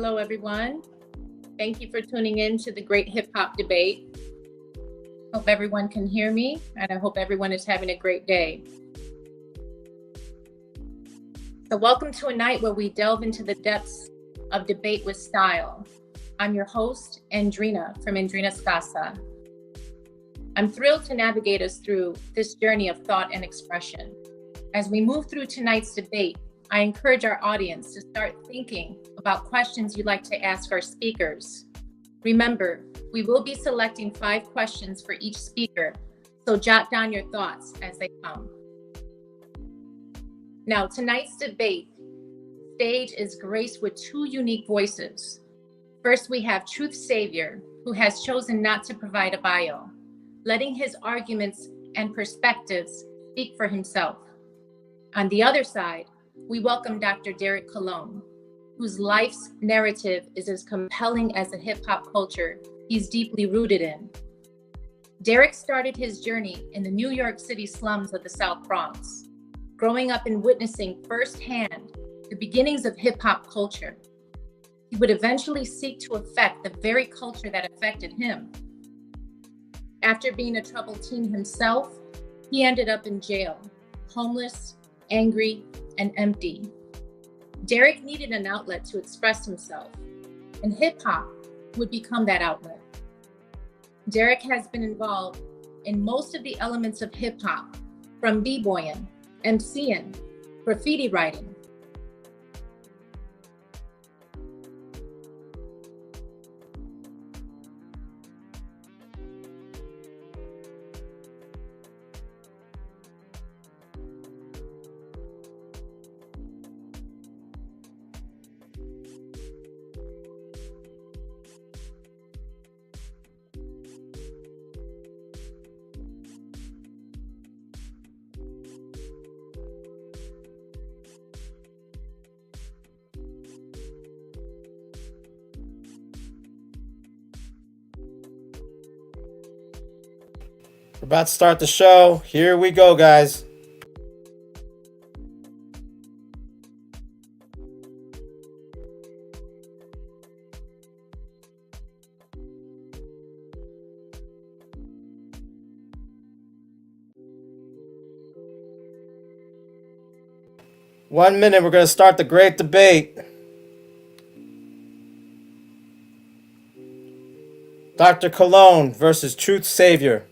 Hello, everyone. Thank you for tuning in to the Great Hip Hop Debate. Hope everyone can hear me, and I hope everyone is having a great day. So welcome to a night where we delve into the depths of debate with style. I'm your host, Andrina from Andrina's Casa. I'm thrilled to navigate us through this journey of thought and expression. As we move through tonight's debate, I encourage our audience to start thinking about questions you'd like to ask our speakers. Remember, we will be selecting 5 questions for each speaker, so jot down your thoughts as they come. Now, tonight's debate stage is graced with 2 unique voices. First, we have Truth Savior, who has chosen not to provide a bio, letting his arguments and perspectives speak for himself. On the other side, we welcome Dr. Derrick Colon, whose life's narrative is as compelling as the hip-hop culture he's deeply rooted in. Derrick started his journey in the New York City slums of the South Bronx, growing up and witnessing firsthand the beginnings of hip-hop culture. He would eventually seek to affect the very culture that affected him. After being a troubled teen himself, he ended up in jail, homeless, angry, and empty. Derrick needed an outlet to express himself, and hip-hop would become that outlet. Derrick has been involved in most of the elements of hip-hop, from b-boying, MCing, graffiti writing. We're about to start the show. Here we go, guys. One minute, we're going to start the great debate. Dr. Colon versus Truth Savior.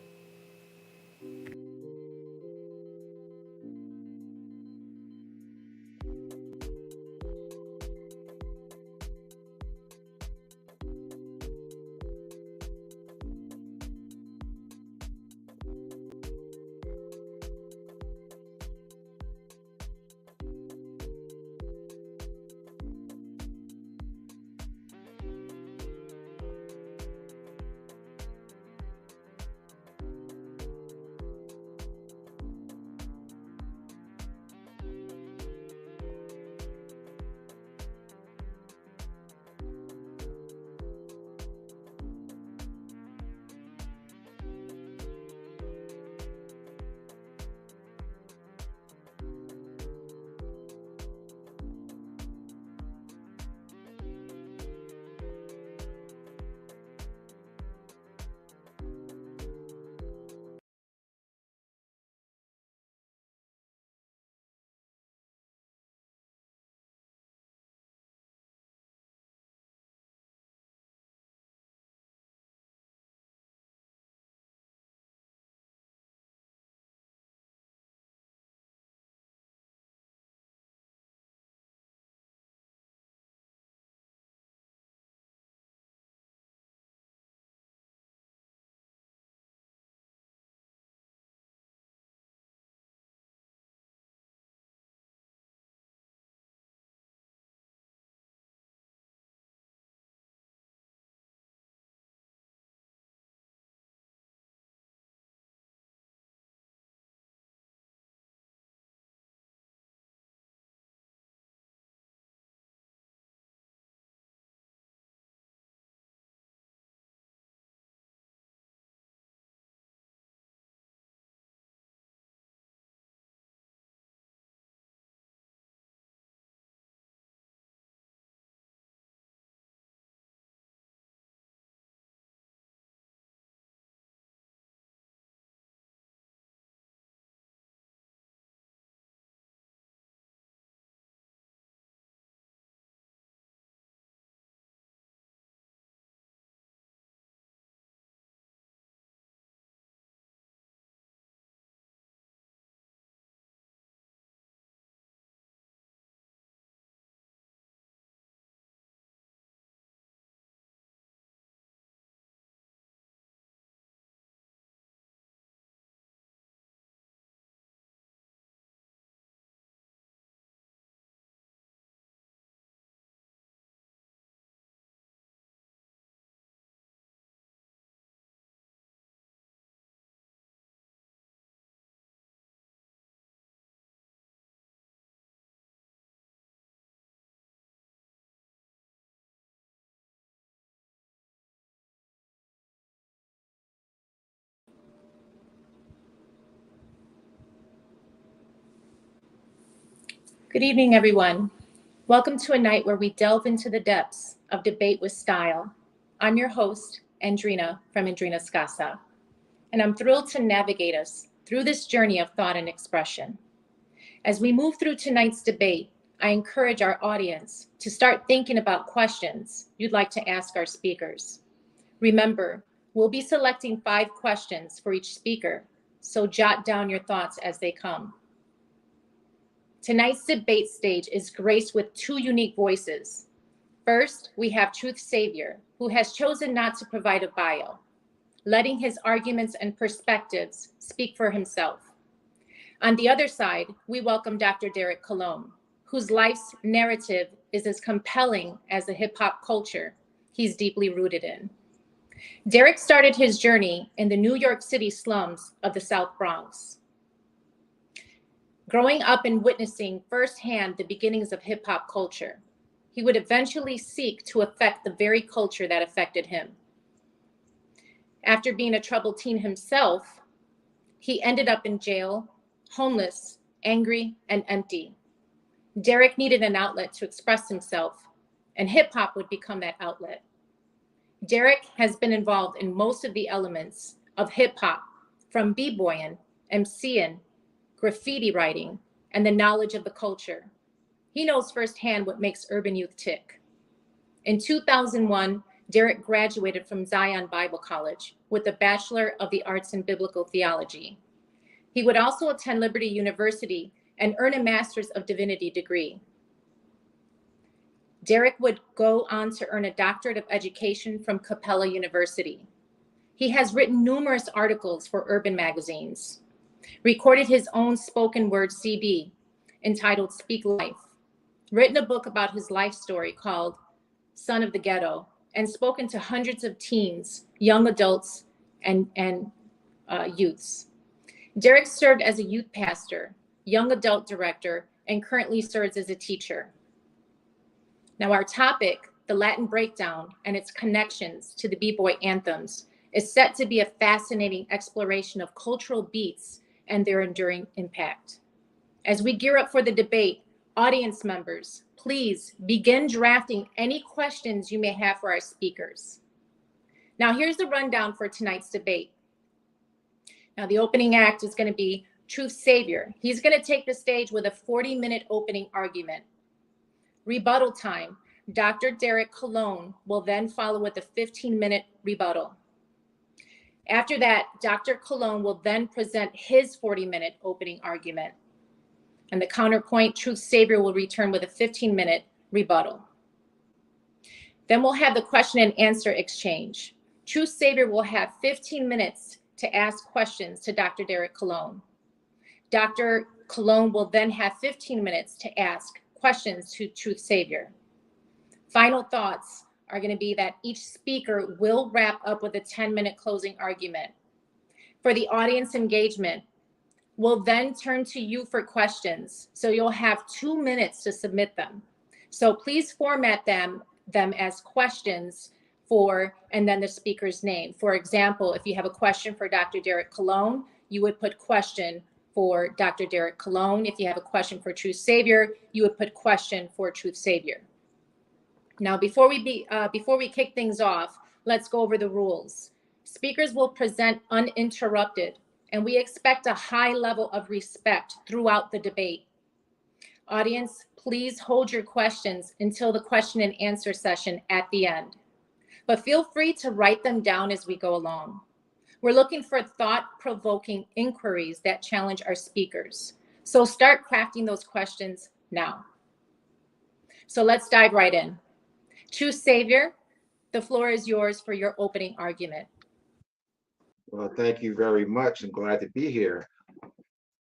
Good evening, everyone. Welcome to a night where we delve into the depths of debate with style. I'm your host, Andrina from Andrina's Casa, and I'm thrilled to navigate us through this journey of thought and expression. As we move through tonight's debate, I encourage our audience to start thinking about questions you'd like to ask our speakers. Remember, we'll be selecting 5 questions for each speaker, so jot down your thoughts as they come. Tonight's debate stage is graced with 2 unique voices. First, we have Truth Savior, who has chosen not to provide a bio, letting his arguments and perspectives speak for himself. On the other side, we welcome Dr. Derrick Colon, whose life's narrative is as compelling as the hip-hop culture he's deeply rooted in. Derrick started his journey in the New York City slums of the South Bronx. Growing up and witnessing firsthand the beginnings of hip-hop culture, he would eventually seek to affect the very culture that affected him. After being a troubled teen himself, he ended up in jail, homeless, angry, and empty. Derrick needed an outlet to express himself, and hip-hop would become that outlet. Derrick has been involved in most of the elements of hip-hop, from b-boying, MCing, graffiti writing, and the knowledge of the culture. He knows firsthand what makes urban youth tick. In 2001, Derrick graduated from Zion Bible College with a Bachelor of the Arts in Biblical Theology. He would also attend Liberty University and earn a Master's of Divinity degree. Derrick would go on to earn a Doctorate of Education from Capella University. He has written numerous articles for urban magazines, recorded his own spoken word CD entitled Speak Life, written a book about his life story called Son of the Ghetto, and spoken to hundreds of teens, young adults, and youths. Derrick served as a youth pastor, young adult director, and currently serves as a teacher. Now, our topic, the Latin breakdown and its connections to the b-boy anthems, is set to be a fascinating exploration of cultural beats and their enduring impact. As we gear up for the debate, audience members, please begin drafting any questions you may have for our speakers. Now, here's the rundown for tonight's debate. Now, the opening act is going to be Truth Savior. He's going to take the stage with a 40-minute opening argument. Rebuttal time, Dr. Derrick Colon will then follow with a 15-minute rebuttal. After that, Dr. Colon will then present his 40-minute opening argument. And the counterpoint, Truth Savior, will return with a 15-minute rebuttal. Then we'll have the question and answer exchange. Truth Savior will have 15 minutes to ask questions to Dr. Derrick Colon. Dr. Colon will then have 15 minutes to ask questions to Truth Savior. Final thoughts are going to be that each speaker will wrap up with a 10-minute closing argument. For the audience engagement, we'll then turn to you for questions. So you'll have 2 minutes to submit them. So please format them as questions and then the speaker's name. For example, if you have a question for Dr. Derrick Colon, you would put question for Dr. Derrick Colon. If you have a question for Truth Savior, you would put question for Truth Savior. Now, before we kick things off, let's go over the rules. Speakers will present uninterrupted, and we expect a high level of respect throughout the debate. Audience, please hold your questions until the question and answer session at the end. But feel free to write them down as we go along. We're looking for thought-provoking inquiries that challenge our speakers. So start crafting those questions now. So let's dive right in. Truth Savior, the floor is yours for your opening argument. Well, thank you very much. I'm glad to be here.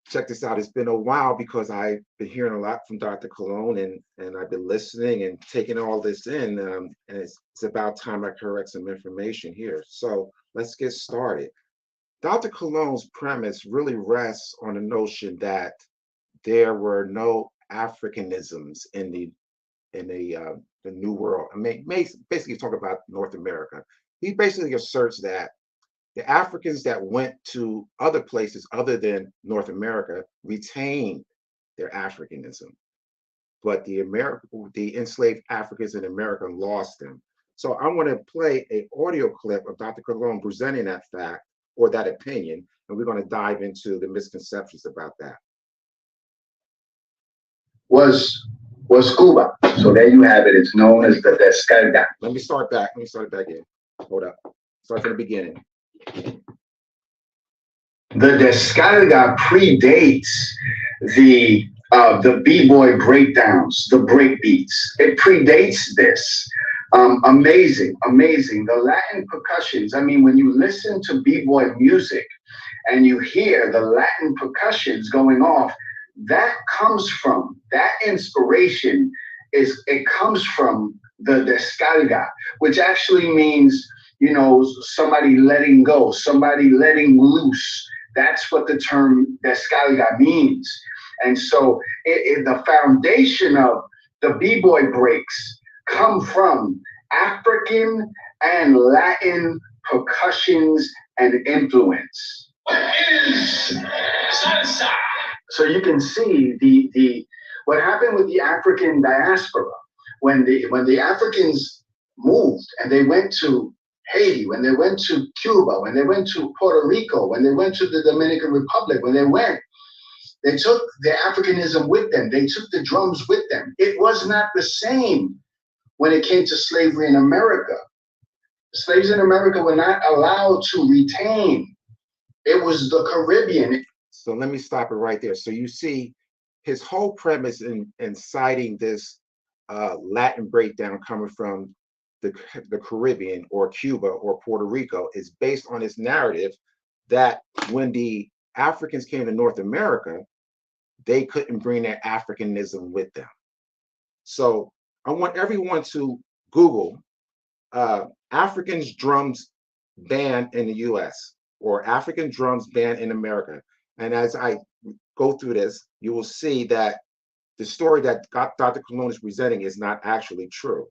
Check this out. It's been a while because I've been hearing a lot from Dr. Colon and I've been listening and taking all this in. And it's about time I correct some information here. So let's get started. Dr. Colon's premise really rests on the notion that there were no Africanisms in the New World. I mean, basically talk about North America. He basically asserts that the Africans that went to other places other than North America retained their Africanism. but the enslaved Africans in America lost them. So I want to play an audio clip of Dr. Cologne presenting that fact or that opinion, and we're going to dive into the misconceptions about that. Was Cuba. So there you have it. It's known as the descarga. Let me start back. Let me start back in. Hold up. Start from the beginning. The descarga predates the b-boy breakdowns, the break beats. It predates this. Amazing. The Latin percussions. I mean, when you listen to b-boy music and you hear the Latin percussions going off, that inspiration comes from the descarga, which actually means, somebody letting go, somebody letting loose. That's what the term descarga means. And so the foundation of the b-boy breaks come from African and Latin percussions and influence. So you can see the what happened with the African diaspora when the Africans moved and they went to Haiti, when they went to Cuba, when they went to Puerto Rico, when they went to the Dominican Republic, they took the Africanism with them. They took the drums with them. It was not the same when it came to slavery in America. Slaves in America were not allowed to retain. It was the Caribbean. So let me stop it right there. So you see his whole premise in citing this Latin breakdown coming from the Caribbean or Cuba or Puerto Rico is based on his narrative that when the Africans came to North America, they couldn't bring their Africanism with them. So I want everyone to Google Africans drums banned in the US or African drums banned in America. And as I go through this, you will see that the story that Dr. Colon is presenting is not actually true.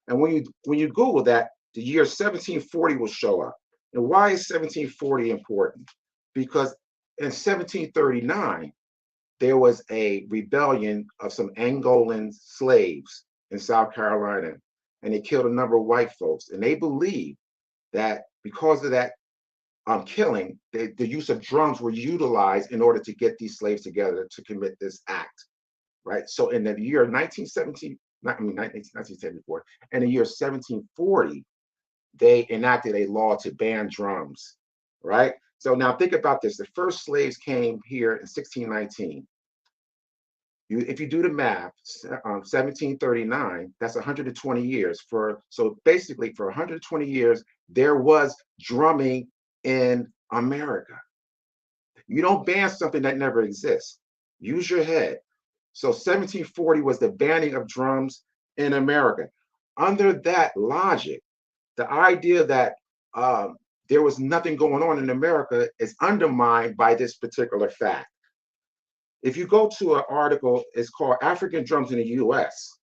And when you Google that, the year 1740 will show up. And why is 1740 important? Because in 1739, there was a rebellion of some Angolan slaves in South Carolina, and they killed a number of white folks. And they believed that because of that killing, the use of drums were utilized in order to get these slaves together to commit this act, right? So in the year 1974, in the year 1740, they enacted a law to ban drums, right? So now think about this. The first slaves came here in 1619. If you do the math, 1739, that's 120 years. So basically for 120 years, there was drumming in America. You don't ban something that never exists. Use your head. So 1740 was the banning of drums in America. Under that logic, the idea that there was nothing going on in America is undermined by this particular fact. If you go to an article, it's called African Drums in the US.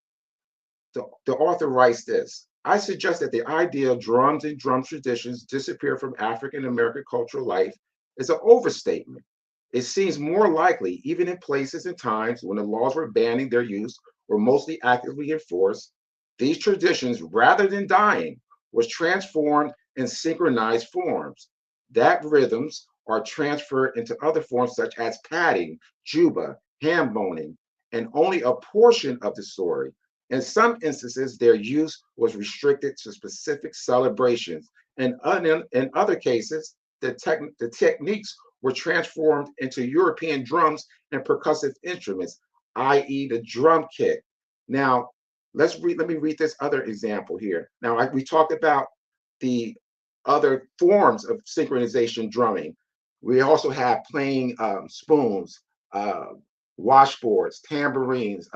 The author writes this: I suggest that the idea of drums and drum traditions disappear from African American cultural life is an overstatement. It seems more likely, even in places and times when the laws were banning their use were mostly actively enforced, these traditions, rather than dying, was transformed in synchronized forms. That rhythms are transferred into other forms such as padding, juba, ham boning, and only a portion of the story. In some instances, their use was restricted to specific celebrations. And in other cases, the techniques were transformed into European drums and percussive instruments, i.e. the drum kit. Now, let me read this other example here. Now, we talked about the other forms of synchronization drumming. We also have playing spoons, washboards, tambourines,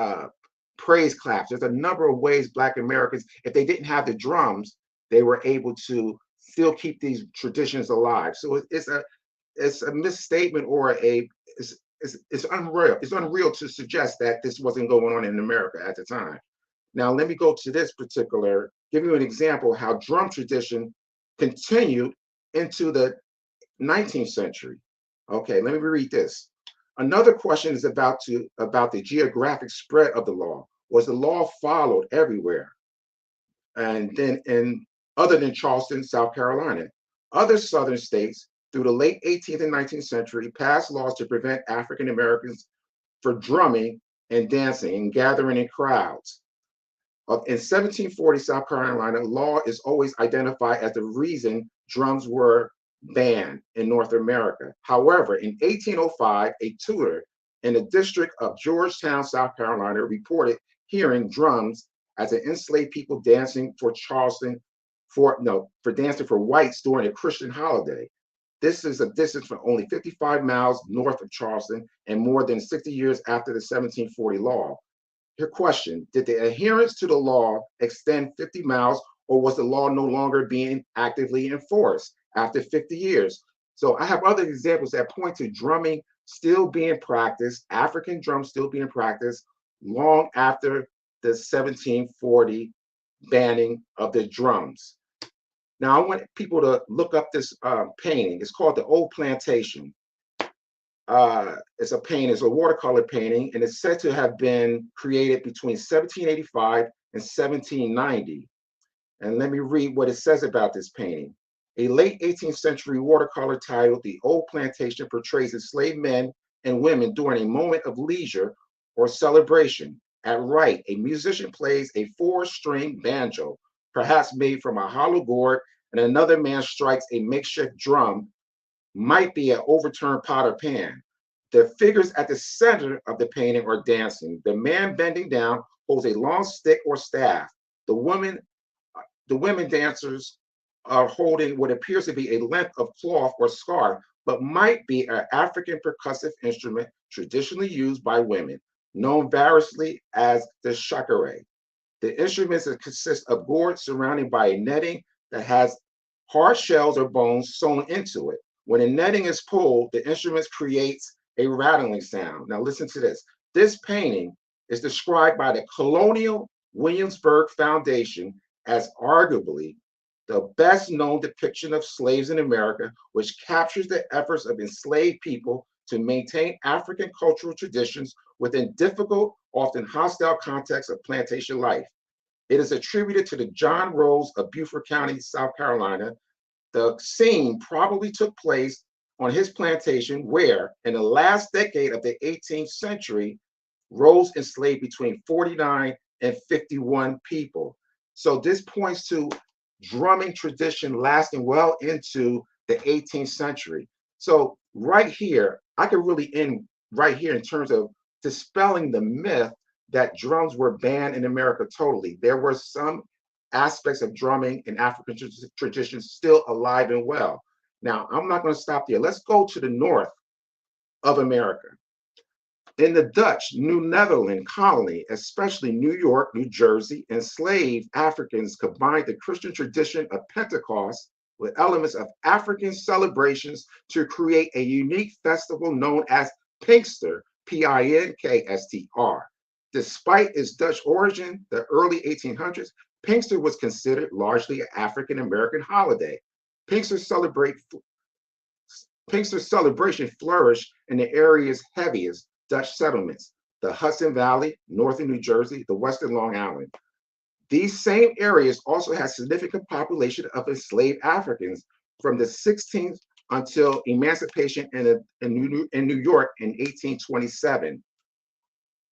praise claps. There's a number of ways Black Americans, if they didn't have the drums, they were able to still keep these traditions alive. So it's a misstatement or it's unreal. It's unreal to suggest that this wasn't going on in America at the time. Now, let me go to this particular, give you an example of how drum tradition continued into the 19th century. Okay, let me read this. Another question is about the geographic spread of the law. Was the law followed everywhere? And then other than Charleston, South Carolina, other southern states through the late 18th and 19th century passed laws to prevent African Americans from drumming and dancing and gathering in crowds. In 1740, South Carolina, law is always identified as the reason drums were banned in North America. However, in 1805, a tutor in the district of Georgetown, South Carolina, reported hearing drums as an enslaved people dancing for Charleston, for dancing for whites during a Christian holiday. This is a distance from only 55 miles north of Charleston and more than 60 years after the 1740 law. Your question, did the adherence to the law extend 50 miles, or was the law no longer being actively enforced after 50 years? So I have other examples that point to drumming still being practiced, African drums still being practiced long after the 1740 banning of the drums. Now I want people to look up this painting. It's called The Old Plantation. It's a painting, it's a watercolor painting, and it's said to have been created between 1785 and 1790. And let me read what it says about this painting. A late 18th century watercolor titled The Old Plantation portrays enslaved men and women during a moment of leisure or celebration. At right, a musician plays a 4-string banjo, perhaps made from a hollow gourd, and another man strikes a makeshift drum, might be an overturned pot or pan. The figures at the center of the painting are dancing. The man bending down holds a long stick or staff. The women dancers are holding what appears to be a length of cloth or scarf, but might be an African percussive instrument traditionally used by women, known variously as the shakere. The instruments consist of gourds surrounded by a netting that has hard shells or bones sewn into it. When a netting is pulled, the instrument creates a rattling sound. Now listen to this. This painting is described by the Colonial Williamsburg Foundation as arguably the best known depiction of slaves in America, which captures the efforts of enslaved people to maintain African cultural traditions within difficult, often hostile contexts of plantation life. It is attributed to the John Rose of Beaufort County, South Carolina. The scene probably took place on his plantation where, in the last decade of the 18th century, Rose enslaved between 49 and 51 people. So this points to drumming tradition lasting well into the 18th century. So right here, I could really end right here in terms of dispelling the myth that drums were banned in America totally. There were some aspects of drumming in African traditions still alive and well. Now, I'm not going to stop there. Let's go to the north of America. In the Dutch New Netherland colony, especially New York, New Jersey, enslaved Africans combined the Christian tradition of Pentecost with elements of African celebrations to create a unique festival known as Pinkster, P-I-N-K-S-T-R. Despite its Dutch origin, the early 1800s, Pinkster was considered largely an African-American holiday. Pinkster celebration flourished in the area's heaviest Dutch settlements, the Hudson Valley, northern New Jersey, the western Long Island. These same areas also had significant population of enslaved Africans from the 16th until emancipation in New York in 1827.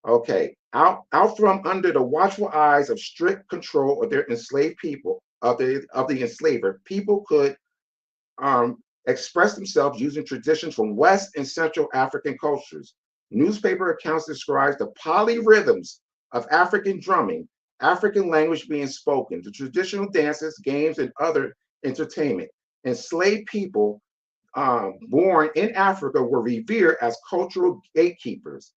Okay, out from under the watchful eyes of strict control of their enslaved people, of the enslaver, people could express themselves using traditions from West and Central African cultures. Newspaper accounts describe the polyrhythms of African drumming, African language being spoken, the traditional dances, games, and other entertainment. Enslaved people born in Africa were revered as cultural gatekeepers,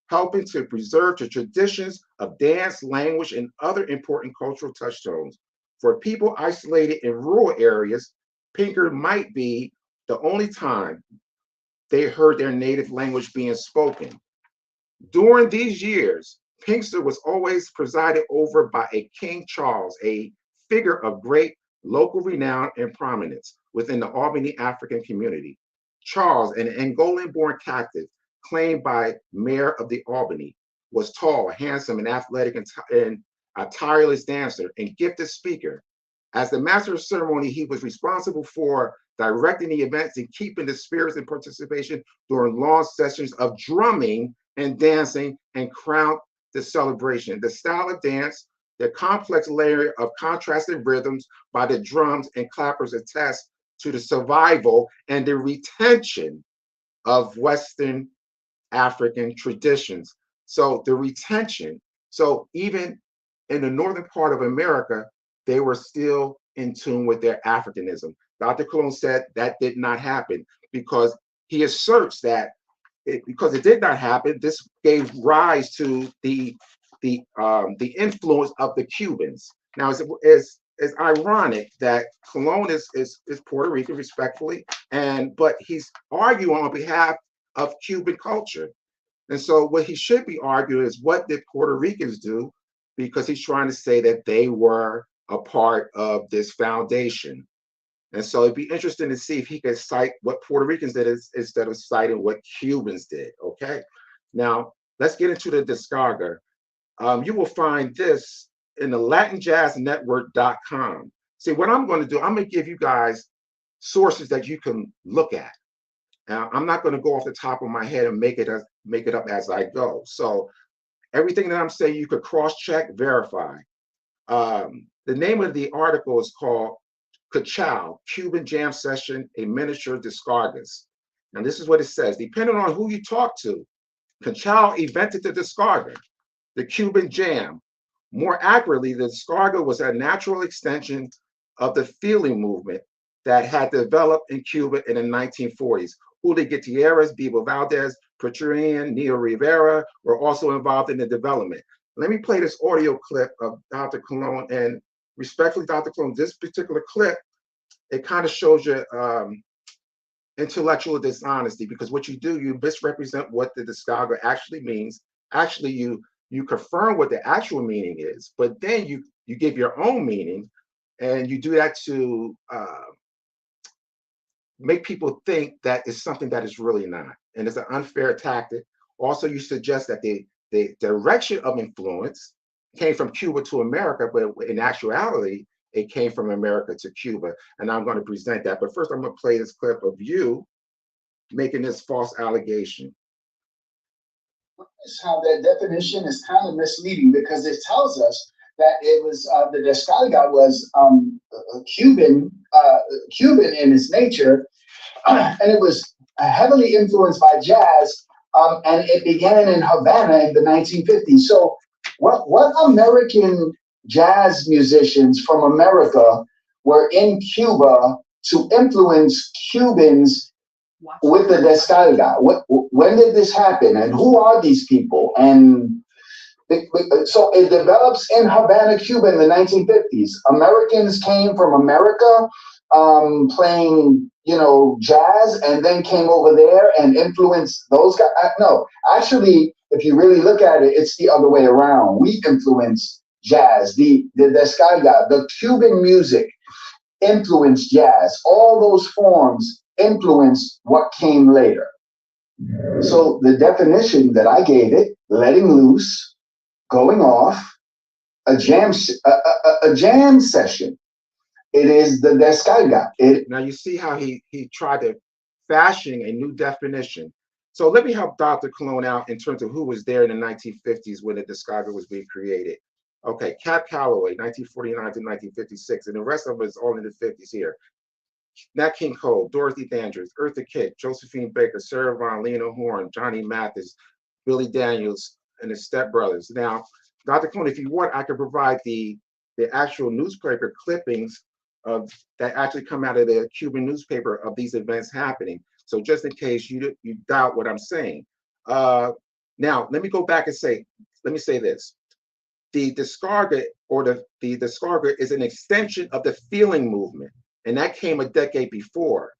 helping to preserve the traditions of dance, language, and other important cultural touchstones. For people isolated in rural areas, Pinker might be the only time they heard their native language being spoken. During these years, Pinkster was always presided over by a King Charles, a figure of great local renown and prominence within the Albany African community. Charles, an Angolan-born captive, claimed by Mayor of the Albany, was tall, handsome, and athletic, and a tireless dancer and gifted speaker. As the master of ceremony, he was responsible for directing the events and keeping the spirits in participation during long sessions of drumming and dancing and crowned the celebration. The style of dance, the complex layer of contrasted rhythms by the drums and clappers attest to the survival and the retention of Western African traditions. So the retention, so even in the northern part of America, they were still in tune with their Africanism. Dr. Cologne said that did not happen because he asserts that because it did not happen, this gave rise to the influence of the Cubans. Now, it's ironic that Cologne is Puerto Rican, respectfully, but he's arguing on behalf of Cuban culture. And so what he should be arguing is, what did Puerto Ricans do? Because he's trying to say that they were a part of this foundation. And so it'd be interesting to see if he could cite what Puerto Ricans did instead of citing what Cubans did, okay? Now, let's get into the discography. You will find this in the LatinJazzNetwork.com. See, what I'm going to do, I'm going to give you guys sources that you can look at. Now, I'm not going to go off the top of my head and make it up as I go. So everything that I'm saying, you could cross-check, verify. The name of the article is called Cachao, Cuban Jam Session, a Miniature Discography. And this is what it says. Depending on who you talk to, Cachao invented the discography, the Cuban Jam. More accurately, the discography was a natural extension of the feeling movement that had developed in Cuba in the 1940s. Julio Gutierrez, Bebo Valdez, Petrurian, Neo Rivera were also involved in the development. Let me play this audio clip of Dr. Colon, and respectfully, Dr. Colon, this particular clip, it kind of shows you intellectual dishonesty, because what you do, you misrepresent what the discography actually means. Actually, you confirm what the actual meaning is, but then you give your own meaning, and you do that to make people think that it's something that is really not, and it's an unfair tactic. Also, you suggest that the direction of influence came from Cuba to America, but in actuality, it came from America to Cuba, and I'm going to present that. But first, I'm going to play this clip of you making this false allegation. How that definition is kind of misleading, because it tells us that it was the descarga was Cuban in its nature, and it was heavily influenced by jazz, and it began in Havana in the 1950s. So what American jazz musicians from America were in Cuba to influence Cubans with the descarga? When did this happen, and who are these people? And so it develops in Havana, Cuba in the 1950s. Americans came from America playing, jazz, and then came over there and influenced those guys. No, actually, if you really look at it, it's the other way around. We influenced jazz. The descarga, the Cuban music influenced jazz. All those forms influenced what came later. So the definition that I gave it, letting loose, going off, a jam session. It is the descarga. Now you see how he tried to fashion a new definition. So let me help Dr. Colon out in terms of who was there in the 1950s when the descarga was being created. Okay, Cap Calloway, 1949 to 1956, and the rest of it is all in the 50s here. Nat King Cole, Dorothy Dandridge, Eartha Kitt, Josephine Baker, Sarah Vaughan, Lena Horne, Johnny Mathis, Billy Daniels, and his stepbrothers. Now, Dr. Colon, if you want, I can provide the actual newspaper clippings of that actually come out of the Cuban newspaper of these events happening. So just in case you doubt what I'm saying. Now, let me go back and let me say this. The discarga, or the discarga, is an extension of the feeling movement, and that came a decade before.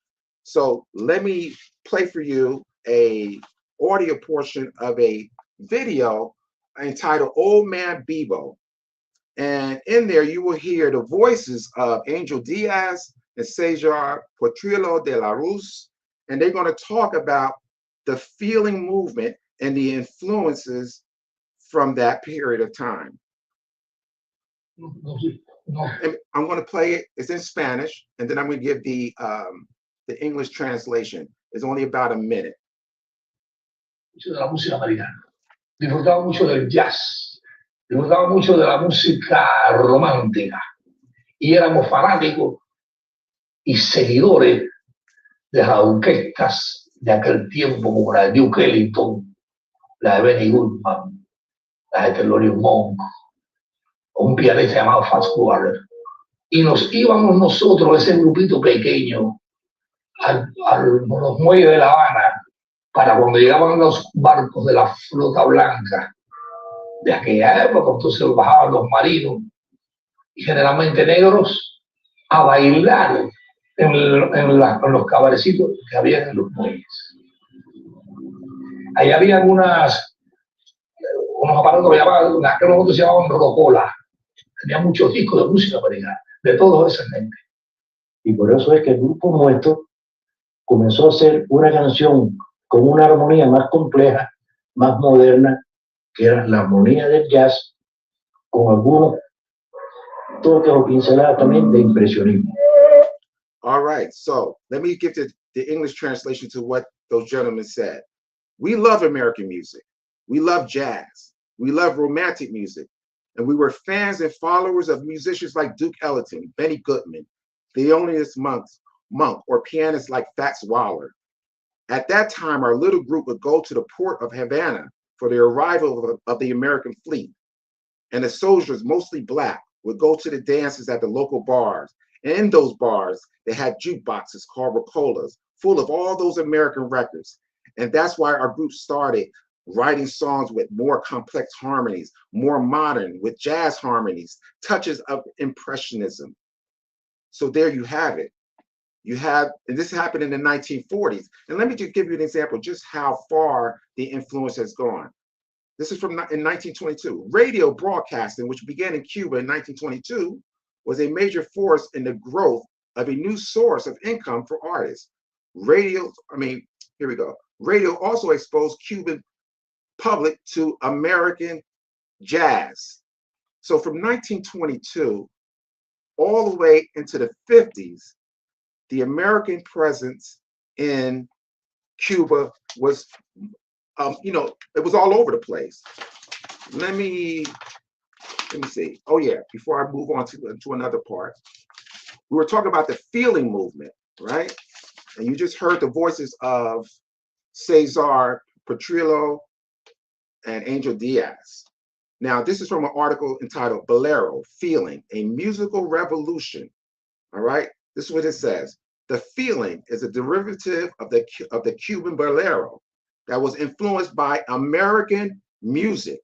So let me play for you a audio portion of a video entitled Old Man Bebo. And in there, you will hear the voices of Angel Diaz and Cesar Potrillo de la Ruz, and they're going to talk about the feeling movement and the influences from that period of time. No, no. And I'm going to play it. It's in Spanish, and then I'm going to give the English translation. It's only about a minute. Mucho de la música americana. Disfrutaba mucho del jazz. Disfrutaba mucho de la música romántica. Y éramos fanáticos y seguidores de las orquestas de aquel tiempo, como la de Duke Ellington, la de Benny Goodman, la de Thelonious Monk, o un pianista llamado Fats Waller. Y nos íbamos nosotros, ese grupito pequeño, a los muelles de La Habana, para cuando llegaban los barcos de la flota blanca de aquella época, entonces bajaban los marinos, y generalmente negros, a bailar en los cabarecitos que había en los muelles. Ahí había unos aparatos que llamaban, en aquel momento se llamaban rocola. Tenía muchos discos de música americana, de todos esos gente. Y por eso es que el grupo nuestro comenzó a hacer una canción con una armonía más compleja, más moderna, que era la armonía del jazz, con algunos toques o pinceladas también de impresionismo. All right, so let me give the English translation to what those gentlemen said. We love American music. We love jazz. We love romantic music. And we were fans and followers of musicians like Duke Ellington, Benny Goodman, Thelonious Monk, or pianists like Fats Waller. At that time, our little group would go to the port of Havana for the arrival of the American fleet. And the soldiers, mostly black, would go to the dances at the local bars. And in those bars, they had jukeboxes called Ricolas, full of all those American records. And that's why our group started writing songs with more complex harmonies, more modern, with jazz harmonies, touches of impressionism. So there you have it. You have, and this happened in the 1940s. And let me just give you an example just how far the influence has gone. This is from in 1922. Radio broadcasting, which began in Cuba in 1922, was a major force in the growth of a new source of income for artists. Radio also exposed Cuban public to American jazz. So from 1922 all the way into the 50s, the American presence in Cuba was, it was all over the place. Let me see. Oh yeah, before I move on to another part, we were talking about the feeling movement, right? And you just heard the voices of Cesar Petrillo and Angel Diaz. Now, this is from an article entitled Bolero, Feeling, a Musical Revolution. All right, this is what it says. The feeling is a derivative of the Cuban bolero that was influenced by American music.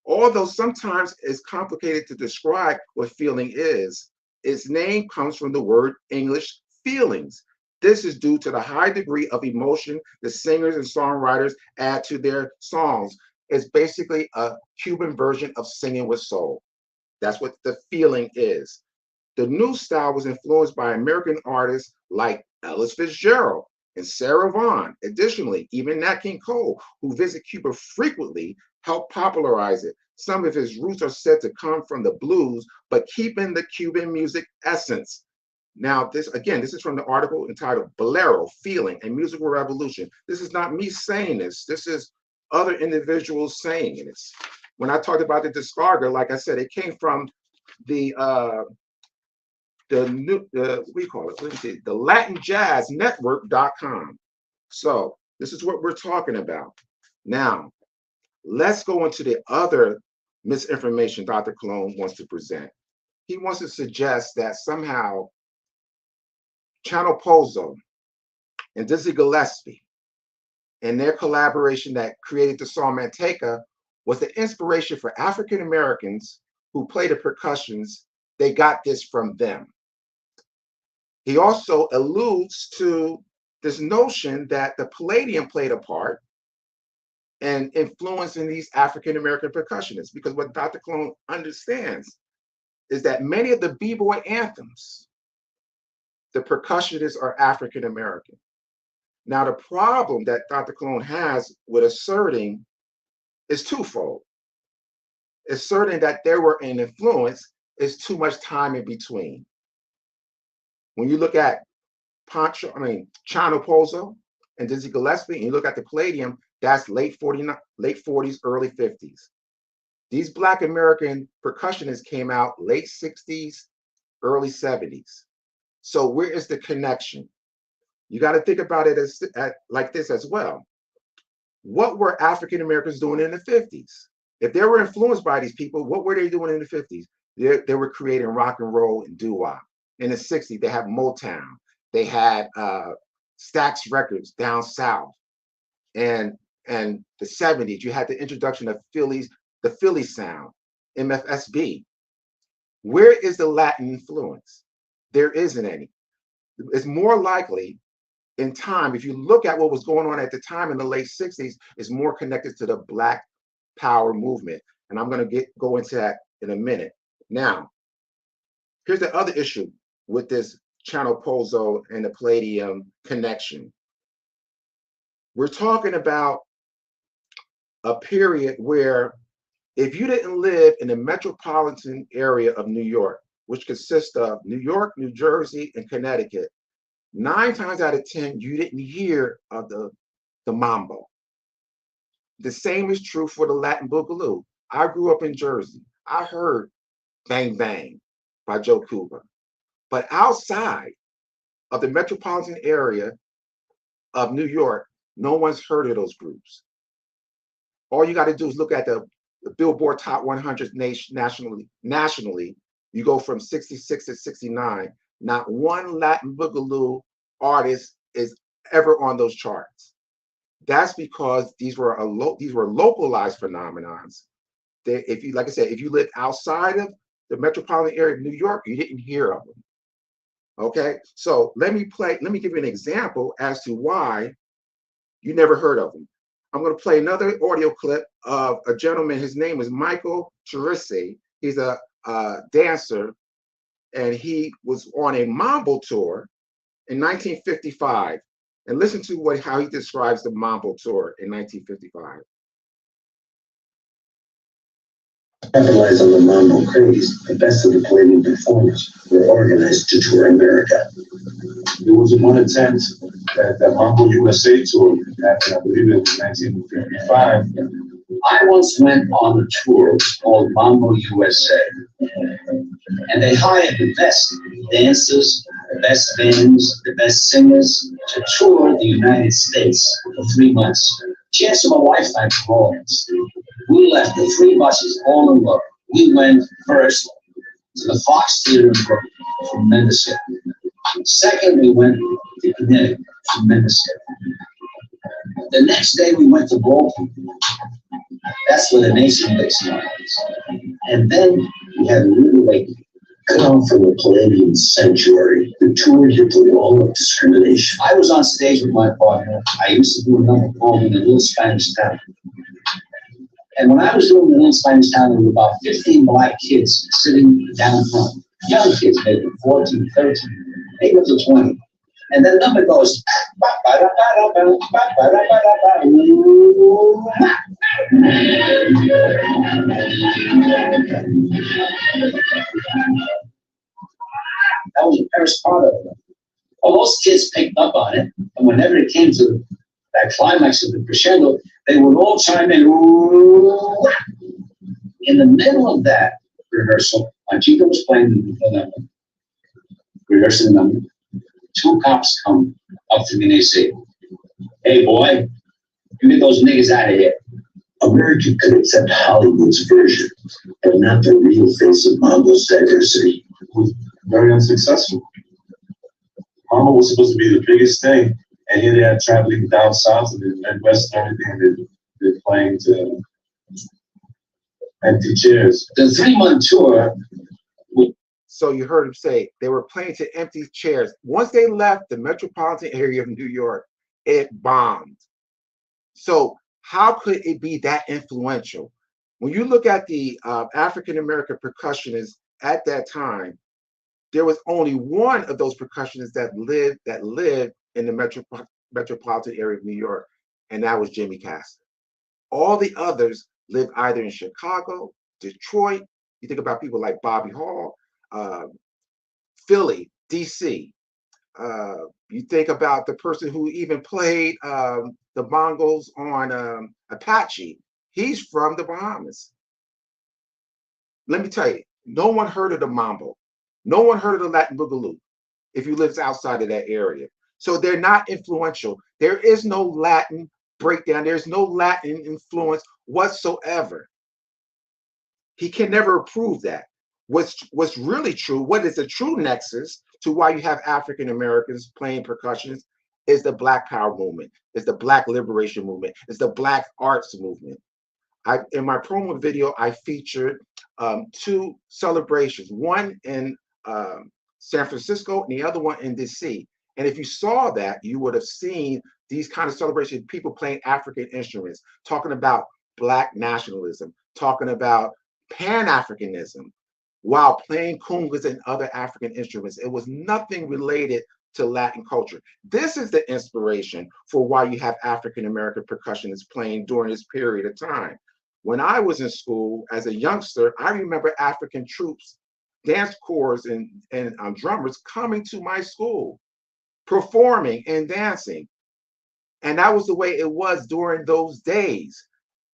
Although sometimes it's complicated to describe what feeling is, its name comes from the word English feelings. This is due to the high degree of emotion the singers and songwriters add to their songs. It's basically a Cuban version of singing with soul. That's what the feeling is. The new style was influenced by American artists like Ellis Fitzgerald and Sarah Vaughan. Additionally, even Nat King Cole, who visit Cuba frequently, helped popularize it. Some of his roots are said to come from the blues, but keeping the Cuban music essence. Now, this is from the article entitled Bolero, Feeling, a Musical Revolution. This is not me saying this. This is other individuals saying it. When I talked about the discography, like I said, it came from the LatinJazzNetwork.com. So this is what we're talking about. Now, let's go into the other misinformation Dr. Colon wants to present. He wants to suggest that somehow Chano Pozo and Dizzy Gillespie and their collaboration that created the song Manteca was the inspiration for African Americans who play the percussions. They got this from them. He also alludes to this notion that the Palladium played a part and influencing these African American percussionists, because what Dr. Colon understands is that many of the b-boy anthems, the percussionists are African American. Now, the problem that Dr. Colon has with asserting is twofold. asserting that they were an influence is too much time in between. When you look at Chano Pozo and Dizzy Gillespie, and you look at the Palladium, that's late 40s, early 50s. These Black American percussionists came out late 60s, early 70s. So where is the connection? You got to think about it like this as well. What were African Americans doing in the 50s? If they were influenced by these people, what were they doing in the 50s? They were creating rock and roll and doo-wop. In the 60s, they had Motown. They had Stax Records down south. And the 70s, you had the introduction of the Philly sound, MFSB. Where is the Latin influence? There isn't any. It's more likely in time, if you look at what was going on at the time in the late 60s, it's more connected to the Black Power movement. And I'm going to go into that in a minute. Now, here's the other issue with this Chano Pozo and the Palladium connection. We're talking about a period where if you didn't live in the metropolitan area of New York, which consists of New York, New Jersey, and Connecticut, 9 times out of 10, you didn't hear of the mambo. The same is true for the Latin Boogaloo. I grew up in Jersey. I heard Bang Bang by Joe Cuba. But outside of the metropolitan area of New York, no one's heard of those groups. All you got to do is look at the Billboard Top 100 nationally. You go from 66 to 69. Not one Latin Boogaloo artist is ever on those charts. That's because these were localized phenomenons. If you, like I said, if you lived outside of the metropolitan area of New York, you didn't hear of them. Okay, so let me give you an example as to why you never heard of them. I'm going to play another audio clip of a gentleman. His name is Michael Chirisi. He's a dancer, and he was on a mambo tour in 1955. And listen to how he describes the mambo tour in 1955. Capitalize on the mambo craze, the best of the Palladium performers were organized to tour America. There was one attempt at the Mambo USA tour happened, I believe it was 1955. I once went on a tour called Mambo USA, and they hired the best dancers, the best bands, the best singers to tour the United States for 3 months. Chance of a lifetime performance. We left the 3 buses all in love. We went first to the Fox Theater in Brooklyn, tremendous hit. Second, we went to Connecticut, tremendous hit. The next day, we went to Baltimore. That's where the nation lives now. And then we had a little lake. Come from the Palladium sanctuary, the tour hit the wall of discrimination. I was on stage with my partner. I used to do a number called In a Little Spanish Town. And when I was doing the Little Spanish Town, there were about 15 black kids sitting down front. Young kids, maybe 14, 13, maybe up to 20. And then the number goes, that was the first part of it. Well, those kids picked up on it, and whenever it came to that climax of the crescendo, they would all chime in. In the middle of that rehearsal, when Chico was playing the number, rehearsing the number, 2 cops come up to me and they say, "Hey boy, you get those niggas out of here." America could accept Hollywood's version, but not the real face of Mambo's diversity. It was very unsuccessful. Mambo was supposed to be the biggest thing, and here they are traveling down south to the Midwest and everything. They're playing to empty chairs. The 3-month tour. So you heard him say they were playing to empty chairs. Once they left the metropolitan area of New York, it bombed. So how could it be that influential? When you look at the African-American percussionists at that time, there was only one of those percussionists that lived in the metropolitan area of New York, and that was Jimmy Castor. All the others lived either in Chicago, Detroit. You think about people like Bobby Hall, Philly, DC. You think about the person who even played the bongos on Apache. He's from the Bahamas. Let me tell you, no one heard of the mambo. No one heard of the Latin boogaloo if you live outside of that area. So they're not influential. There is no Latin breakdown. There's no Latin influence whatsoever. He can never prove that. What's really true, what is a true nexus to why you have African Americans playing percussion is the Black Power movement, is the Black Liberation movement, is the Black Arts movement. In my promo video, I featured two celebrations, one in San Francisco and the other one in DC. And if you saw that, you would have seen these kind of celebrations, people playing African instruments, talking about Black nationalism, talking about Pan-Africanism, while playing congas and other African instruments. It was nothing related to Latin culture. This is the inspiration for why you have African American percussionists playing during this period of time. When I was in school as a youngster, I remember African troops, dance corps, and drummers coming to my school, performing and dancing. And that was the way it was during those days.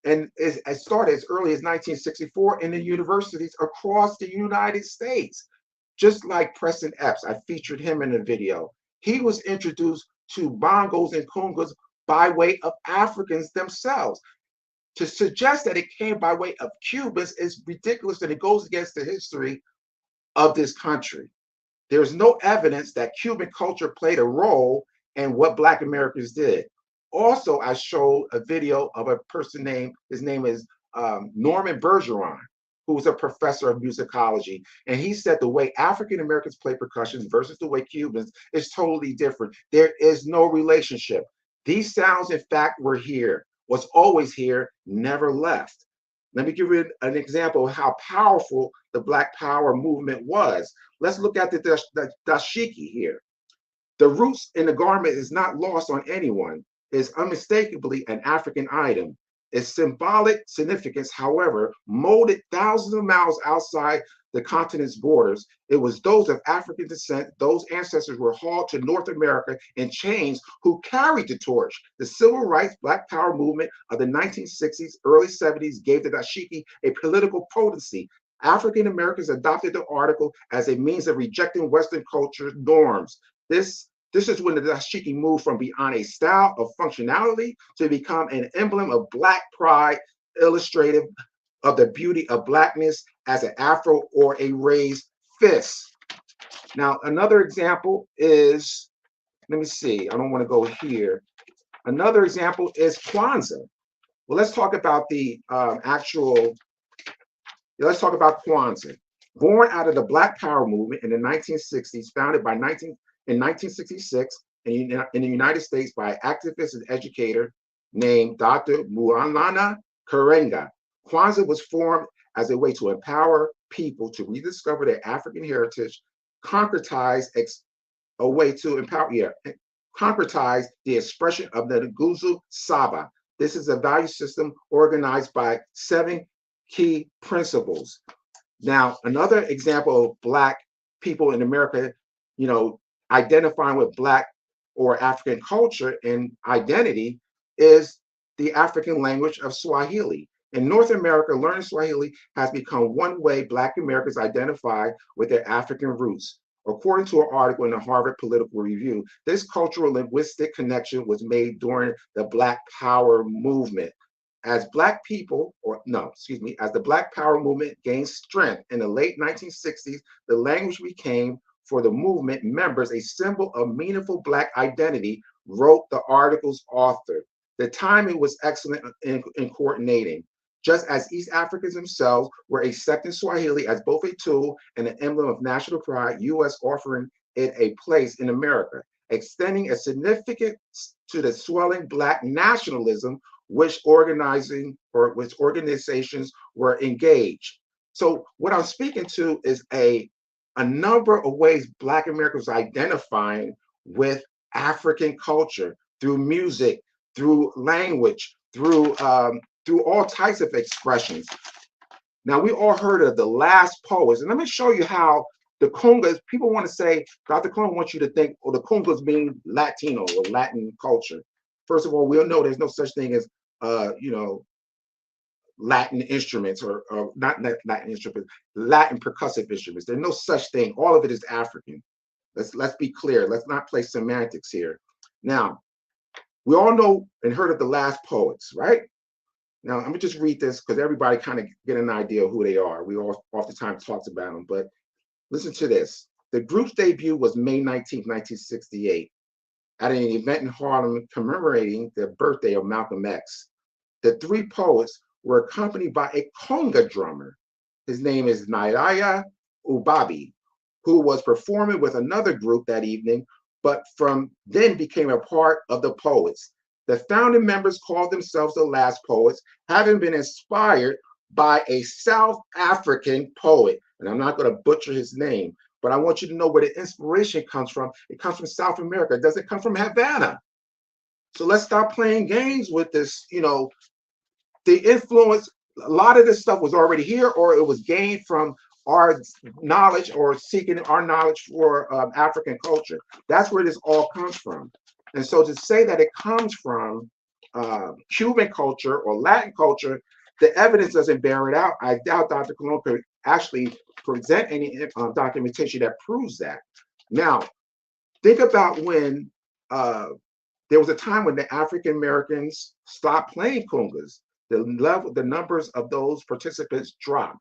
And it started as early as 1964 in the universities across the United States. Just like Preston Epps, I featured him in the video. He was introduced to bongos and congas by way of Africans themselves. To suggest that it came by way of Cubans is ridiculous, and it goes against the history of this country. There's no evidence that Cuban culture played a role in what Black Americans did. Also, I showed a video of a person named, his name is Norman Bergeron, who was a professor of musicology. And he said the way African Americans play percussion versus the way Cubans is totally different. There is no relationship. These sounds, in fact, were here, was always here, never left. Let me give you an example of how powerful the Black Power movement was. Let's look at the dashiki here. The roots in the garment is not lost on anyone. It's unmistakably an African item. Its symbolic significance, however, molded thousands of miles outside the continent's borders. It was those of African descent, those ancestors were hauled to North America in chains who carried the torch. The civil rights Black Power movement of the 1960s, early 70s gave the dashiki a political potency. African Americans adopted the article as a means of rejecting Western culture norms. This is when the dashiki moved from beyond a style of functionality to become an emblem of Black pride, illustrative of the beauty of Blackness as an afro or a raised fist. Now, another example is, let me see, I don't want to go here. Another example is Kwanzaa. Well, let's talk about the let's talk about Kwanzaa. Born out of the Black Power movement in the 1960s, founded by in 1966 in the United States by an activist and educator named Dr. Maulana Karenga. Kwanzaa was formed as a way to empower people to rediscover their African heritage, concretize the expression of the Nguzo Saba. This is a value system organized by 7 key principles. Now, another example of Black people in America, identifying with Black or African culture and identity is the African language of Swahili. In North America, learning Swahili has become one way Black Americans identify with their African roots. According to an article in the Harvard Political Review, this cultural linguistic connection was made during the Black Power movement. As Black people, as the Black Power movement gained strength in the late 1960s, the language became for the movement members a symbol of meaningful Black identity, wrote the article's author. The timing was excellent in coordinating. Just as East Africans themselves were accepting Swahili as both a tool and an emblem of national pride, U.S. offering it a place in America, extending a significance to the swelling Black nationalism which organizations were engaged. So what I'm speaking to is a number of ways Black Americans are identifying with African culture through music, through language, through all types of expressions. Now, we all heard of the last poets, and let me show you how the congas, people want to say, Dr. Cologne wants you to think, oh, the congas mean Latino or Latin culture. First of all, we'll know there's no such thing as, Latin instruments or not Latin instruments, Latin percussive instruments. There's no such thing. All of it is African. Let's be clear. Let's not play semantics here. Now, we all know and heard of the last poets, right? Now, let me just read this because everybody kind of get an idea of who they are. We all oftentimes talked about them, but listen to this. The group's debut was May 19th, 1968, at an event in Harlem commemorating the birthday of Malcolm X. The three poets were accompanied by a conga drummer. His name is Nairaya Ubabi, who was performing with another group that evening, but from then became a part of the Poets. The founding members called themselves the Last Poets, having been inspired by a South African poet. And I'm not going to butcher his name, but I want you to know where the inspiration comes from. It comes from South America. It doesn't come from Havana. So let's stop playing games with this, the influence, a lot of this stuff was already here, or it was gained from our knowledge or seeking our knowledge for African culture. That's where this all comes from. And so to say that it comes from Cuban culture or Latin culture, the evidence doesn't bear it out. I doubt Dr. Cologne could actually present any documentation that proves that. Now, think about when there was a time when the African Americans stopped playing congas. The numbers of those participants dropped.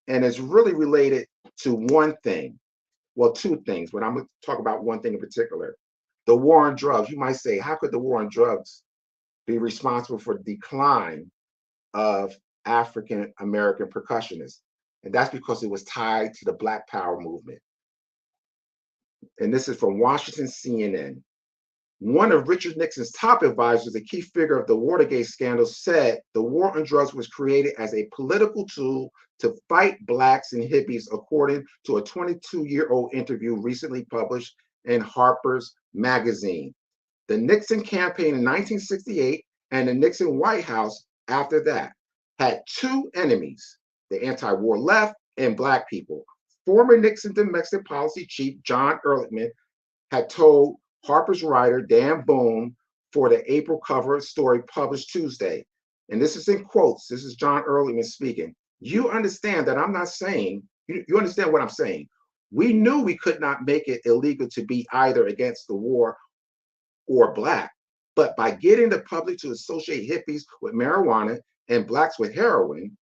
And it's really related to one thing. Well, two things, but I'm going to talk about one thing in particular. The war on drugs. You might say, how could the war on drugs be responsible for the decline of African American percussionists? And that's because it was tied to the Black Power movement. And this is from Washington CNN. One of Richard Nixon's top advisors, a key figure of the Watergate scandal, said the war on drugs was created as a political tool to fight blacks and hippies, according to a 22-year-old interview recently published in Harper's Magazine. The Nixon campaign in 1968 and the Nixon White House after that had two enemies, the anti-war left and black people. Former Nixon domestic policy chief John Ehrlichman had told Harper's writer Dan Boone for the April cover story published Tuesday, and this is in quotes, this is John Ehrlichman speaking, you understand that I'm not saying, you understand what I'm saying. We knew we could not make it illegal to be either against the war or black, but by getting the public to associate hippies with marijuana and blacks with heroin,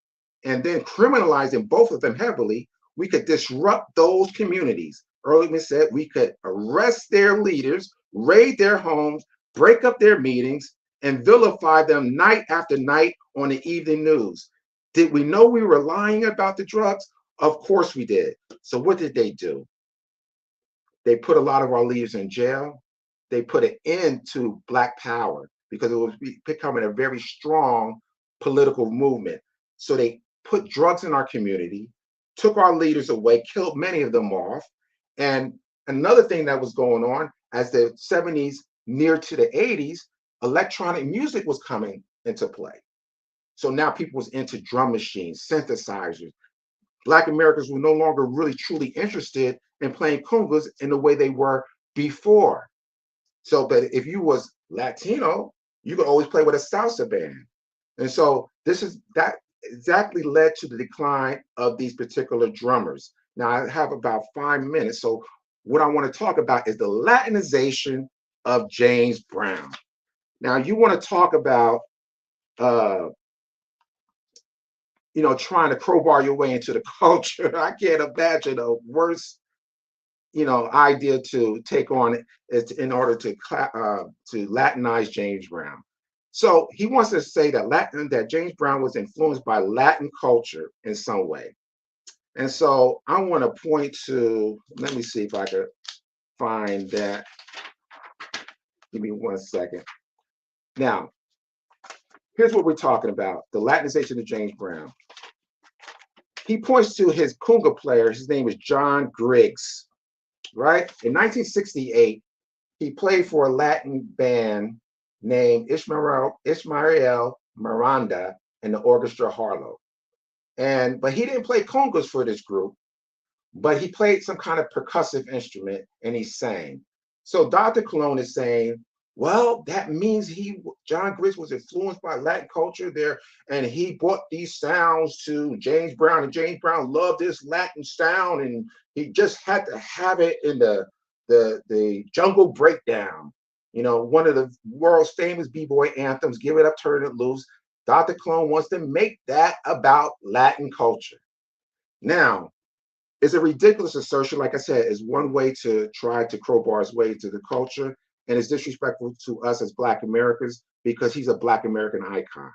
and then criminalizing both of them heavily, we could disrupt those communities. Ehrlichman said we could arrest their leaders, raid their homes, break up their meetings, and vilify them night after night on the evening news. Did we know we were lying about the drugs? Of course we did. So what did they do? They put a lot of our leaders in jail. They put an end to Black Power because it was becoming a very strong political movement. So they put drugs in our community, took our leaders away, killed many of them off. And another thing that was going on as the 70s near to the 80s, electronic music was coming into play. So now people was into drum machines, synthesizers. Black Americans were no longer really truly interested in playing congas in the way they were before. So, but if you was Latino, you could always play with a salsa band. And so that exactly led to the decline of these particular drummers. Now I have about 5 minutes. So what I want to talk about is the Latinization of James Brown. Now you want to talk about, trying to crowbar your way into the culture. I can't imagine a worse, idea to take on in order to Latinize James Brown. So he wants to say that James Brown was influenced by Latin culture in some way. And so I want to point to, let me see if I could find that. Give me 1 second. Now, here's what we're talking about, the Latinization of James Brown. He points to his conga player, his name is John Griggs, right? In 1968, he played for a Latin band named Ishmael Miranda and the Orchestra Harlow. but he didn't play congas for this group, but he played some kind of percussive instrument and he sang. So Dr. Colon is saying, well, that means John Griggs was influenced by Latin culture there, and he brought these sounds to James Brown, and James Brown loved this Latin sound, and he just had to have it in the jungle breakdown. You know, one of the world's famous b-boy anthems, Give It Up, Turn It Loose. Dr. Colon wants to make that about Latin culture. Now, it's a ridiculous assertion. Like I said, is one way to try to crowbar his way into the culture, and it's disrespectful to us as Black Americans because he's a Black American icon.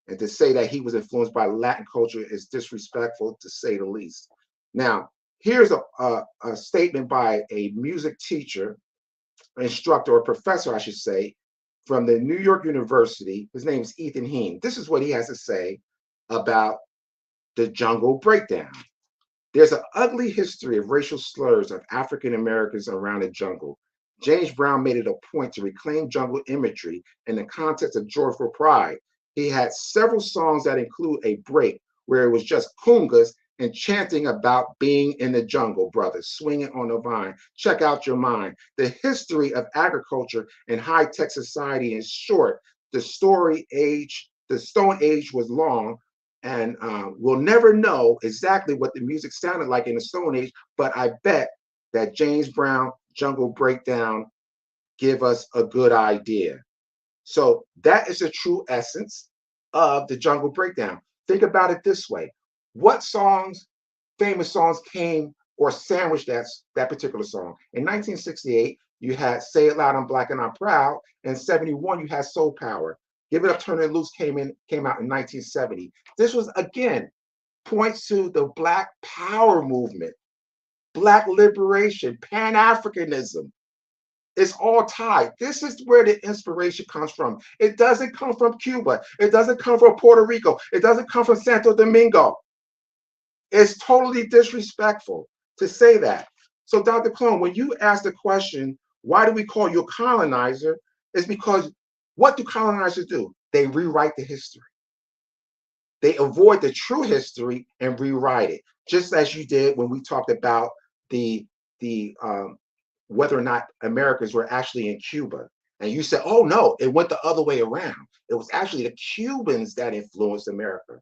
And to say that he was influenced by Latin culture is disrespectful, to say the least. Now, here's a statement by a music teacher, instructor, or professor, I should say, from the New York University. His name is Ethan Heen. This is what he has to say about the jungle breakdown. There's an ugly history of racial slurs of African Americans around the jungle. James Brown made it a point to reclaim jungle imagery in the context of Joyful Pride. He had several songs that include a break where it was just congas and chanting about being in the jungle, brothers, swinging on the vine. Check out your mind. The history of agriculture and high-tech society is short. The Stone Age was long, and we'll never know exactly what the music sounded like in the Stone Age, but I bet that James Brown Jungle Breakdown give us a good idea. So that is the true essence of the Jungle Breakdown. Think about it this way. What songs, famous songs, came or sandwiched that particular song? In 1968, you had Say It Loud, I'm Black and I'm Proud. In 71, you had Soul Power. Give It Up, Turn It Loose came out in 1970. This was, again, points to the Black Power movement, Black liberation, Pan-Africanism. It's all tied. This is where the inspiration comes from. It doesn't come from Cuba. It doesn't come from Puerto Rico. It doesn't come from Santo Domingo. It's totally disrespectful to say that. So, Dr. Colon, when you ask the question, why do we call you a colonizer? It's because what do colonizers do? They rewrite the history. They avoid the true history and rewrite it, just as you did when we talked about the whether or not Americans were actually in Cuba. And you said, oh no, it went the other way around. It was actually the Cubans that influenced America.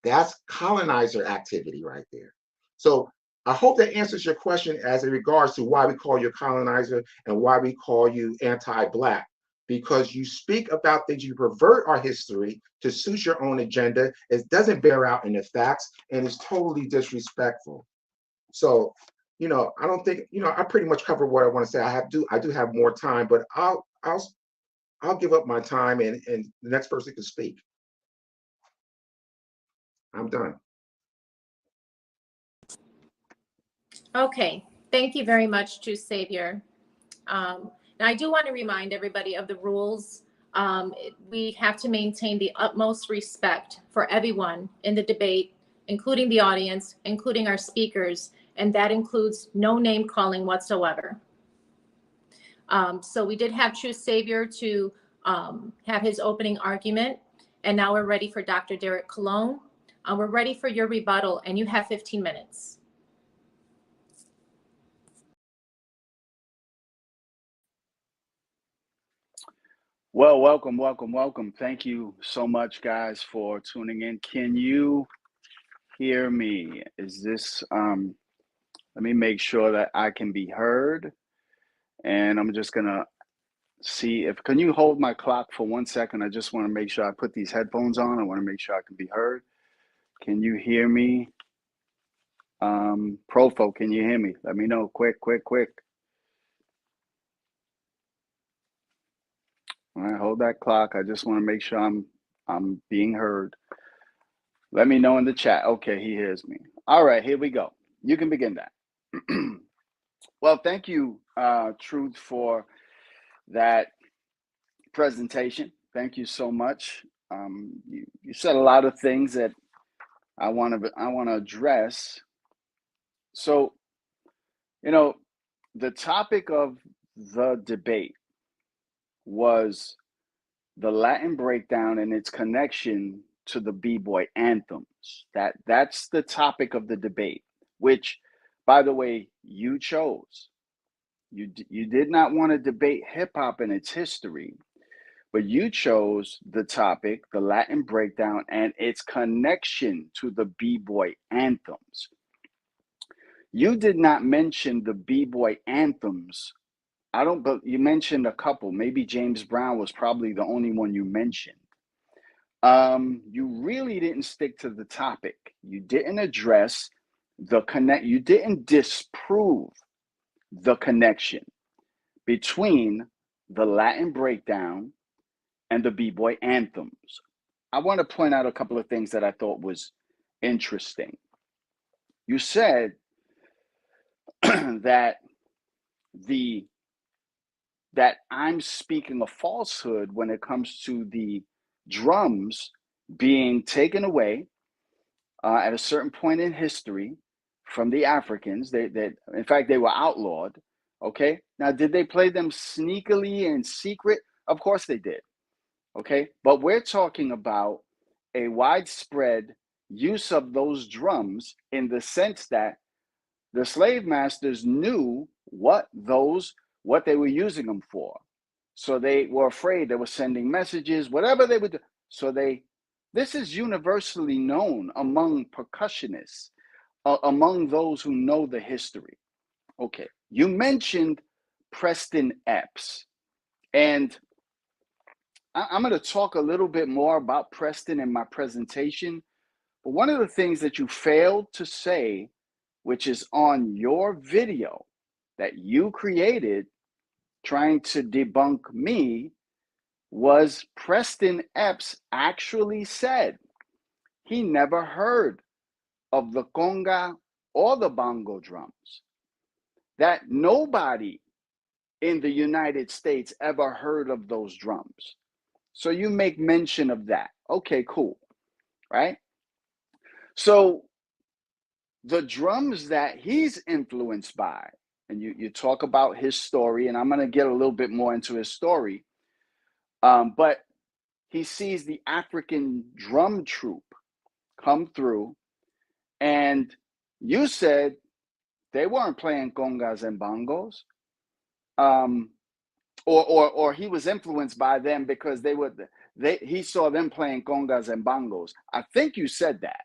That's colonizer activity right there. So I hope that answers your question as in regards to why we call you a colonizer and why we call you anti-Black. Because you speak about things, you pervert our history to suit your own agenda. It doesn't bear out in the facts, and it's totally disrespectful. So, I don't think, I pretty much covered what I want to say. I do have more time, but I'll give up my time, and the next person can speak. I'm done. Okay, thank you very much, True Savior. And I do want to remind everybody of the rules. We have to maintain the utmost respect for everyone in the debate, including the audience, including our speakers, and that includes no name calling whatsoever. So we did have True Savior to have his opening argument, and now we're ready for Dr. Derrick Colon. We're ready for your rebuttal, and you have 15 minutes. Well, welcome. Thank you so much, guys, for tuning in. Can you hear me? Is this, let me make sure that I can be heard. And I'm just gonna see can you hold my clock for 1 second? I just wanna make sure I put these headphones on. I wanna make sure I can be heard. Can you hear me? Profo, can you hear me? Let me know, quick. All right, hold that clock. I just want to make sure I'm being heard. Let me know in the chat. Okay, he hears me. All right, here we go. You can begin that. Well, thank you, Truth, for that presentation. Thank you so much. You said a lot of things that I want to address. So, the topic of the debate was the Latin breakdown and its connection to the b-boy anthems. That's the topic of the debate, which, by the way, you chose. You did not want to debate hip-hop and its history, but you chose the topic, the Latin breakdown, and its connection to the b-boy anthems. You did not mention the b-boy anthems. You mentioned a couple. Maybe James Brown was probably the only one you mentioned. You really didn't stick to the topic. You didn't address you didn't disprove the connection between the Latin breakdown and the b-boy anthems. I want to point out a couple of things that I thought was interesting. You said that I'm speaking a falsehood when it comes to the drums being taken away at a certain point in history from the Africans. In fact, they were outlawed. Okay. Now, did they play them sneakily in secret? Of course they did. Okay. But we're talking about a widespread use of those drums in the sense that the slave masters knew what they were using them for. So they were afraid. They were sending messages, whatever they would do. So this is universally known among percussionists, among those who know the history. Okay, you mentioned Preston Epps, and I'm going to talk a little bit more about Preston in my presentation. But one of the things that you failed to say, which is on your video that you created trying to debunk me, was Preston Epps actually said he never heard of the conga or the bongo drums, that nobody in the United States ever heard of those drums. So you make mention of that. Okay, cool, right? So the drums that he's influenced by, and you talk about his story, and I'm going to get a little bit more into his story, but he sees the African drum troupe come through, and you said they weren't playing congas and bongos, or he was influenced by them because he saw them playing congas and bongos. I think you said that.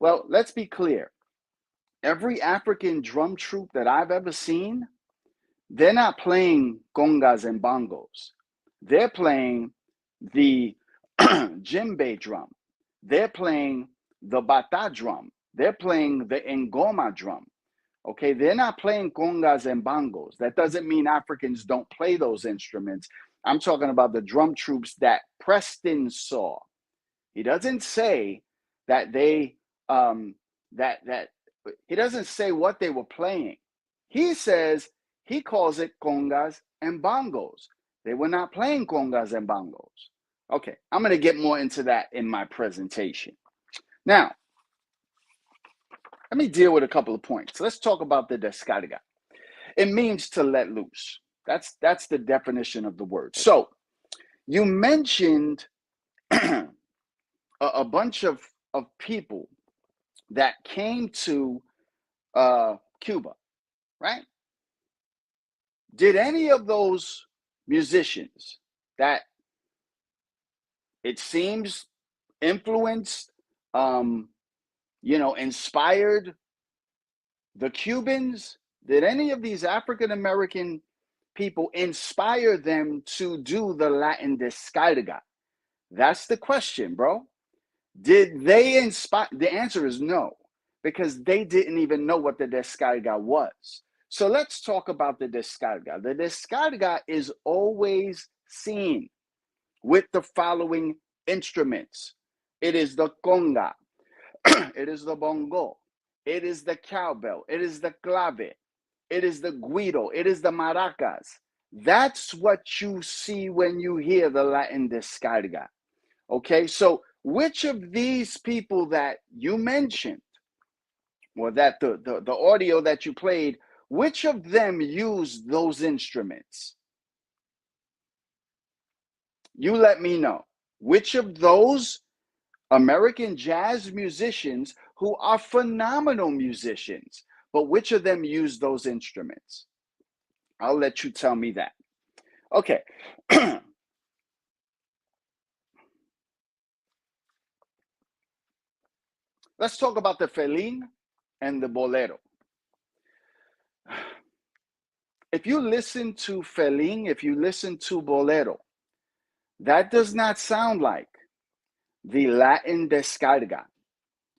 Well, let's be clear. Every African drum troupe that I've ever seen, they're not playing congas and bongos. They're playing the djembe drum. They're playing the bata drum. They're playing the ngoma drum. Okay, they're not playing congas and bongos. That doesn't mean Africans don't play those instruments. I'm talking about the drum troops that Preston saw. He doesn't say that they he doesn't say what they were playing. He calls it congas and bongos. They were not playing congas and bongos. Okay, I'm going to get more into that in my presentation. Now, let me deal with a couple of points. Let's talk about the descarga. It means to let loose. That's the definition of the word. So you mentioned a bunch of people that came to Cuba, right? Did any of those musicians that it seems influenced, inspired the Cubans, did any of these African American people inspire them to do the Latin descarga? That's the question, bro. Did they inspire? The answer is no, because they didn't even know what the descarga was. So let's talk about the descarga. The descarga is always seen with the following instruments. It is the conga, it is the bongo, it is the cowbell, it is the clave, it is the guido, it is the maracas. That's what you see when you hear the Latin descarga. Okay, so which of these people that you mentioned, or that the audio that you played, which of them used those instruments? You let me know. Which of those American jazz musicians who are phenomenal musicians, but which of them use those instruments? I'll let you tell me that. Okay. Let's talk about the felín and the bolero. If you listen to felín, if you listen to bolero, that does not sound like the Latin descarga.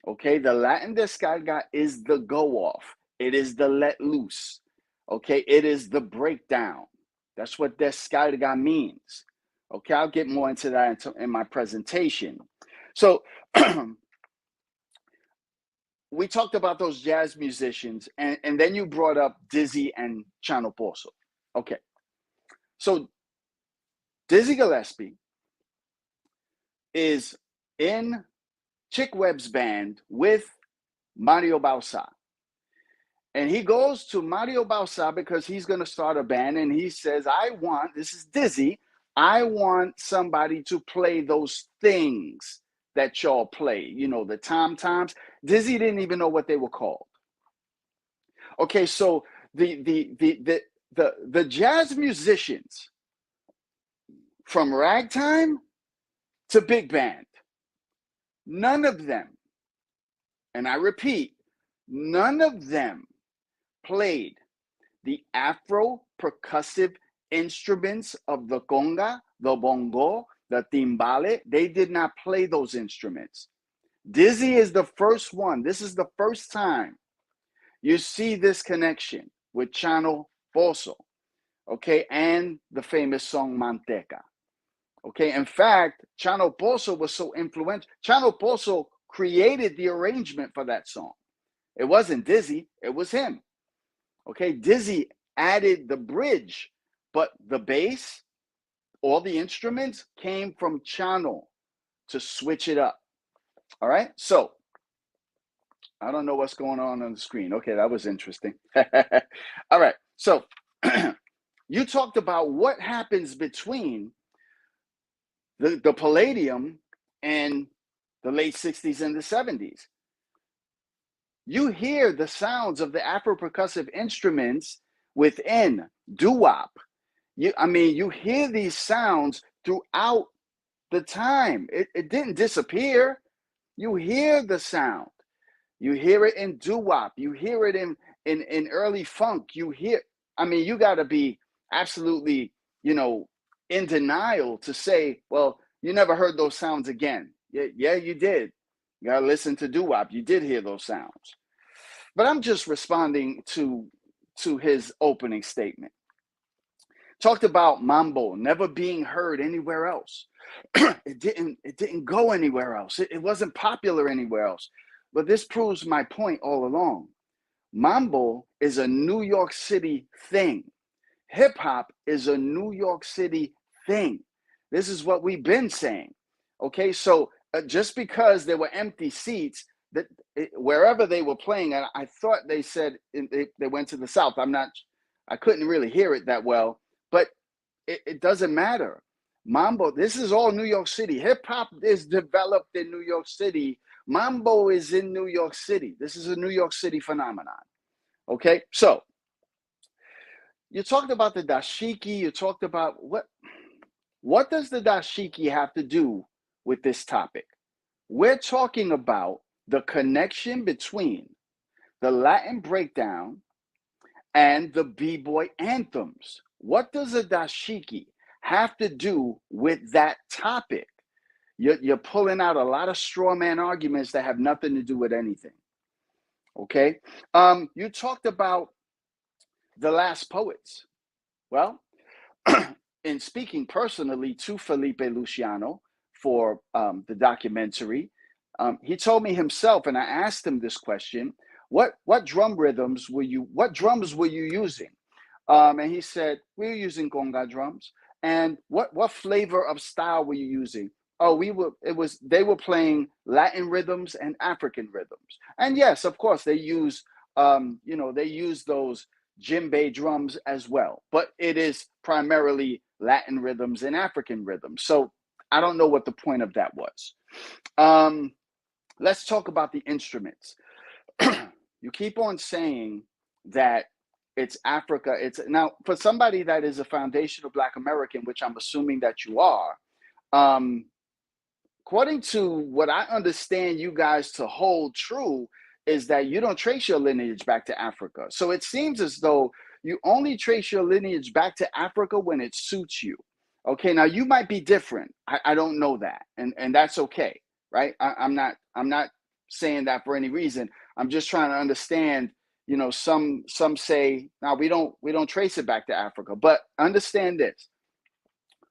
Okay, the Latin descarga is the go off. It is the let loose. Okay, it is the breakdown. That's what descarga means. Okay, I'll get more into that in my presentation. So we talked about those jazz musicians, and then you brought up Dizzy and Chano Pozo. Okay, so Dizzy Gillespie is in Chick Webb's band with Mario Bausa. And he goes to Mario Bausa because he's going to start a band, and he says, this is Dizzy, I want somebody to play those things that y'all play, you know, the tom-toms. Dizzy didn't even know what they were called. Okay, so the jazz musicians from ragtime to big band, none of them, and I repeat, none of them played the Afro percussive instruments of the conga, the bongo, the timbale. They did not play those instruments. Dizzy is the first one. This is the first time you see this connection with Chano Pozo, okay, and the famous song Manteca. Okay, in fact, Chano Pozo was so influential. Chano Pozo created the arrangement for that song. It wasn't Dizzy, it was him. Okay, Dizzy added the bridge, but the bass, all the instruments came from Chano to switch it up. All right, so I don't know what's going on the screen. Okay, that was interesting. All right, so you talked about what happens between the Palladium and the late 60s and the 70s. You hear the sounds of the Afro-percussive instruments within doo-wop. You hear these sounds throughout the time. It didn't disappear. You hear the sound. You hear it in doo-wop. You hear it in early funk. You got to be absolutely, in denial to say, well, you never heard those sounds again. Yeah, you did. You got to listen to doo-wop. You did hear those sounds. But I'm just responding to his opening statement. Talked about mambo never being heard anywhere else. It didn't go anywhere else. It wasn't popular anywhere else. But this proves my point all along. Mambo is a New York City thing. Hip hop is a New York City thing. This is what we've been saying. Okay, so just because there were empty seats, wherever they were playing, and I thought they said they went to the South. I couldn't really hear it that well, but it doesn't matter. Mambo, this is all New York City. Hip hop is developed in New York City. Mambo is in New York City. This is a New York City phenomenon. Okay, so you talked about the dashiki. You talked about what does the dashiki have to do with this topic? We're talking about the connection between the Latin breakdown and the b-boy anthems. What does a dashiki have to do with that topic? You're pulling out a lot of straw man arguments that have nothing to do with anything. Okay, you talked about the last poets. Well, in speaking personally to Felipe Luciano for the documentary, he told me himself, and I asked him this question: what drums were you using? And he said, we were using conga drums. And what flavor of style were you using? Oh, they were playing Latin rhythms and African rhythms. And yes, of course, they use those djembe drums as well, but it is primarily Latin rhythms and African rhythms. So I don't know what the point of that was. Let's talk about the instruments. You keep on saying that it's Africa. It's now for somebody that is a foundational Black American, which I'm assuming that you are. According to what I understand you guys to hold true is that you don't trace your lineage back to Africa. So it seems as though you only trace your lineage back to Africa when it suits you. Okay, now you might be different. I don't know that, and that's okay, right? I'm not saying that for any reason. I'm just trying to understand. You know, some say now we don't trace it back to Africa, but understand this: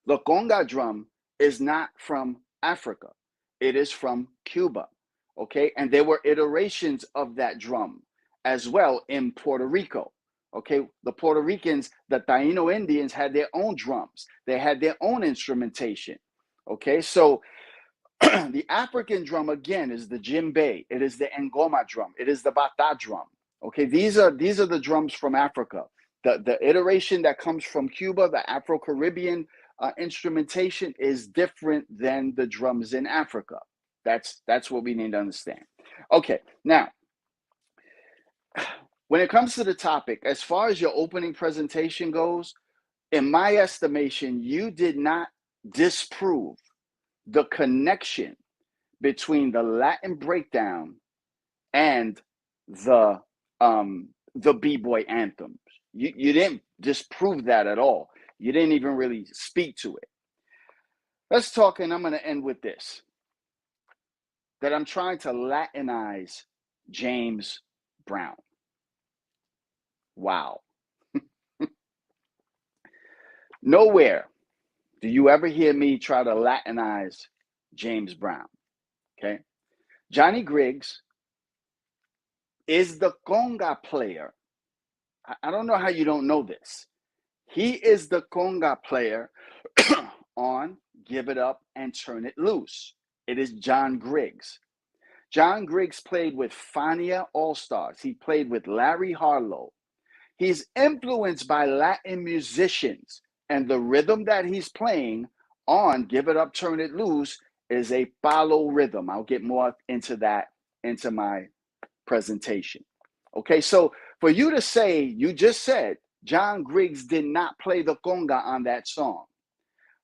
the conga drum is not from Africa; it is from Cuba. Okay, and there were iterations of that drum as well in Puerto Rico. Okay, the Puerto Ricans, the Taino Indians had their own drums. They had their own instrumentation. Okay, so the African drum again is the djembe. It is the ngoma drum. It is the bata drum. Okay, these are the drums from Africa. The iteration that comes from Cuba, the Afro-Caribbean instrumentation is different than the drums in Africa. That's what we need to understand. Okay, now, when it comes to the topic, as far as your opening presentation goes, in my estimation, you did not disprove the connection between the Latin breakdown and the b-boy anthems. You didn't disprove that at all. You didn't even really speak to it. Let's talk, and I'm going to end with this, that I'm trying to Latinize James Brown. Wow. Nowhere do you ever hear me try to Latinize James Brown, okay? Johnny Griggs is the conga player. I don't know how you don't know this. He is the conga player on Give It Up and Turn It Loose. It is John Griggs. John Griggs played with Fania All-Stars. He played with Larry Harlow. He's influenced by Latin musicians, and the rhythm that he's playing on Give It Up, Turn It Loose is a palo rhythm. I'll get more into that into my presentation. Okay, so for you to say, you just said John Griggs did not play the conga on that song.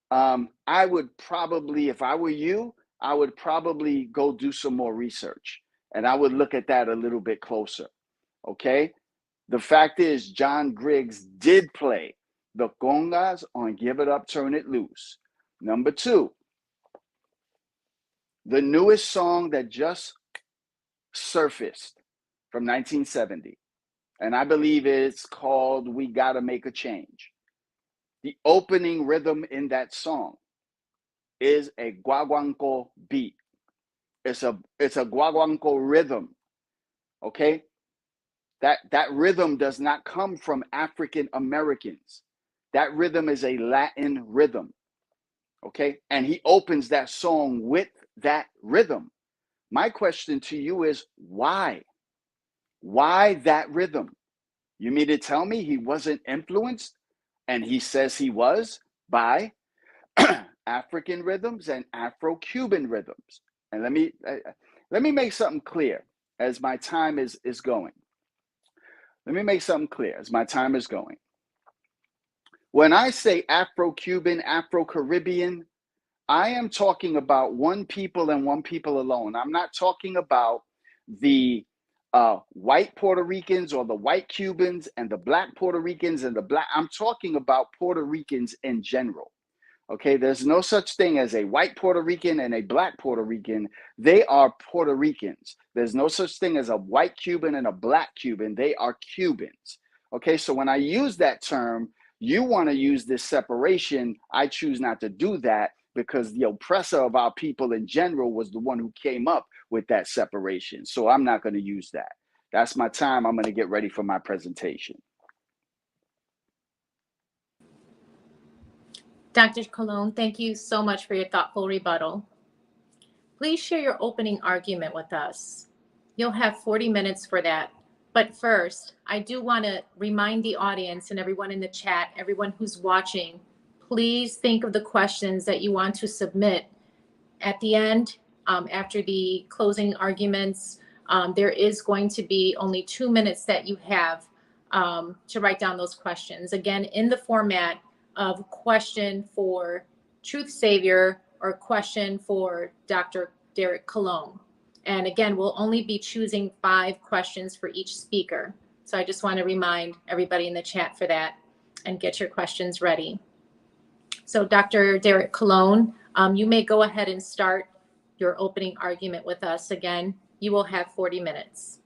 I would probably, if I were you, I would probably go do some more research, and I would look at that a little bit closer. Okay, the fact is John Griggs did play the congas on Give It Up, Turn It Loose. Number two, the newest song that just surfaced from 1970, and I believe it's called We Gotta Make a Change. The opening rhythm in that song is a guaguanco beat. It's a guaguanco rhythm. Okay? That rhythm does not come from African Americans. That rhythm is a Latin rhythm. Okay? And he opens that song with that rhythm. My question to you is why? Why that rhythm? You mean to tell me he wasn't influenced, and he says he was, by African rhythms and Afro-Cuban rhythms? And let me make something clear as my time is going. Let me make something clear as my time is going. When I say Afro-Cuban, Afro-Caribbean, I am talking about one people and one people alone. I'm not talking about the white Puerto Ricans or the white Cubans and the black Puerto Ricans and the black. I'm talking about Puerto Ricans in general. Okay, there's no such thing as a white Puerto Rican and a black Puerto Rican. They are Puerto Ricans. There's no such thing as a white Cuban and a black Cuban. They are Cubans. Okay, so when I use that term, you want to use this separation. I choose not to do that because the oppressor of our people in general was the one who came up with that separation. So I'm not going to use that. That's my time. I'm going to get ready for my presentation. Dr. Colon, thank you so much for your thoughtful rebuttal. Please share your opening argument with us. You'll have 40 minutes for that. But first, I do want to remind the audience and everyone in the chat, everyone who's watching, please think of the questions that you want to submit at the end. After the closing arguments, there is going to be only 2 minutes that you have to write down those questions. Again, in the format of question for Truth Savior or question for Dr. Derrick Colon. And again, we'll only be choosing 5 questions for each speaker. So I just want to remind everybody in the chat for that and get your questions ready. So Dr. Derrick Colon, you may go ahead and start your opening argument with us. Again, you will have 40 minutes.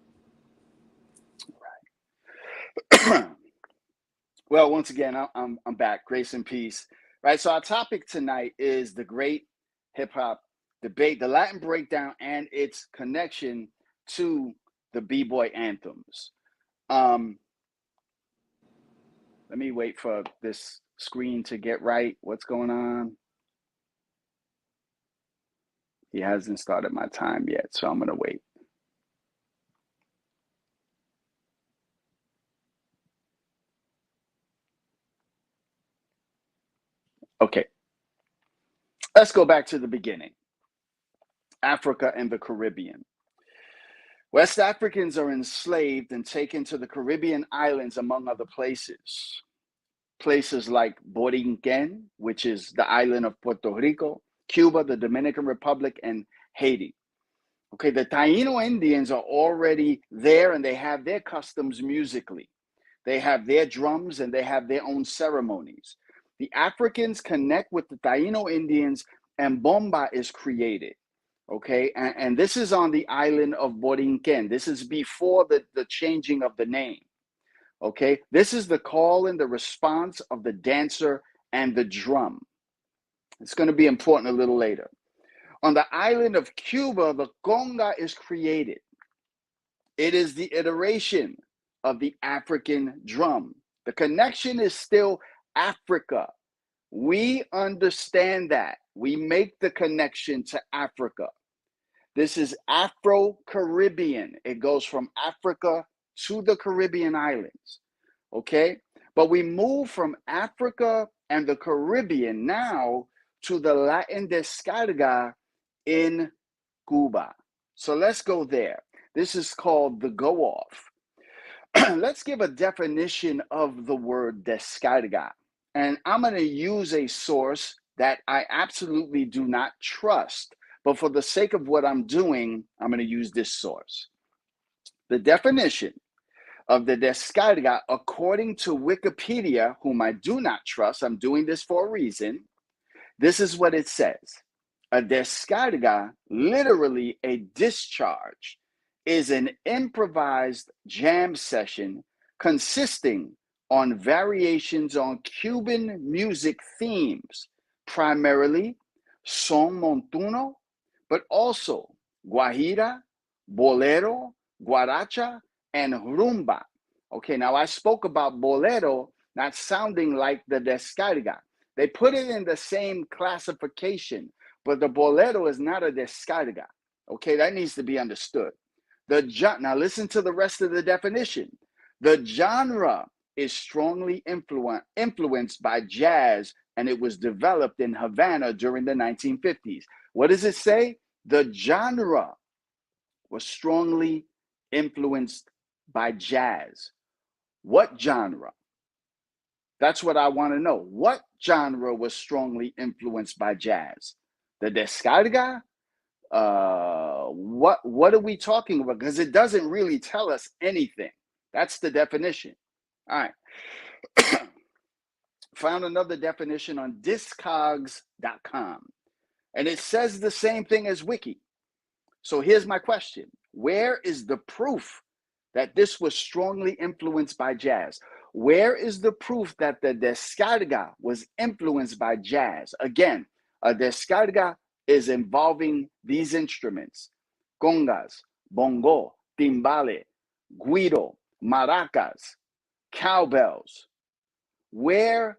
Well, once again, I'm back. Grace and peace. Right. So our topic tonight is the great hip hop debate, the Latin breakdown, and its connection to the b-boy anthems. Let me wait for this screen to get right. What's going on? He hasn't started my time yet, so I'm going to wait. Okay. Let's go back to the beginning. Africa and the Caribbean. West Africans are enslaved and taken to the Caribbean islands, among other places. Places like Borinquen, which is the island of Puerto Rico, Cuba, the Dominican Republic, and Haiti. Okay, the Taino Indians are already there and they have their customs musically. They have their drums and they have their own ceremonies. The Africans connect with the Taino Indians and bomba is created. Okay, and this is on the island of Borinquen. This is before the changing of the name. Okay, this is the call and the response of the dancer and the drum. It's going to be important a little later. On the island of Cuba, the conga is created. It is the iteration of the African drum. The connection is still Africa. We understand that. We make the connection to Africa. This is Afro-Caribbean. It goes from Africa to the Caribbean islands, okay? But we move from Africa and the Caribbean now to the Latin descarga in Cuba. So let's go there. This is called the go-off. Let's give a definition of the word descarga. And I'm going to use a source that I absolutely do not trust. But for the sake of what I'm doing, I'm going to use this source. The definition of the descarga, according to Wikipedia, whom I do not trust, I'm doing this for a reason. This is what it says. A descarga, literally a discharge, is an improvised jam session consisting on variations on Cuban music themes, primarily son montuno, but also guajira, bolero, guaracha, and rumba. Okay, now I spoke about bolero not sounding like the descarga. They put it in the same classification, but the bolero is not a descarga. Okay, that needs to be understood. Now listen to the rest of the definition. The genre is strongly influenced by jazz, and it was developed in Havana during the 1950s. What does it say? The genre was strongly influenced by jazz. What genre? That's what I want to know. What genre was strongly influenced by jazz? The descarga? What are we talking about? Because it doesn't really tell us anything. That's the definition. All right. Found another definition on discogs.com. And it says the same thing as Wiki. So here's my question. Where is the proof that this was strongly influenced by jazz? Where is the proof that the descarga was influenced by jazz? Again, a descarga is involving these instruments: congas, bongo, timbale, guiro, maracas, cowbells. Where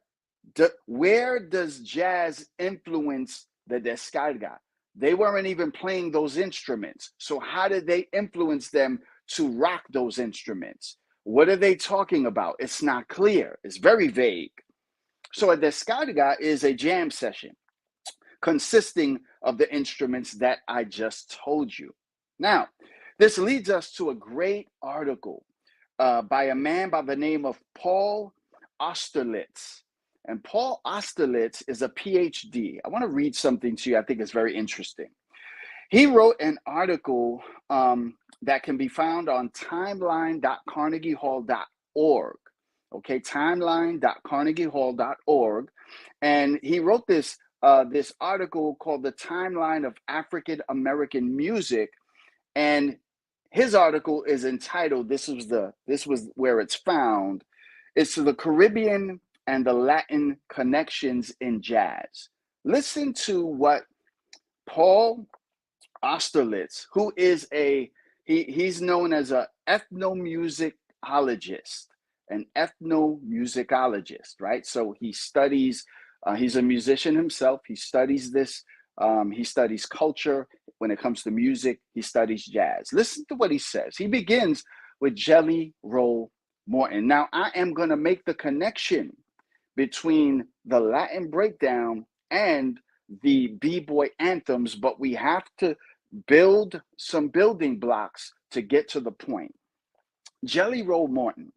does jazz influence the descarga? They weren't even playing those instruments. So how did they influence them to rock those instruments? What are they talking about? It's not clear. It's very vague. So a descarga is a jam session consisting of the instruments that I just told you. Now, this leads us to a great article by a man by the name of Paul Austerlitz. And Paul Austerlitz is a PhD. I want to read something to you I think is very interesting. He wrote an article that can be found on timeline.carnegiehall.org. Okay, timeline.carnegiehall.org. And he wrote this article called The Timeline of African American Music. And his article is entitled, this was where it's found, it's the Caribbean and the Latin connections in jazz. Listen to what Paul Austerlitz, who is he's known as an ethnomusicologist, right? So he studies, he's a musician himself. He studies this, he studies culture. When it comes to music, he studies jazz. Listen to what he says. He begins with Jelly Roll Morton. Now, I am going to make the connection between the Latin breakdown and the B-boy anthems, but we have to build some building blocks to get to the point. Jelly Roll Morton.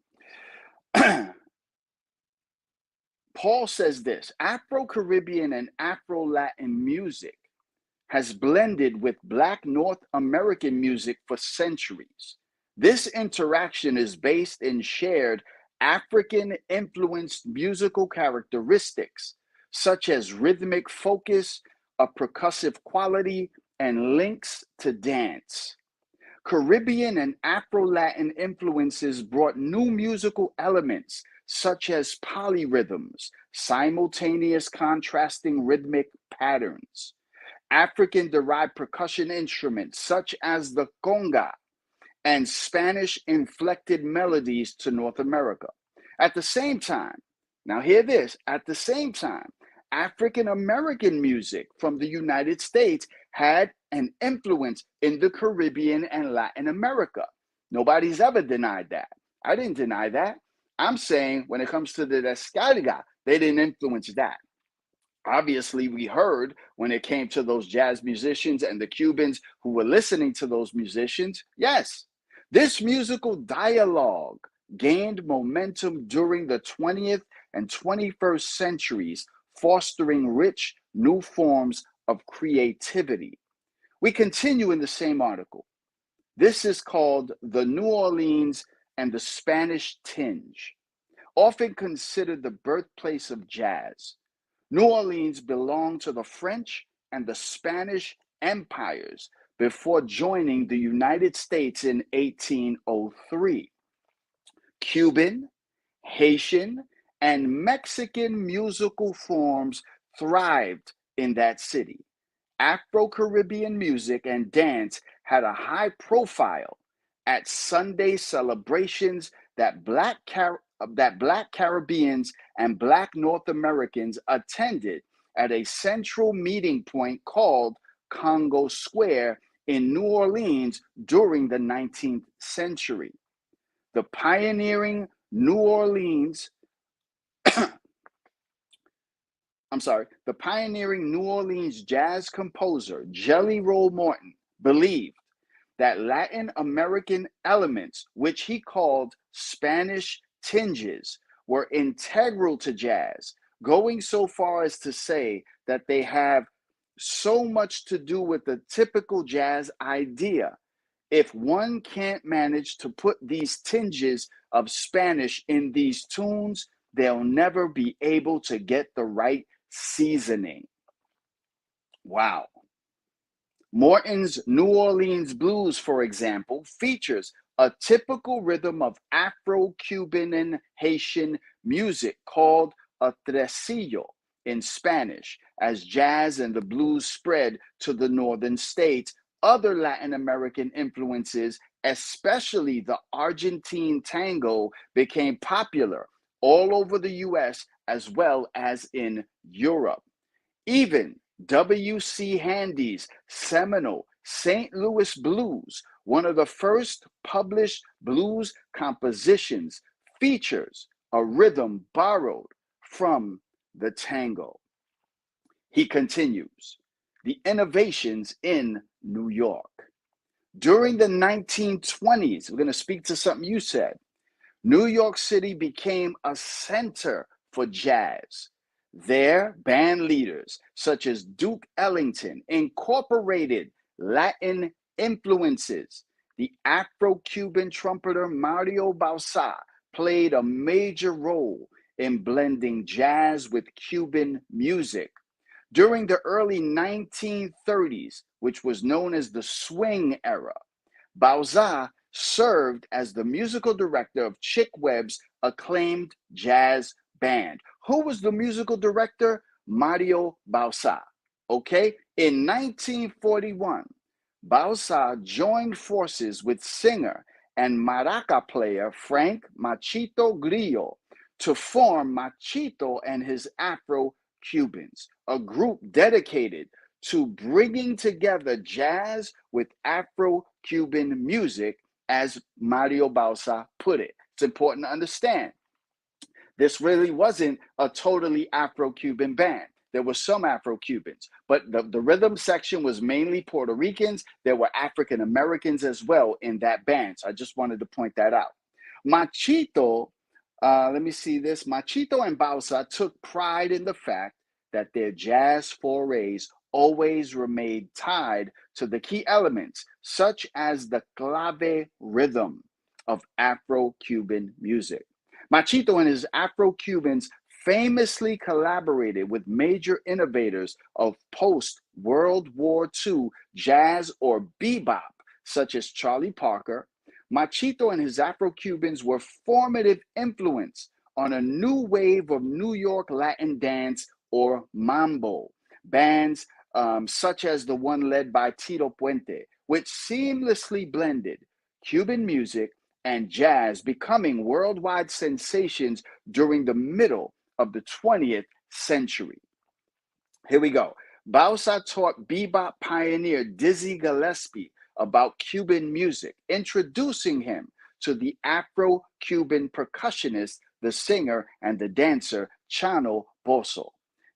Paul says this: Afro-Caribbean and Afro-Latin music has blended with Black North American music for centuries. This interaction is based in shared African-influenced musical characteristics, such as rhythmic focus, a percussive quality, and links to dance. Caribbean and Afro-Latin influences brought new musical elements, such as polyrhythms, simultaneous contrasting rhythmic patterns. African-derived percussion instruments such as the conga and Spanish-inflected melodies to North America. At the same time, now hear this, at the same time, African-American music from the United States had an influence in the Caribbean and Latin America. Nobody's ever denied that. I didn't deny that. I'm saying when it comes to the descarga, they didn't influence that. Obviously, we heard when it came to those jazz musicians and the Cubans who were listening to those musicians, yes, this musical dialogue gained momentum during the 20th and 21st centuries, fostering rich new forms of creativity. We continue in the same article. This is called The New Orleans and the Spanish Tinge, often considered the birthplace of jazz. New Orleans belonged to the French and the Spanish empires before joining the United States in 1803. Cuban, Haitian, and Mexican musical forms thrived in that city. Afro-Caribbean music and dance had a high profile at Sunday celebrations that Black Caribbeans and Black North Americans attended at a central meeting point called Congo Square in New Orleans during the 19th century. The pioneering New Orleans jazz composer Jelly Roll Morton believed that Latin American elements, which he called Spanish tinges, were integral to jazz, going so far as to say that they have so much to do with the typical jazz idea. If one can't manage to put these tinges of Spanish in these tunes, they'll never be able to get the right seasoning. Wow. Morton's New Orleans blues, for example, features a typical rhythm of Afro-Cuban and Haitian music called a tresillo in Spanish. As jazz and the blues spread to the northern states, other Latin American influences, especially the Argentine tango, became popular all over the US as well as in Europe. Even W.C. Handy's seminal St. Louis Blues, one of the first published blues compositions, features a rhythm borrowed from the tango. He continues, the innovations in New York. During the 1920s, we're going to speak to something you said. New York City became a center for jazz. There, band leaders such as Duke Ellington incorporated Latin influences. The Afro-Cuban trumpeter Mario Bauza played a major role in blending jazz with Cuban music. During the early 1930s, which was known as the swing era, Bauza served as the musical director of Chick Webb's acclaimed jazz band. Who was the musical director? Mario Bauza. Okay, in 1941, Bauza joined forces with singer and maraca player Frank Machito Grillo to form Machito and his Afro-Cubans, a group dedicated to bringing together jazz with Afro-Cuban music, as Mario Bauza put it. It's important to understand. This really wasn't a totally Afro-Cuban band. There were some Afro-Cubans, but the rhythm section was mainly Puerto Ricans. There were African Americans as well in that band. So I just wanted to point that out. Machito, let me see this. Machito and Bauza took pride in the fact that their jazz forays always remained tied to the key elements, such as the clave rhythm of Afro-Cuban music. Machito and his Afro-Cubans famously collaborated with major innovators of post-World War II jazz or bebop, such as Charlie Parker. Machito and his Afro-Cubans were formative influence on a new wave of New York Latin dance or mambo. Bands such as the one led by Tito Puente, which seamlessly blended Cuban music and jazz, becoming worldwide sensations during the middle of the 20th century. Here we go. Bauza taught bebop pioneer Dizzy Gillespie about Cuban music, introducing him to the Afro-Cuban percussionist, the singer, and the dancer Chano Pozo.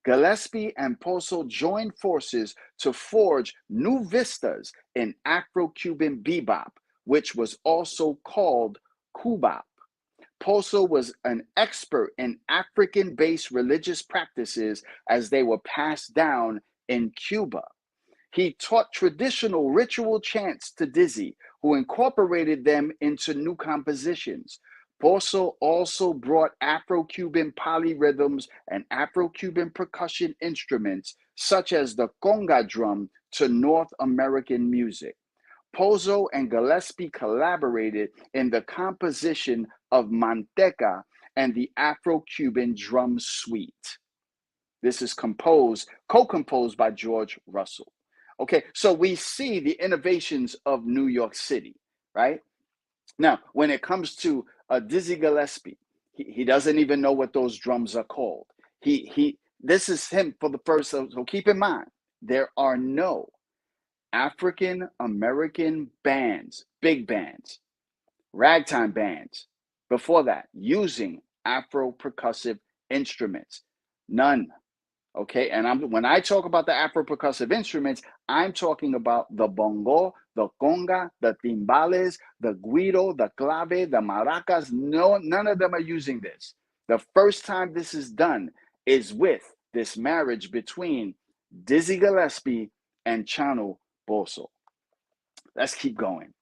Gillespie and Pozo joined forces to forge new vistas in Afro-Cuban bebop, which was also called Cubop. Pozo was an expert in African-based religious practices as they were passed down in Cuba. He taught traditional ritual chants to Dizzy, who incorporated them into new compositions. Pozo also brought Afro-Cuban polyrhythms and Afro-Cuban percussion instruments, such as the conga drum, to North American music. Pozo and Gillespie collaborated in the composition of Manteca and the Afro-Cuban drum suite. This is co-composed by George Russell. Okay, so we see the innovations of New York City, right? Now, when it comes to Dizzy Gillespie, he doesn't even know what those drums are called. This is him for the first, so keep in mind, there are no African American bands, big bands, ragtime bands, before that, using Afro percussive instruments. None. Okay, and when I talk about the Afro percussive instruments, I'm talking about the bongo, the conga, the timbales, the guiro, the clave, the maracas. No, none of them are using this. The first time this is done is with this marriage between Dizzy Gillespie and Chano Pozo. Let's keep going.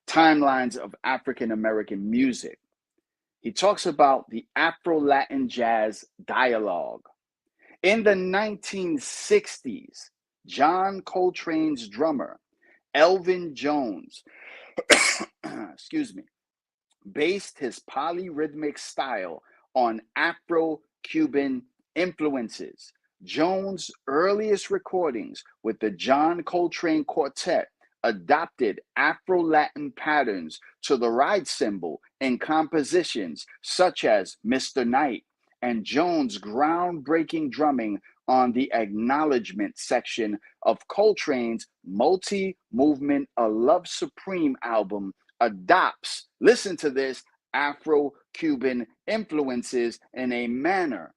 Timelines of African American music. He talks about the Afro-Latin jazz dialogue. In the 1960s, John Coltrane's drummer, Elvin Jones, based his polyrhythmic style on Afro-Cuban influences. Jones' earliest recordings with the John Coltrane Quartet adopted Afro-Latin patterns to the ride cymbal in compositions such as Mr. Knight, and Jones' groundbreaking drumming on the acknowledgement section of Coltrane's multi-movement A Love Supreme album adopts, listen to this, Afro-Cuban influences in a manner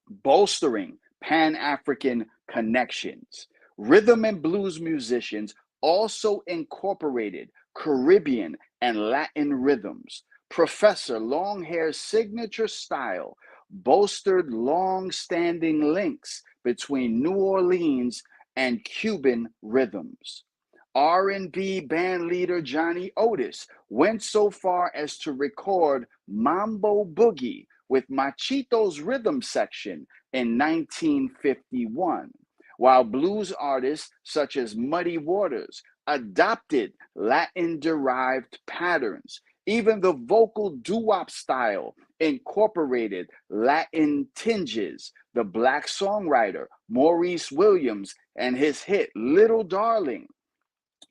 bolstering Pan-African connections. Rhythm and blues musicians also incorporated Caribbean and Latin rhythms. Professor Longhair's signature style bolstered long-standing links between New Orleans and Cuban rhythms. R&B band leader Johnny Otis went so far as to record Mambo Boogie with Machito's rhythm section in 1951, while blues artists such as Muddy Waters adopted Latin-derived patterns. Even the vocal doo-wop style incorporated Latin tinges. The Black songwriter Maurice Williams and his hit Little Darling,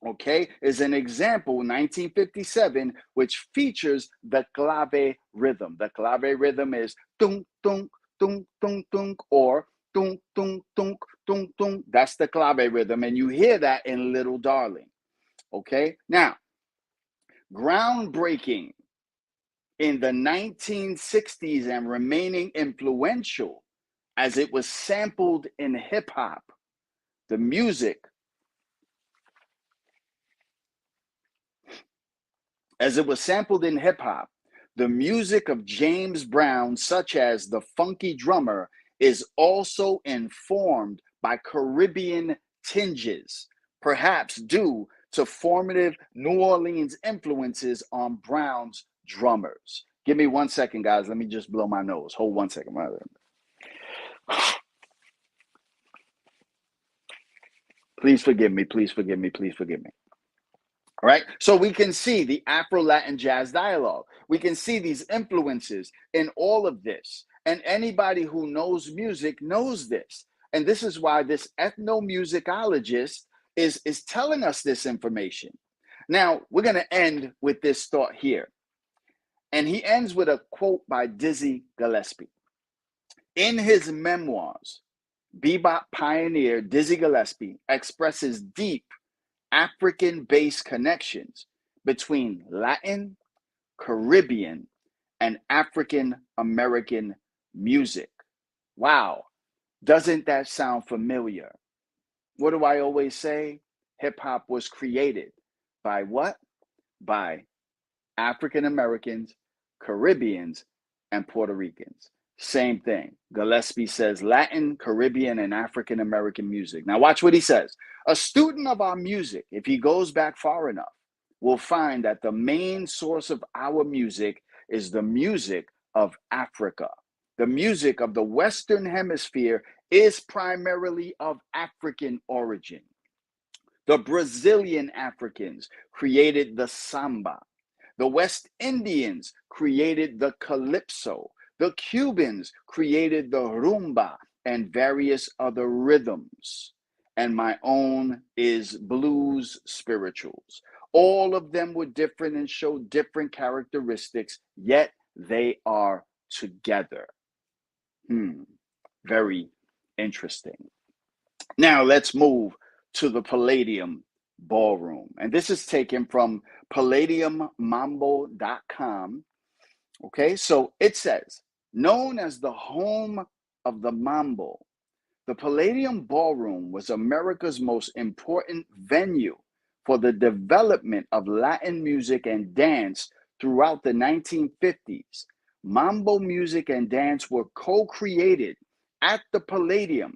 okay, is an example, 1957, which features the clave rhythm. The clave rhythm is tung, tung, tung, tung, tung, or tung, tung, tung, tung, tung. That's the clave rhythm, and you hear that in Little Darling, okay? Now, groundbreaking in the 1960s and remaining influential as it was sampled in hip-hop, the music the music of James Brown, such as The Funky Drummer, is also informed by Caribbean tinges, perhaps due to formative New Orleans influences on Brown's drummers. Give me 1 second, guys. Let me just blow my nose. Hold 1 second. Please forgive me. Please forgive me. Please forgive me. All right, so we can see the Afro-Latin jazz dialogue. We can see these influences in all of this. And anybody who knows music knows this. And this is why this ethnomusicologist is telling us this information. Now, we're going to end with this thought here. And he ends with a quote by Dizzy Gillespie. In his memoirs, bebop pioneer Dizzy Gillespie expresses deep African-based connections between Latin, Caribbean, and African-American music. Wow, doesn't that sound familiar? What do I always say? Hip-hop was created by what? By African-Americans, Caribbeans, and Puerto Ricans. Same thing. Gillespie says Latin, Caribbean, and African-American music. Now watch what he says. A student of our music, if he goes back far enough, will find that the main source of our music is the music of Africa. The music of the Western Hemisphere is primarily of African origin. The Brazilian Africans created the samba. The West Indians created the calypso. The Cubans created the rumba and various other rhythms. And my own is blues spirituals. All of them were different and show different characteristics, yet they are together. Very interesting. Now let's move to the Palladium Ballroom. And this is taken from palladiummambo.com. Okay, so it says, known as the home of the mambo, the Palladium Ballroom was America's most important venue for the development of Latin music and dance throughout the 1950s. Mambo music and dance were co-created at the Palladium,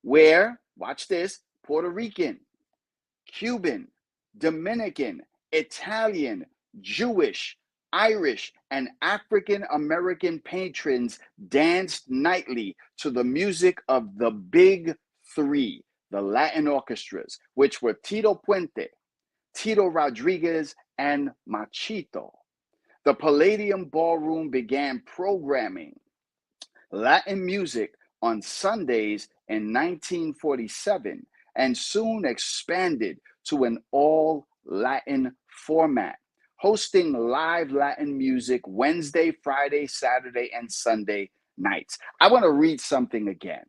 where, watch this, Puerto Rican, Cuban, Dominican, Italian, Jewish, Irish, and African American patrons danced nightly to the music of the Big Three, the Latin orchestras, which were Tito Puente, Tito Rodriguez, and Machito. The Palladium Ballroom began programming Latin music on Sundays in 1947 and soon expanded to an all-Latin format, hosting live Latin music Wednesday, Friday, Saturday, and Sunday nights. I want to read something again.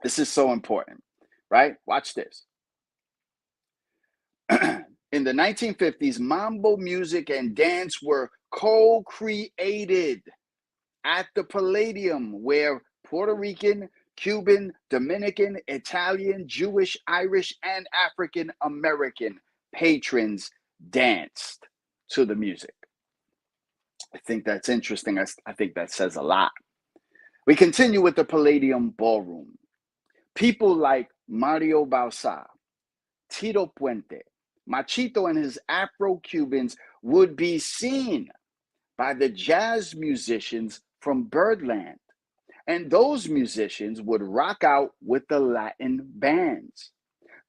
This is so important, right? Watch this. In the 1950s, mambo music and dance were co-created at the Palladium, where Puerto Rican, Cuban, Dominican, Italian, Jewish, Irish, and African American patrons danced to the music. I think that's interesting. I think that says a lot. We continue with the Palladium Ballroom. People like Mario Bausa, Tito Puente, Machito, and his Afro-Cubans would be seen by the jazz musicians from Birdland. And those musicians would rock out with the Latin bands.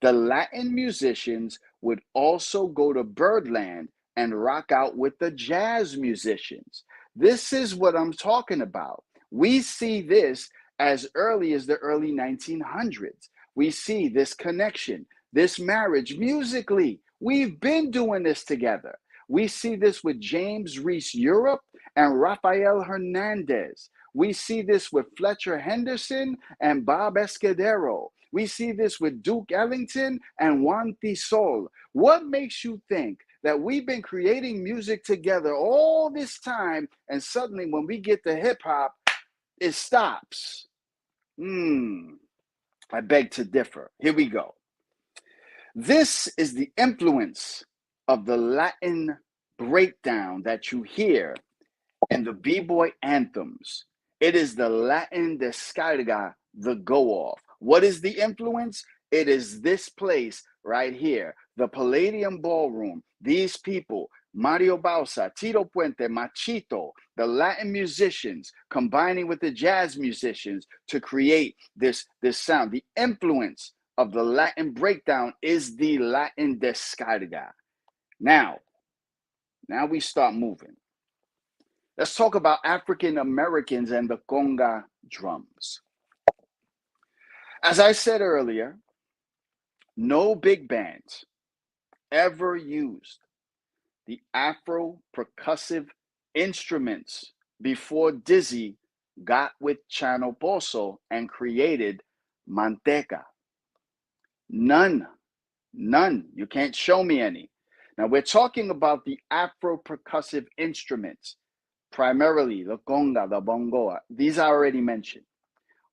The Latin musicians would also go to Birdland and rock out with the jazz musicians. This is what I'm talking about. We see this as early as the early 1900s. We see this connection, this marriage musically. We've been doing this together. We see this with James Reese Europe and Rafael Hernandez. We see this with Fletcher Henderson and Bob Escudero. We see this with Duke Ellington and Juan Tisol. What makes you think that we've been creating music together all this time, and suddenly when we get to hip hop, it stops? I beg to differ. Here we go. This is the influence of the Latin breakdown that you hear in the b-boy anthems. It is the Latin descarga, the go-off. What is the influence? It is this place right here, the Palladium Ballroom. These people, Mario Bausa, Tito Puente, Machito, the Latin musicians combining with the jazz musicians to create this sound. The influence of the Latin breakdown is the Latin descarga. Now we start moving. Let's talk about African Americans and the conga drums. As I said earlier, no big bands ever used the Afro percussive instruments before Dizzy got with Chano Pozo and created Manteca. None. You can't show me any. Now we're talking about the Afro percussive instruments, primarily the conga, the bongo. These I already mentioned.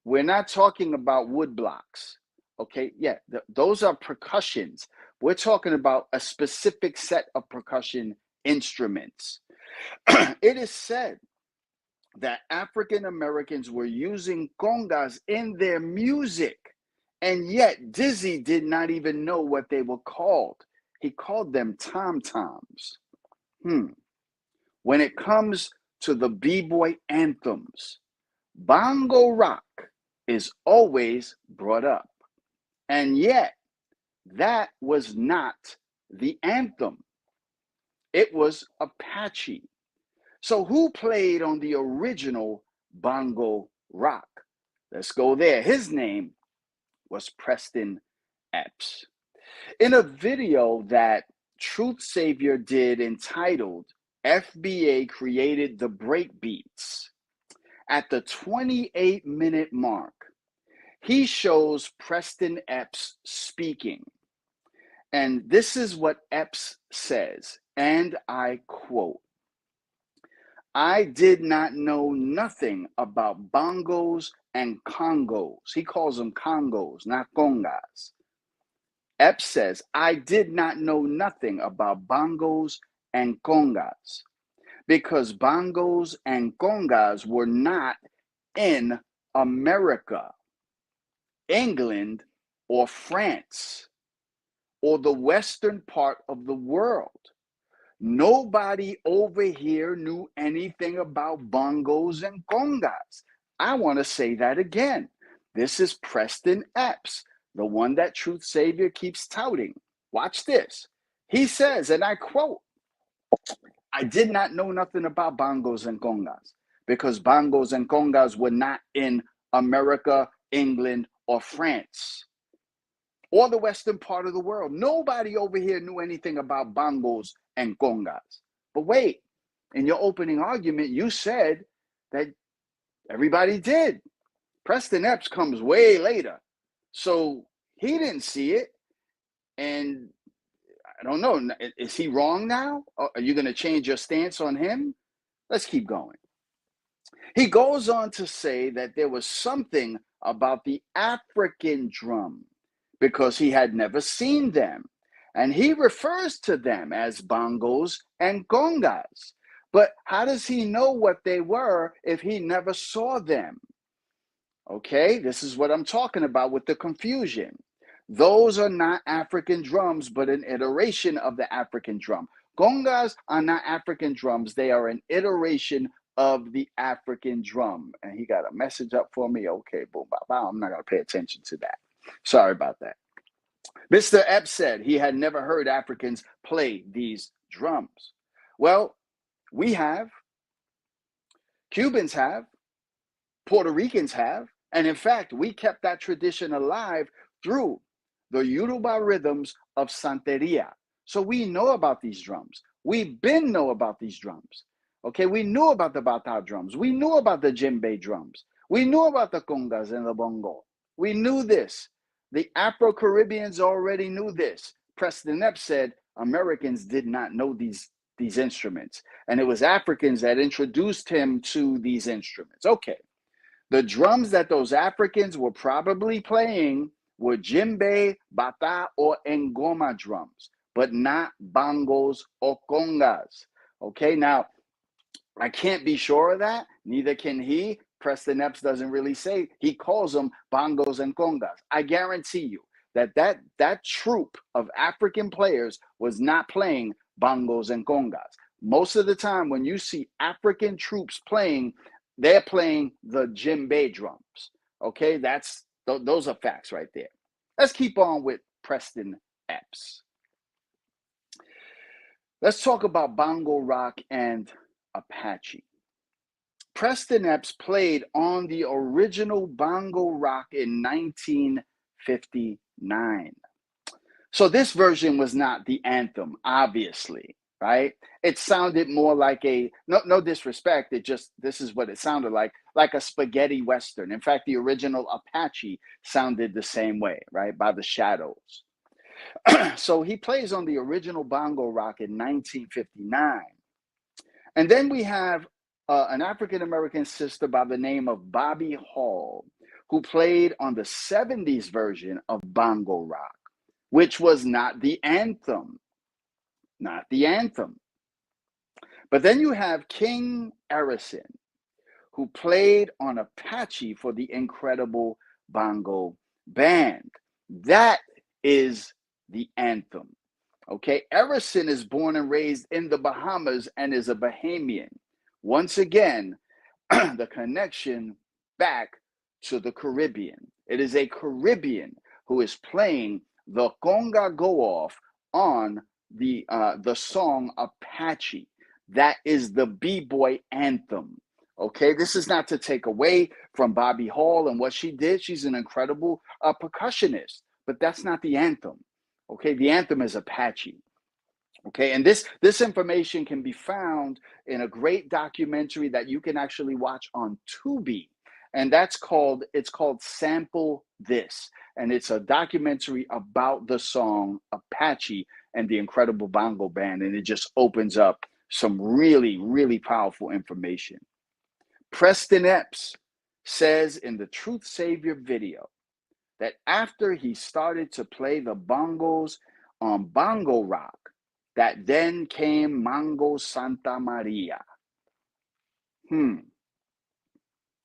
We're not talking about wood blocks. Okay, yeah, those are percussions. We're talking about a specific set of percussion instruments. It is said that African Americans were using congas in their music, and yet Dizzy did not even know what they were called. He called them tom-toms. When it comes to the b-boy anthems, bongo rock is always brought up. And yet, that was not the anthem. It was Apache. So who played on the original bongo rock? Let's go there. His name was Preston Epps. In a video that Truth Savior did entitled FBA Created the Breakbeats, at the 28-minute mark, he shows Preston Epps speaking. And this is what Epps says, and I quote, "I did not know nothing about bongos and congos." He calls them congos, not congas. Epps says, "I did not know nothing about bongos and congas because bongos and congas were not in America, England, or France, or the western part of the world. Nobody over here knew anything about bongos and congas." I want to say that again. This is Preston Epps, the one that Truth Savior keeps touting. Watch this. He says, and I quote, "I did not know nothing about bongos and congas because bongos and congas were not in America, England, or France, or the western part of the world. Nobody over here knew anything about bongos and congas." But wait, in your opening argument, you said that everybody did. Preston Epps comes way later, so he didn't see it. And I don't know, is he wrong now? Are you going to change your stance on him? Let's keep going. He goes on to say that there was something about the African drum because he had never seen them. And he refers to them as bongos and congas. But how does he know what they were if he never saw them? Okay, this is what I'm talking about with the confusion. Those are not African drums, but an iteration of the African drum. Congas are not African drums. They are an iteration of the African drum. And he got a message up for me. Okay, boom, bow, bow. I'm not going to pay attention to that. Sorry about that. Mr. Epps said he had never heard Africans play these drums. Well, we have, Cubans have, Puerto Ricans have, and in fact, we kept that tradition alive through the Yoruba rhythms of Santeria. So we know about these drums. We've been know about these drums. Okay, we knew about the bata drums. We knew about the djembe drums. We knew about the congas and the bongo. We knew this. The Afro-Caribbeans already knew this. Preston Epps said Americans did not know these instruments. And it was Africans that introduced him to these instruments. Okay. The drums that those Africans were probably playing were djembe, bata, or ngoma drums, but not bongos or congas. Okay, now, I can't be sure of that. Neither can he. Preston Epps doesn't really say. He calls them bongos and congas. I guarantee you that troupe of African players was not playing bongos and congas. Most of the time when you see African troops playing, they're playing the djembe drums. Okay, those are facts right there. Let's keep on with Preston Epps. Let's talk about bongo rock and Apache. Preston Epps played on the original bongo rock in 1959. So this version was not the anthem, obviously, right? It sounded more like no disrespect, this is what it sounded like a spaghetti western. In fact, the original Apache sounded the same way, right? By the Shadows. So he plays on the original bongo rock in 1959. And then we have an African-American sister by the name of Bobby Hall, who played on the 70s version of bongo rock, which was not the anthem. Not the anthem. But then you have King Erison, who played on Apache for the Incredible Bongo Band. That is the anthem. Okay, Erison is born and raised in the Bahamas and is a Bahamian. Once again, the connection back to the Caribbean. It is a Caribbean who is playing the conga go-off on the song Apache. That is the B-boy anthem. Okay, this is not to take away from Bobby Hall and what she did. She's an incredible percussionist, but that's not the anthem. Okay, the anthem is Apache. Okay, and this information can be found in a great documentary that you can actually watch on Tubi, and it's called Sample This, and it's a documentary about the song Apache and the Incredible Bongo Band, and it just opens up some really, really powerful information. Preston Epps says in the Truth Savior video that after he started to play the bongos on bongo rock, that then came Mango Santa Maria.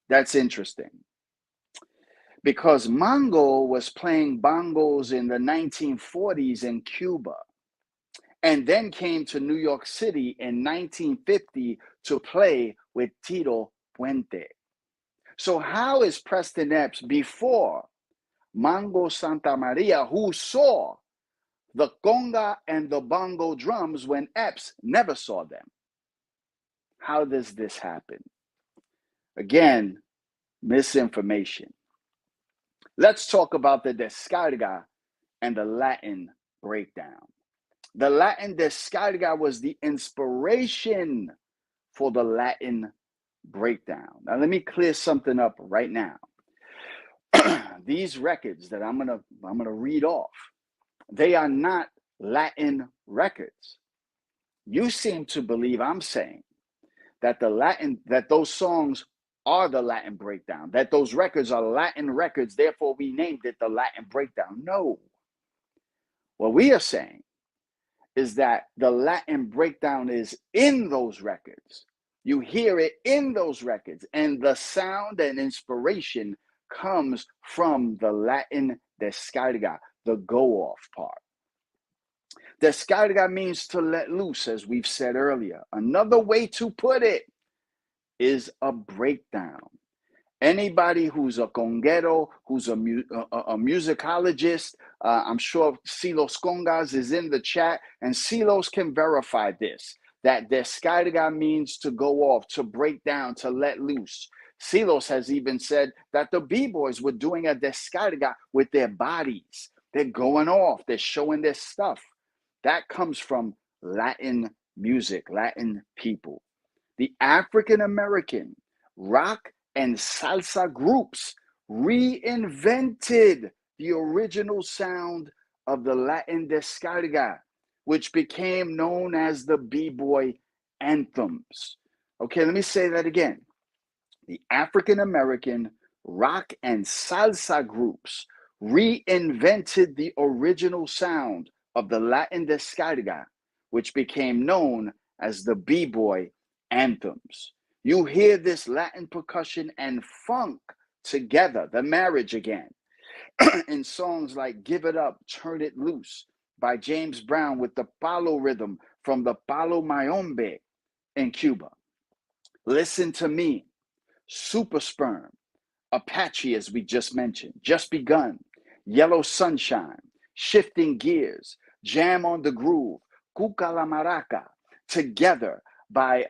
That's interesting. Because Mango was playing bongos in the 1940s in Cuba, and then came to New York City in 1950 to play with Tito Puente. So how is Preston Epps before Mango Santa Maria, who saw the conga and the bongo drums when Epps never saw them? How does this happen? Again, misinformation. Let's talk about the descarga and the Latin breakdown. The Latin descarga was the inspiration for the Latin breakdown. Now, let me clear something up right now. These records that I'm gonna read off, they are not Latin records. You seem to believe I'm saying that those songs are the Latin breakdown, that those records are Latin records, therefore we named it the Latin breakdown. No. What we are saying is that the Latin breakdown is in those records. You hear it in those records, and the sound and inspiration comes from the Latin descarga, the go-off part. Descarga means to let loose, as we've said earlier. Another way to put it is a breakdown. Anybody who's a conguero, who's a musicologist, I'm sure Silos Congas is in the chat, and Silos can verify this, that descarga means to go off, to break down, to let loose. Silos has even said that the B-boys were doing a descarga with their bodies. They're going off, they're showing their stuff. That comes from Latin music, Latin people. The African American rock and salsa groups reinvented the original sound of the Latin descarga, which became known as the B-boy anthems. Okay, let me say that again. The African American rock and salsa groups reinvented the original sound of the Latin descarga, which became known as the B-boy anthems. You hear this Latin percussion and funk together, the marriage again, in songs like Give It Up, Turn It Loose by James Brown with the palo rhythm from the palo mayombe in Cuba. Listen to Me, Super Sperm, Apache, as we just mentioned, Just Begun, Yellow Sunshine, Shifting Gears, Jam on the Groove, Cuca la Maraca, Together by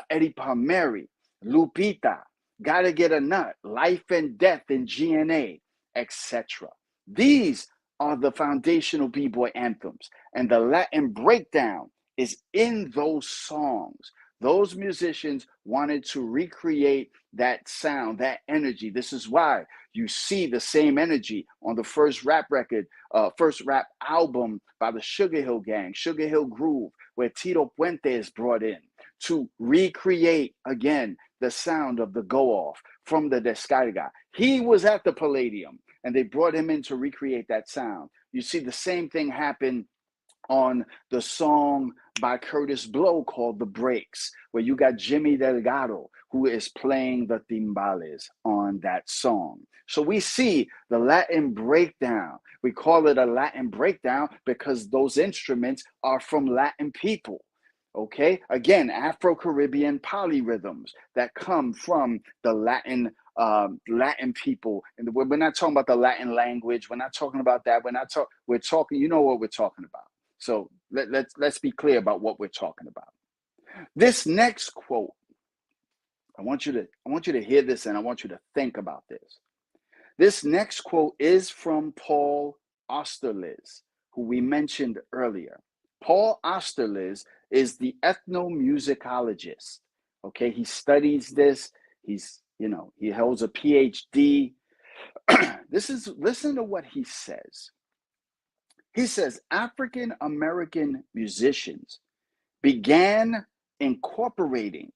Eddie Palmieri, Lupita, Gotta Get a Nut, Life and Death in GNA, etc. These are the foundational B-boy anthems, and the Latin breakdown is in those songs. Those musicians wanted to recreate that sound, that energy. This is why you see the same energy on the first rap record, first rap album by the Sugar Hill Gang, Sugar Hill Groove, where Tito Puente is brought in to recreate again the sound of the go-off from the descarga. He was at the Palladium, and they brought him in to recreate that sound. You see the same thing happen on the song by Curtis Blow called The Breaks, where you got Jimmy Delgado, who is playing the timbales on that song. So we see the Latin breakdown. We call it a Latin breakdown because those instruments are from Latin people. Okay, again, Afro-Caribbean polyrhythms that come from the Latin people. And we're not talking about the Latin language. We're not talking about that. We're talking, you know what we're talking about. So let's be clear about what we're talking about. This next quote, I want you to hear this, and I want you to think about this. This next quote is from Paul Austerlitz, who we mentioned earlier. Paul Austerlitz is the ethnomusicologist. Okay, he studies this. He holds a PhD. Listen to what he says. He says African American musicians began incorporating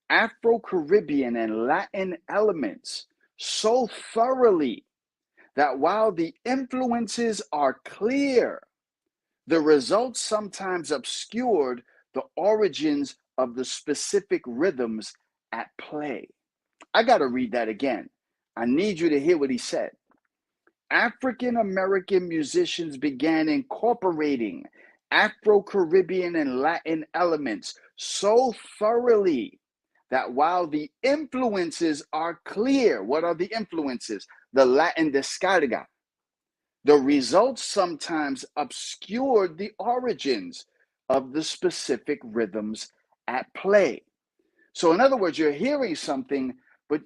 Afro-Caribbean and Latin elements so thoroughly that while the influences are clear, the results sometimes obscured the origins of the specific rhythms at play. I got to read that again. I need you to hear what he said. African American musicians began incorporating Afro-Caribbean and Latin elements so thoroughly that while the influences are clear, what are the influences? The Latin descarga. The results sometimes obscured the origins of the specific rhythms at play. So in other words, you're hearing something, but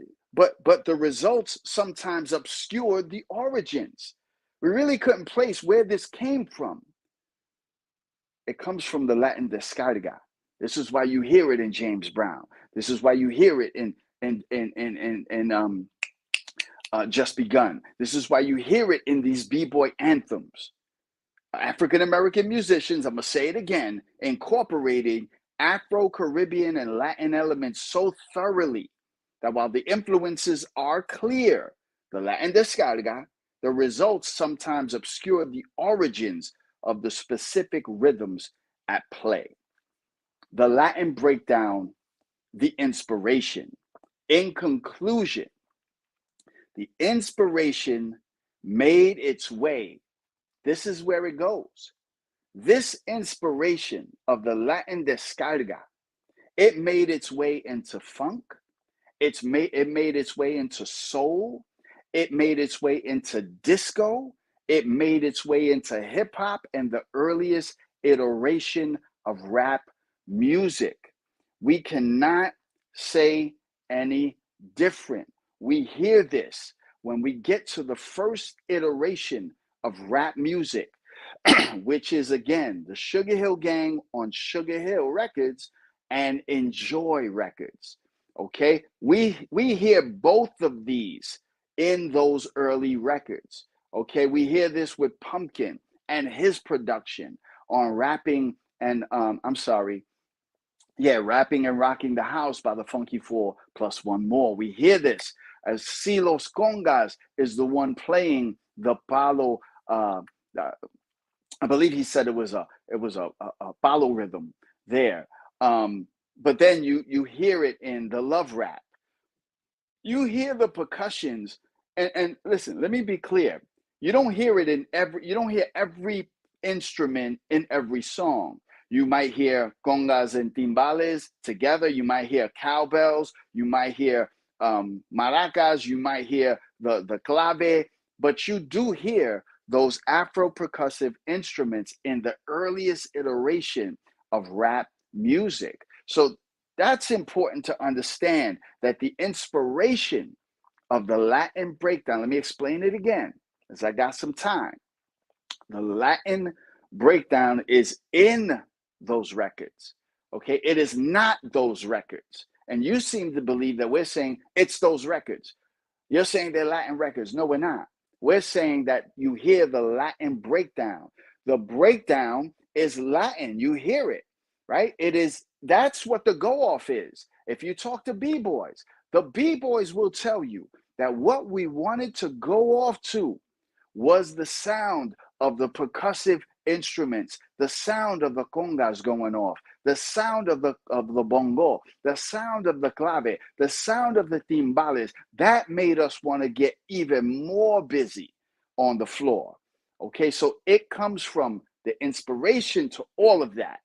the results sometimes obscured the origins. We really couldn't place where this came from. It comes from the Latin descarga. This is why you hear it in James Brown. This is why you hear it in Just Begun. This is why you hear it in these B-boy anthems. African American musicians, I'm gonna say it again, incorporating Afro-Caribbean and Latin elements so thoroughly that while the influences are clear, the Latin descarga, the results sometimes obscure the origins of the specific rhythms at play. The Latin breakdown, the inspiration. In conclusion, the inspiration made its way. This is where it goes. This inspiration of the Latin descarga, it made its way into funk. It made its way into soul. It made its way into disco. It made its way into hip hop and the earliest iteration of rap music. We cannot say any different. We hear this when we get to the first iteration of rap music, which is again the Sugar Hill Gang on Sugar Hill Records and Enjoy Records. Okay, we hear both of these in those early records. Okay, we hear this with Pumpkin and his production on Rapping and Rapping and Rocking the House by the Funky Four plus One More. We hear this as Silos Congas is the one playing the palo. I believe he said it was a palo rhythm there. But then you hear it in the love rap. You hear the percussions, and listen, let me be clear. You don't hear every instrument in every song. You might hear congas and timbales together. You might hear cowbells. You might hear maracas. You might hear the clave. But you do hear those Afro-percussive instruments in the earliest iteration of rap music. So that's important to understand, that the inspiration of the Latin breakdown, let me explain it again, as I got some time. The Latin breakdown is in those records, okay? It is not those records. And you seem to believe that we're saying it's those records. You're saying they're Latin records. No, we're not. We're saying that you hear the Latin breakdown. The breakdown is Latin. You hear it, right? That's what the go-off is. If you talk to B-boys, the B-boys will tell you that what we wanted to go off to was the sound of the percussive instruments, the sound of the congas going off, the sound of the bongo, the sound of the clave, the sound of the timbales. That made us want to get even more busy on the floor. Okay, so it comes from the inspiration to all of that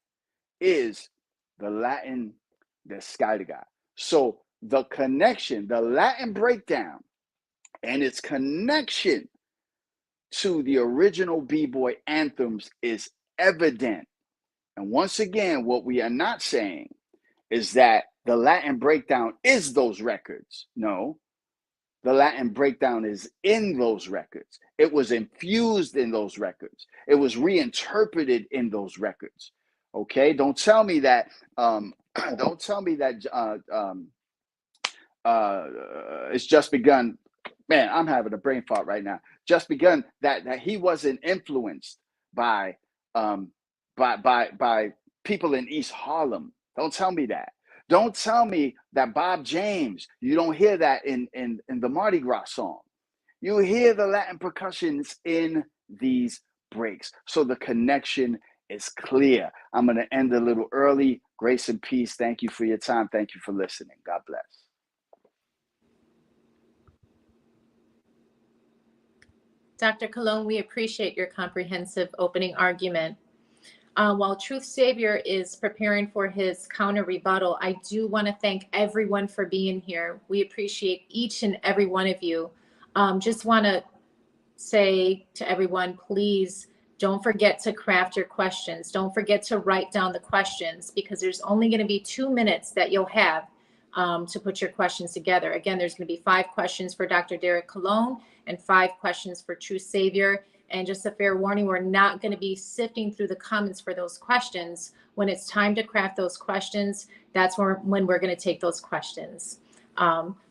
is the Latin descarga. So the connection, the Latin breakdown and its connection to the original B-boy anthems is evident. And once again, what we are not saying is that the Latin breakdown is those records. No, the Latin breakdown is in those records. It was infused in those records. It was reinterpreted in those records. Okay, don't tell me that. It's just begun. Man, I'm having a brain fart right now. Just begun that he wasn't influenced by people in East Harlem. Don't tell me that. Don't tell me that Bob James. You don't hear that in the Mardi Gras song. You hear the Latin percussions in these breaks. So the connection is clear. I'm going to end a little early. Grace and peace. Thank you for your time. Thank you for listening. God bless. Dr. Cologne, we appreciate your comprehensive opening argument. While Truth Savior is preparing for his counter rebuttal, I do want to thank everyone for being here. We appreciate each and every one of you. Just want to say to everyone, please don't forget to craft your questions. Don't forget to write down the questions, because there's only going to be 2 minutes that you'll have to put your questions together. Again, there's going to be 5 questions for Dr. Derrick Colon and 5 questions for Truth Savior. And just a fair warning, we're not going to be sifting through the comments for those questions. When it's time to craft those questions, that's when we're going to take those questions.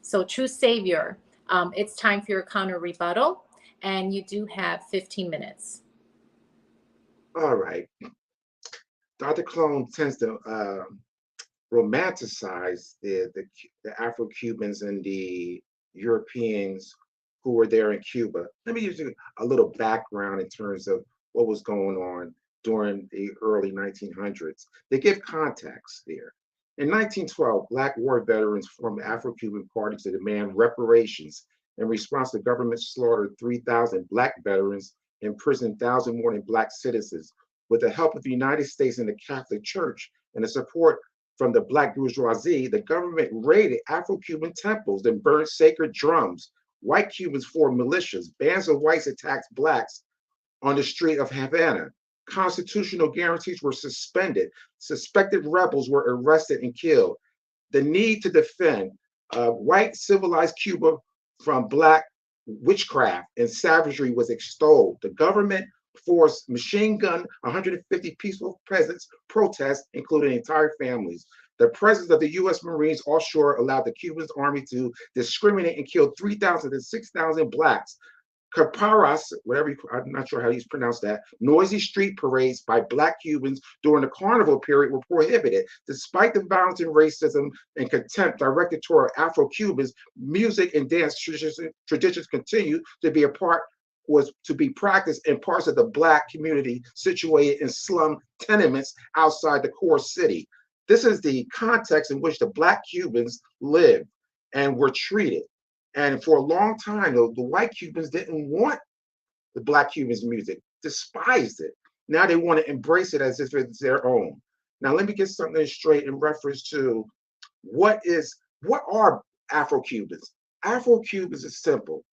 So Truth Savior, it's time for your counter rebuttal, and you do have 15 minutes. All right. Dr. Cologne tends to romanticized the Afro-Cubans and the Europeans who were there in Cuba. Let me give you a little background in terms of what was going on during the early 1900s. They give context there. In 1912, Black war veterans formed the Afro-Cuban Party to demand reparations. In response, the government slaughtered 3,000 Black veterans, imprisoned 1,000 more than Black citizens. With the help of the United States and the Catholic Church and the support from the Black bourgeoisie, the government raided Afro-Cuban temples and burned sacred drums. White Cubans formed militias. Bands of whites attacked Blacks on the street of Havana. Constitutional guarantees were suspended. Suspected rebels were arrested and killed. The need to defend white civilized Cuba from Black witchcraft and savagery was extolled. The government forced machine gun 150 peaceful peasants protest, including entire families. The presence of the U.S. Marines offshore allowed the Cuban army to discriminate and kill 3,000 to 6,000 Blacks. Caparas, I'm not sure how you pronounce that, noisy street parades by Black Cubans during the carnival period were prohibited. Despite the violence and racism and contempt directed toward Afro-Cubans, music and dance traditions continued to be was to be practiced in parts of the Black community situated in slum tenements outside the core city. This is the context in which the Black Cubans lived and were treated. And for a long time, the white Cubans didn't want the Black Cubans' music, despised it. Now they want to embrace it as if it's their own. Now let me get something straight in reference to what are Afro-Cubans? Afro-Cubans is simple.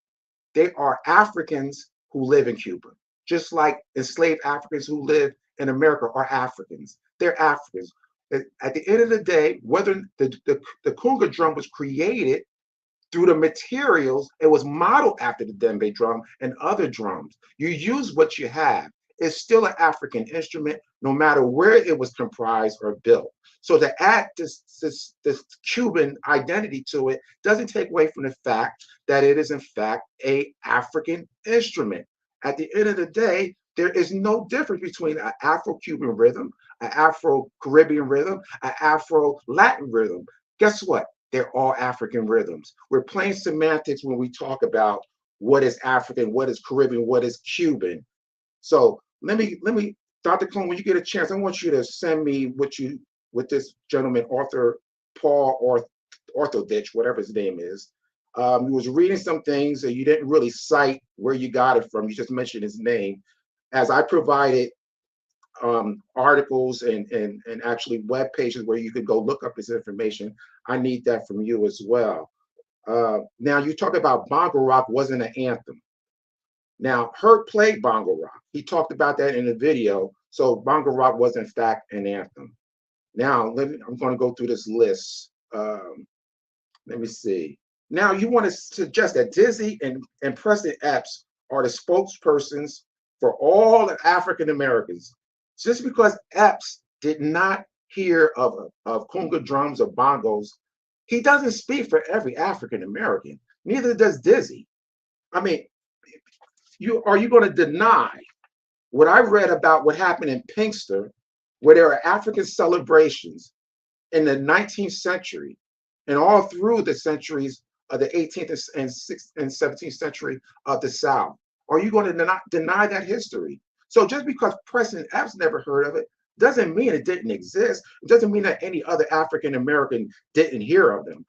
They are Africans who live in Cuba, just like enslaved Africans who live in America are Africans. They're Africans. At the end of the day, whether the conga drum was created through the materials, it was modeled after the djembe drum and other drums. You use what you have. It's still an African instrument, no matter where it was comprised or built. So to add this Cuban identity to it doesn't take away from the fact that it is in fact an African instrument. At the end of the day, there is no difference between an Afro-Cuban rhythm, an Afro-Caribbean rhythm, an Afro-Latin rhythm. Guess what? They're all African rhythms. We're playing semantics when we talk about what is African, what is Caribbean, what is Cuban. So let me, Dr. Colon, when you get a chance, I want you to send me what this gentleman, author Paul Orthoditch, whatever his name is. He was reading some things and you didn't really cite where you got it from. You just mentioned his name. As I provided articles and actually web pages where you could go look up this information, I need that from you as well. Now you talk about bongo rock wasn't an anthem. Now Hurt played bongo rock. He talked about that in the video. So bongo rock was in fact an anthem. Now I'm going to go through this list. Let me see. Now you want to suggest that Dizzy and Preston Epps are the spokespersons for all African Americans. Just because Epps did not hear of conga drums or bongos, he doesn't speak for every African American. Neither does Dizzy. I mean, are you going to deny what I read about what happened in Pinkster, where there are African celebrations in the 19th century and all through the centuries of the 18th and 17th century of the South? Are you going to deny that history? So just because Preston Epps never heard of it doesn't mean it didn't exist. It doesn't mean that any other African American didn't hear of them.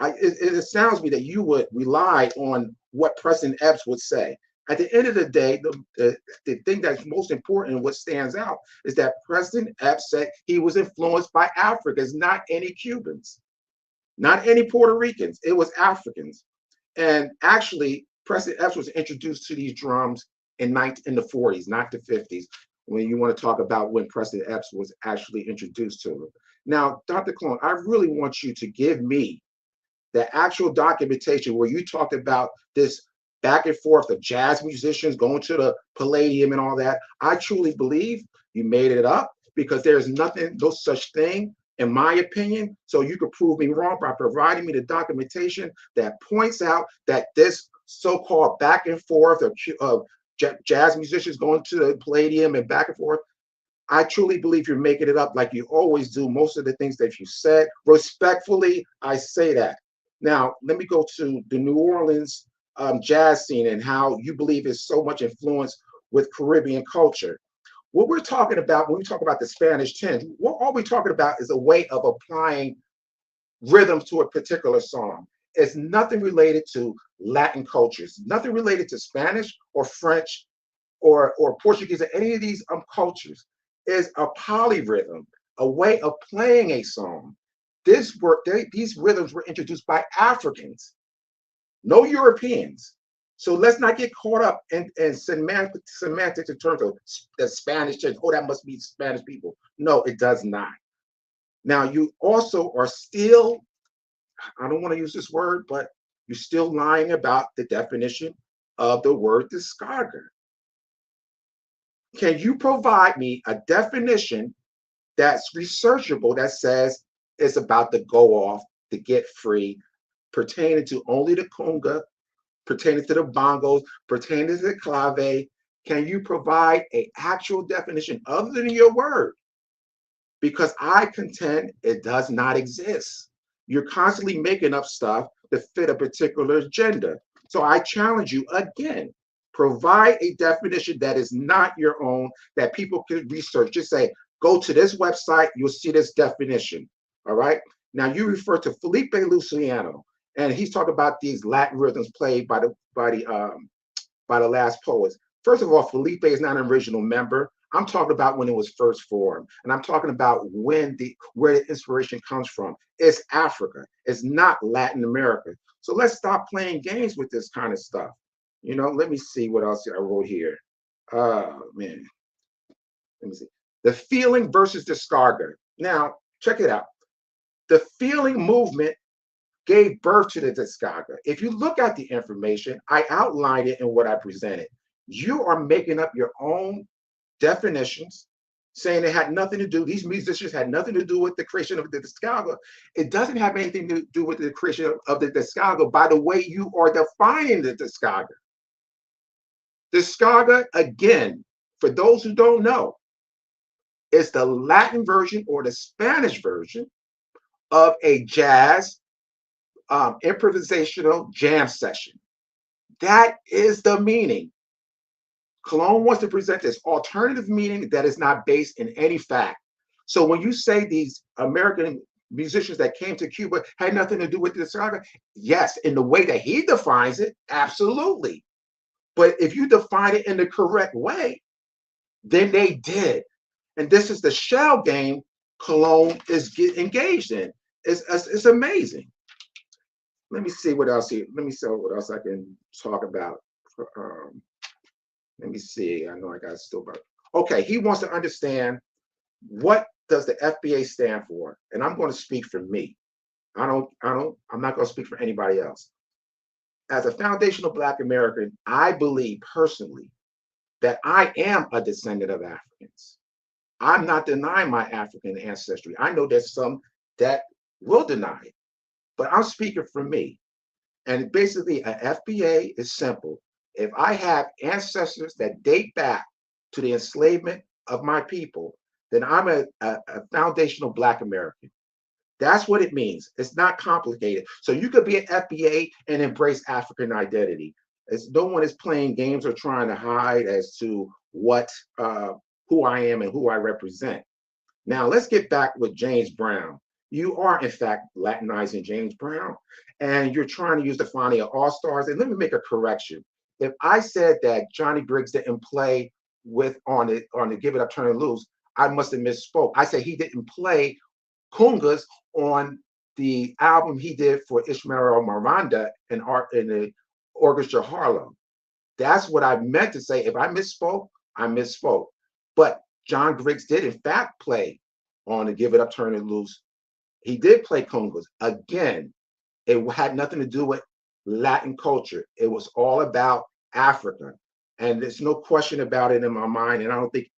It sounds to me that you would rely on what Preston Epps would say. At the end of the day, the thing that's most important and what stands out is that Preston Epps said he was influenced by Africans, not any Cubans, not any Puerto Ricans. It was Africans. And actually, Preston Epps was introduced to these drums in the 40s, not the 50s, when you want to talk about when Preston Epps was actually introduced to them. Now, Dr. Colon, I really want you to give me the actual documentation where you talked about this back and forth of jazz musicians going to the Palladium and all that. I truly believe you made it up because there's no such thing, in my opinion. So you could prove me wrong by providing me the documentation that points out that this so-called back and forth of jazz musicians going to the Palladium and back and forth, I truly believe you're making it up like you always do. Most of the things that you said, respectfully, I say that. Now, let me go to the New Orleans jazz scene and how you believe is so much influence with Caribbean culture. What we're talking about when we talk about the Spanish tinge, what all we're talking about is a way of applying rhythm to a particular song. It's nothing related to Latin cultures, nothing related to Spanish or French or Portuguese or any of these cultures. Is a polyrhythm, a way of playing a song. These rhythms were introduced by Africans, no Europeans. So let's not get caught up in semantics in terms of the Spanish church. Oh, that must be Spanish people. No, it does not. Now, you also are still, I don't want to use this word, but you're still lying about the definition of the word discographer. Can you provide me a definition that's researchable that says it's about to go off, to get free, pertaining to only the conga, pertaining to the bongos, pertaining to the clave? Can you provide an actual definition other than your word? Because I contend it does not exist. You're constantly making up stuff to fit a particular agenda. So I challenge you again, provide a definition that is not your own, that people can research. Just say, go to this website, you'll see this definition. All right. Now you refer to Felipe Luciano, and he's talking about these Latin rhythms played by the last poets. First of all, Felipe is not an original member. I'm talking about when it was first formed, and I'm talking about where the inspiration comes from. It's Africa. It's not Latin America. So let's stop playing games with this kind of stuff. Let me see what else I wrote here. Oh man, let me see. The feeling versus discarded. Now check it out. The feeling movement gave birth to the discography. If you look at the information, I outlined it in what I presented. You are making up your own definitions, saying it had nothing to do, these musicians had nothing to do with the creation of the discography. It doesn't have anything to do with the creation of the discography by the way you are defining the discography. Discography, again, for those who don't know, is the Latin version or the Spanish version of a jazz improvisational jam session. That is the meaning. Cologne wants to present this alternative meaning that is not based in any fact. So when you say these American musicians that came to Cuba had nothing to do with the discography, yes, in the way that he defines it, absolutely. But if you define it in the correct way, then they did. And this is the shell game Cologne is engaged in. It's amazing. Let me see what else here. Let me see what else I can talk about. Let me see. I know I got still about. Okay, he wants to understand what does the FBA stand for, and I'm going to speak for me. I'm not going to speak for anybody else. As a foundational Black American, I believe personally that I am a descendant of Africans. I'm not denying my African ancestry. I know there's some that will deny it, but I'm speaking for me. And basically, an FBA is simple. If I have ancestors that date back to the enslavement of my people, then I'm a foundational Black American. That's what it means. It's not complicated. So you could be an FBA and embrace African identity. No one is playing games or trying to hide as to who I am and who I represent. Now let's get back with James Brown. You are in fact Latinizing James Brown, and you're trying to use the Fania All-Stars. And let me make a correction. If I said that Johnny Briggs didn't play on the Give It Up, Turn It Loose, I must have misspoke. I said he didn't play congas on the album he did for Ishmael Miranda in the Orchestra Harlem. That's what I meant to say. If I misspoke, I misspoke. But John Briggs did in fact play on the Give It Up, Turn It Loose. He did play congas. Again, it had nothing to do with Latin culture. It was all about Africa. And there's no question about it in my mind. And I don't think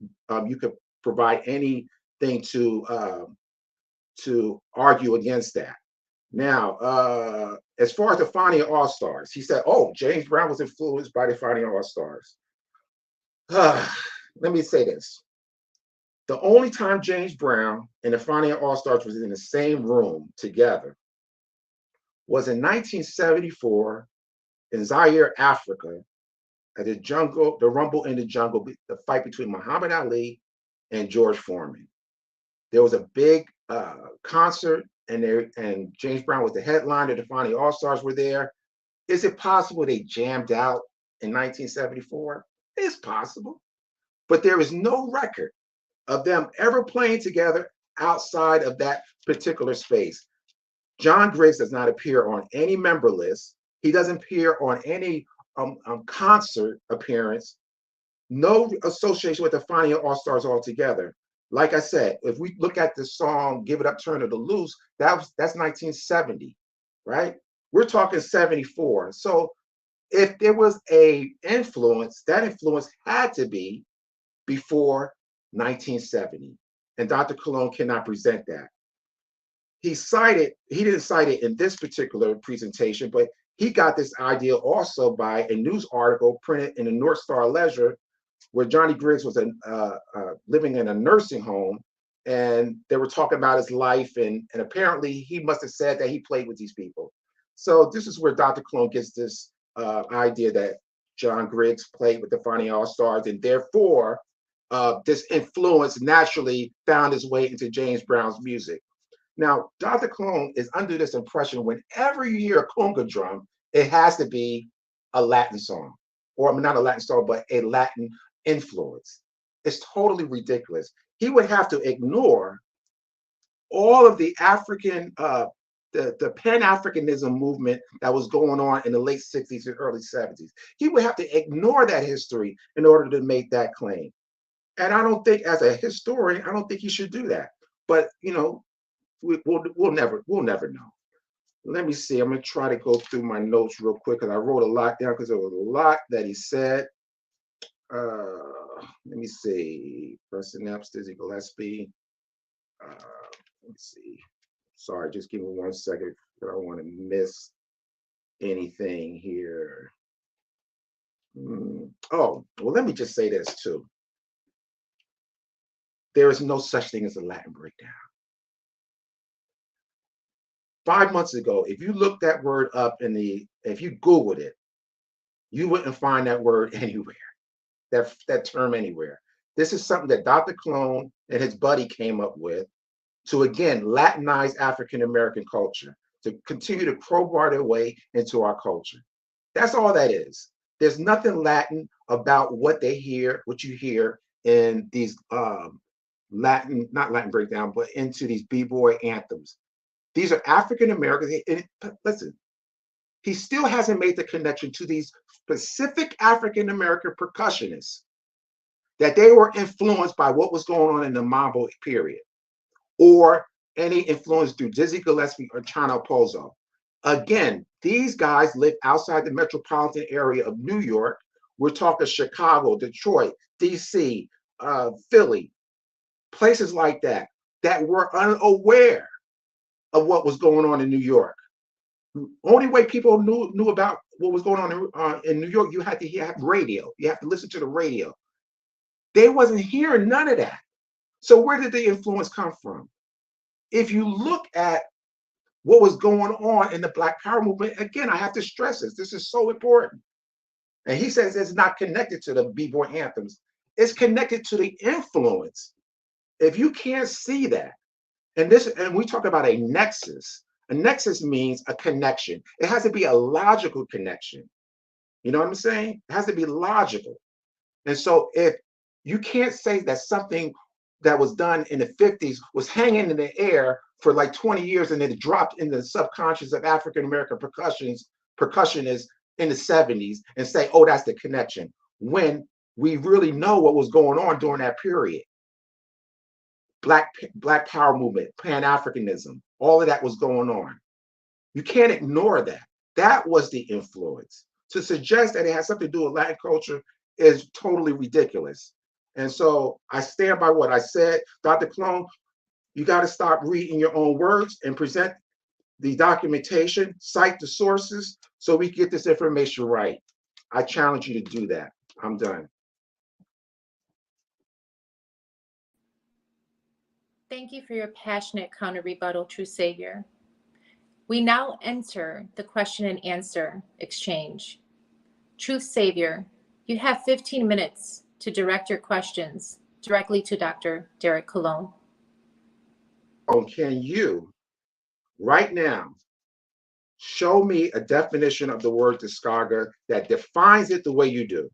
you could provide anything to argue against that. Now, as far as the Fania All-Stars, he said, oh, James Brown was influenced by the Fania All-Stars. Let me say this. The only time James Brown and the Fania All-Stars was in the same room together was in 1974 in Zaire, Africa, at the Rumble in the Jungle, the fight between Muhammad Ali and George Foreman. There was a big concert, and James Brown was the headliner. The Fania All-Stars were there. Is it possible they jammed out in 1974? It's possible, but there is no record of them ever playing together outside of that particular space. John Griggs does not appear on any member list. He doesn't appear on any concert appearance. No association with the Fania All-Stars altogether. Like I said, if we look at the song "Give It Up, Turn It Loose," that's 1970, right? We're talking 74. So if there was a influence, that influence had to be before 1970. And Dr. Colon cannot present that. He didn't cite it in this particular presentation, but he got this idea also by a news article printed in the North Star Ledger, where Johnny Griggs was living in a nursing home, and they were talking about his life, and apparently he must have said that he played with these people. So this is where Dr. Colon gets this idea that John Griggs played with the Fania All-Stars, and therefore this influence naturally found its way into James Brown's music. Now, Dr. Colon is under this impression whenever you hear a conga drum, it has to be a Latin song, or not a Latin song, but a Latin influence. It's totally ridiculous. He would have to ignore all of the African, the Pan-Africanism movement that was going on in the late 60s and early 70s. He would have to ignore that history in order to make that claim. And I don't think, as a historian, I don't think he should do that. But you know, we'll never know. Let me see. I'm gonna try to go through my notes real quick because I wrote a lot down because there was a lot that he said. Let me see. Preston Epps, Dizzy Gillespie. Let me see. Sorry, just give me 1 second. I don't want to miss anything here. Oh, well, let me just say this too. There is no such thing as a Latin breakdown. 5 months ago, if you looked that word up if you Googled it, you wouldn't find that word anywhere, that term anywhere. This is something that Dr. Colon and his buddy came up with to, again, Latinize African-American culture, to continue to crowbar their way into our culture. That's all that is. There's nothing Latin about what you hear in these not Latin breakdown, but into these b-boy anthems. These are African Americans. Listen, he still hasn't made the connection to these specific African American percussionists, that they were influenced by what was going on in the Mambo period, or any influence through Dizzy Gillespie or Chano Pozo. Again, these guys live outside the metropolitan area of New York. We're talking Chicago, Detroit, DC, Philly, places like that were unaware of what was going on in New York. Only way people knew about what was going on in New York, you had to have radio. You have to listen to the radio. They wasn't hearing none of that. So where did the influence come from? If you look at what was going on in the Black Power movement, again, I have to stress this. This is so important. And he says it's not connected to the b-boy anthems. It's connected to the influence. If you can't see that, and we talk about a nexus. A nexus means a connection. It has to be a logical connection. You know what I'm saying? It has to be logical. And so if you can't say that something that was done in the 50s was hanging in the air for like 20 years and then it dropped in the subconscious of African-American percussionists in the 70s and say, oh, that's the connection, when we really know what was going on during that period. Black Power movement, Pan-Africanism, all of that was going on. You can't ignore that. That was the influence. To suggest that it has something to do with Latin culture is totally ridiculous. And so I stand by what I said. Dr. Colon, you got to stop reading your own words and present the documentation, cite the sources, so we get this information right. I challenge you to do that. I'm done. Thank you for your passionate counter-rebuttal, True Savior. We now enter the question and answer exchange. Truth Savior, you have 15 minutes to direct your questions directly to Dr. Derrick Colon. Oh, can you, right now, show me a definition of the word discography that defines it the way you do?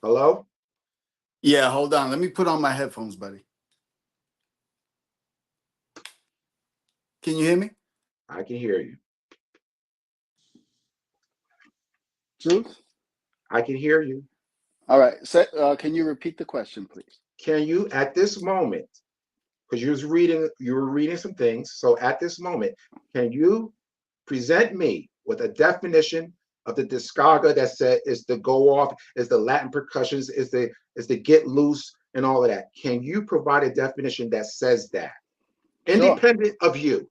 Hello? Yeah, hold on. Let me put on my headphones, buddy. Can you hear me? I can hear you. Truth? I can hear you. All right. So, can you repeat the question, please? Can you, at this moment, because you were reading some things, so at this moment, can you present me with a definition of the discography that said is the go off, is the Latin percussions, is the get loose and all of that? Can you provide a definition that says that? Sure. Independent of you.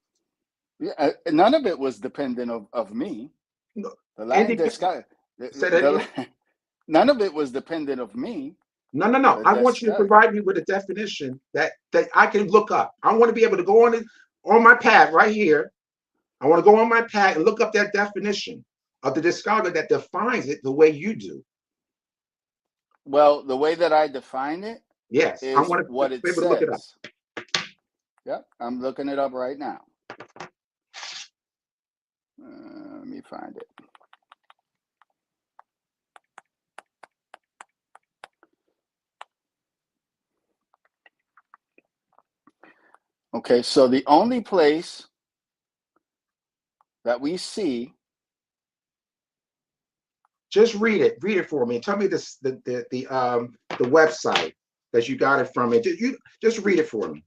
Yeah, none of it was dependent of me. No, The Latin discography. None of it was dependent of me. No. I want you to provide me with a definition that I can look up. I want to be able to go on my pad right here. I want to go on my pad and look up that definition of the discography that defines it the way you do. Well, the way that I define it, yes, is I want to what it be able says. to look it up. Yep, I'm looking it up right now. Let me find it. Okay, so the only place that we see. Just read it. Read it for me. Tell me the website that you got it from. You just read it for me.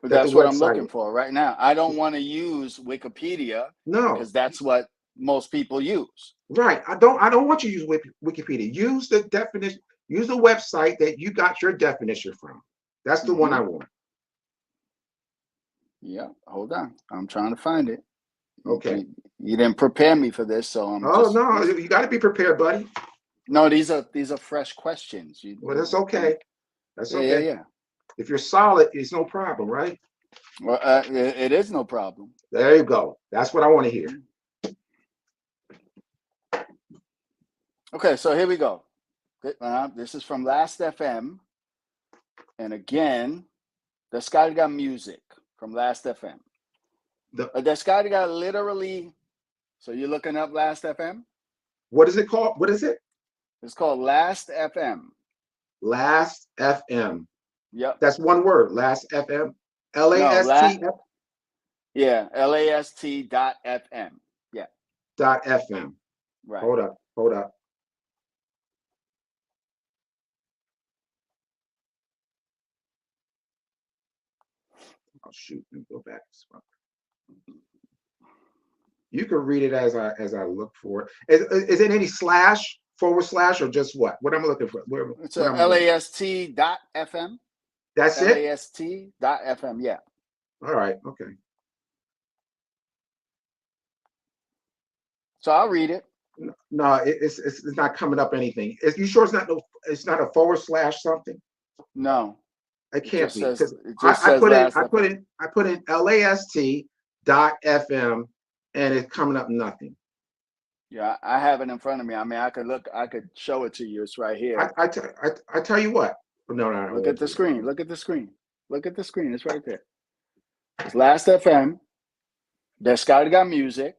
That's what I'm looking for right now. I don't want to use Wikipedia. No, because that's what most people use. Right. I don't want you to use Wikipedia. Use the definition. Use the website that you got your definition from. That's the one I want. Yeah. Hold on. I'm trying to find it. Okay. You didn't prepare me for this, so I'm. No, you got to be prepared, buddy. No, these are fresh questions. Well, that's okay. That's okay. Yeah. If you're solid, it's no problem, right? Well, it is no problem. There you go. That's what I want to hear. Okay, so here we go. This is from Last FM, and again, Descarga Music from Last FM. Descarga literally. So you're looking up Last FM? What is it called? What is it? It's called Last FM. Last FM. Yep. That's one word. Last FM. LAST. Yeah. LAST.FM. Yeah. .fm. Right. Hold up. Oh shoot. Let me go back. You can read it as I look for it. Is it any / or just what? What I'm looking for? It's LAST.FM. That's it? LAST.FM, yeah. All right, okay. So I'll read it. No, it's not coming up anything. You sure it's not a / something? No. It can't be. I put in LAST.FM and it's coming up nothing. Yeah, I have it in front of me. I mean, I could show it to you. It's right here. I tell you what. No. Look at the screen. Look at the screen. It's right there. It's Last FM. Descarga Music.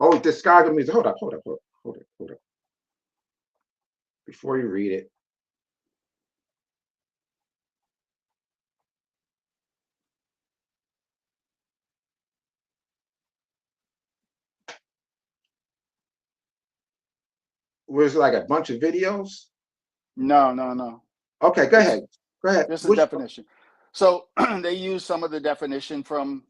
Oh, Descarga Music. Hold up. Before you read it. Was it like a bunch of videos? No. Okay, go ahead. Just the definition. So they use some of the definition from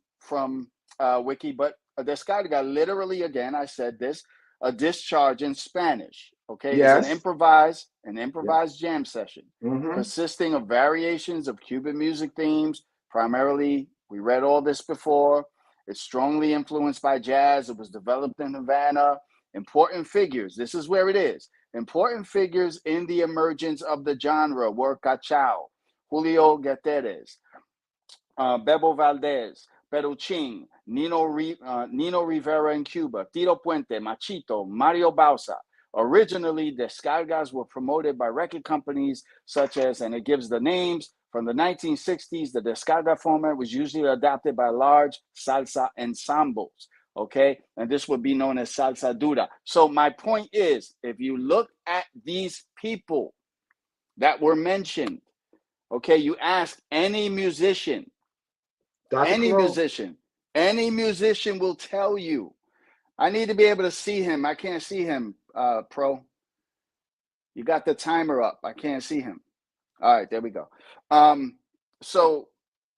Wiki, but Descarga literally, again, I said this, a discharge in Spanish. Okay, yes. It's an improvised jam session consisting of variations of Cuban music themes. Primarily, we read all this before. It's strongly influenced by jazz. It was developed in Havana. Important figures. This is where it is. Important figures in the emergence of the genre were Cachao, Julio Guterres, Bebo Valdez, Peruchin, Nino Rivera in Cuba, Tito Puente, Machito, Mario Bausa. Originally, descargas were promoted by record companies such as, and it gives the names, from the 1960s, the descarga format was usually adopted by large salsa ensembles, okay? And this would be known as salsa dura. So my point is, if you look at these people that were mentioned, okay, you ask any musician, any musician will tell you. I need to be able to see him. I can't see him, Pro. You got the timer up. I can't see him. All right, there we go. So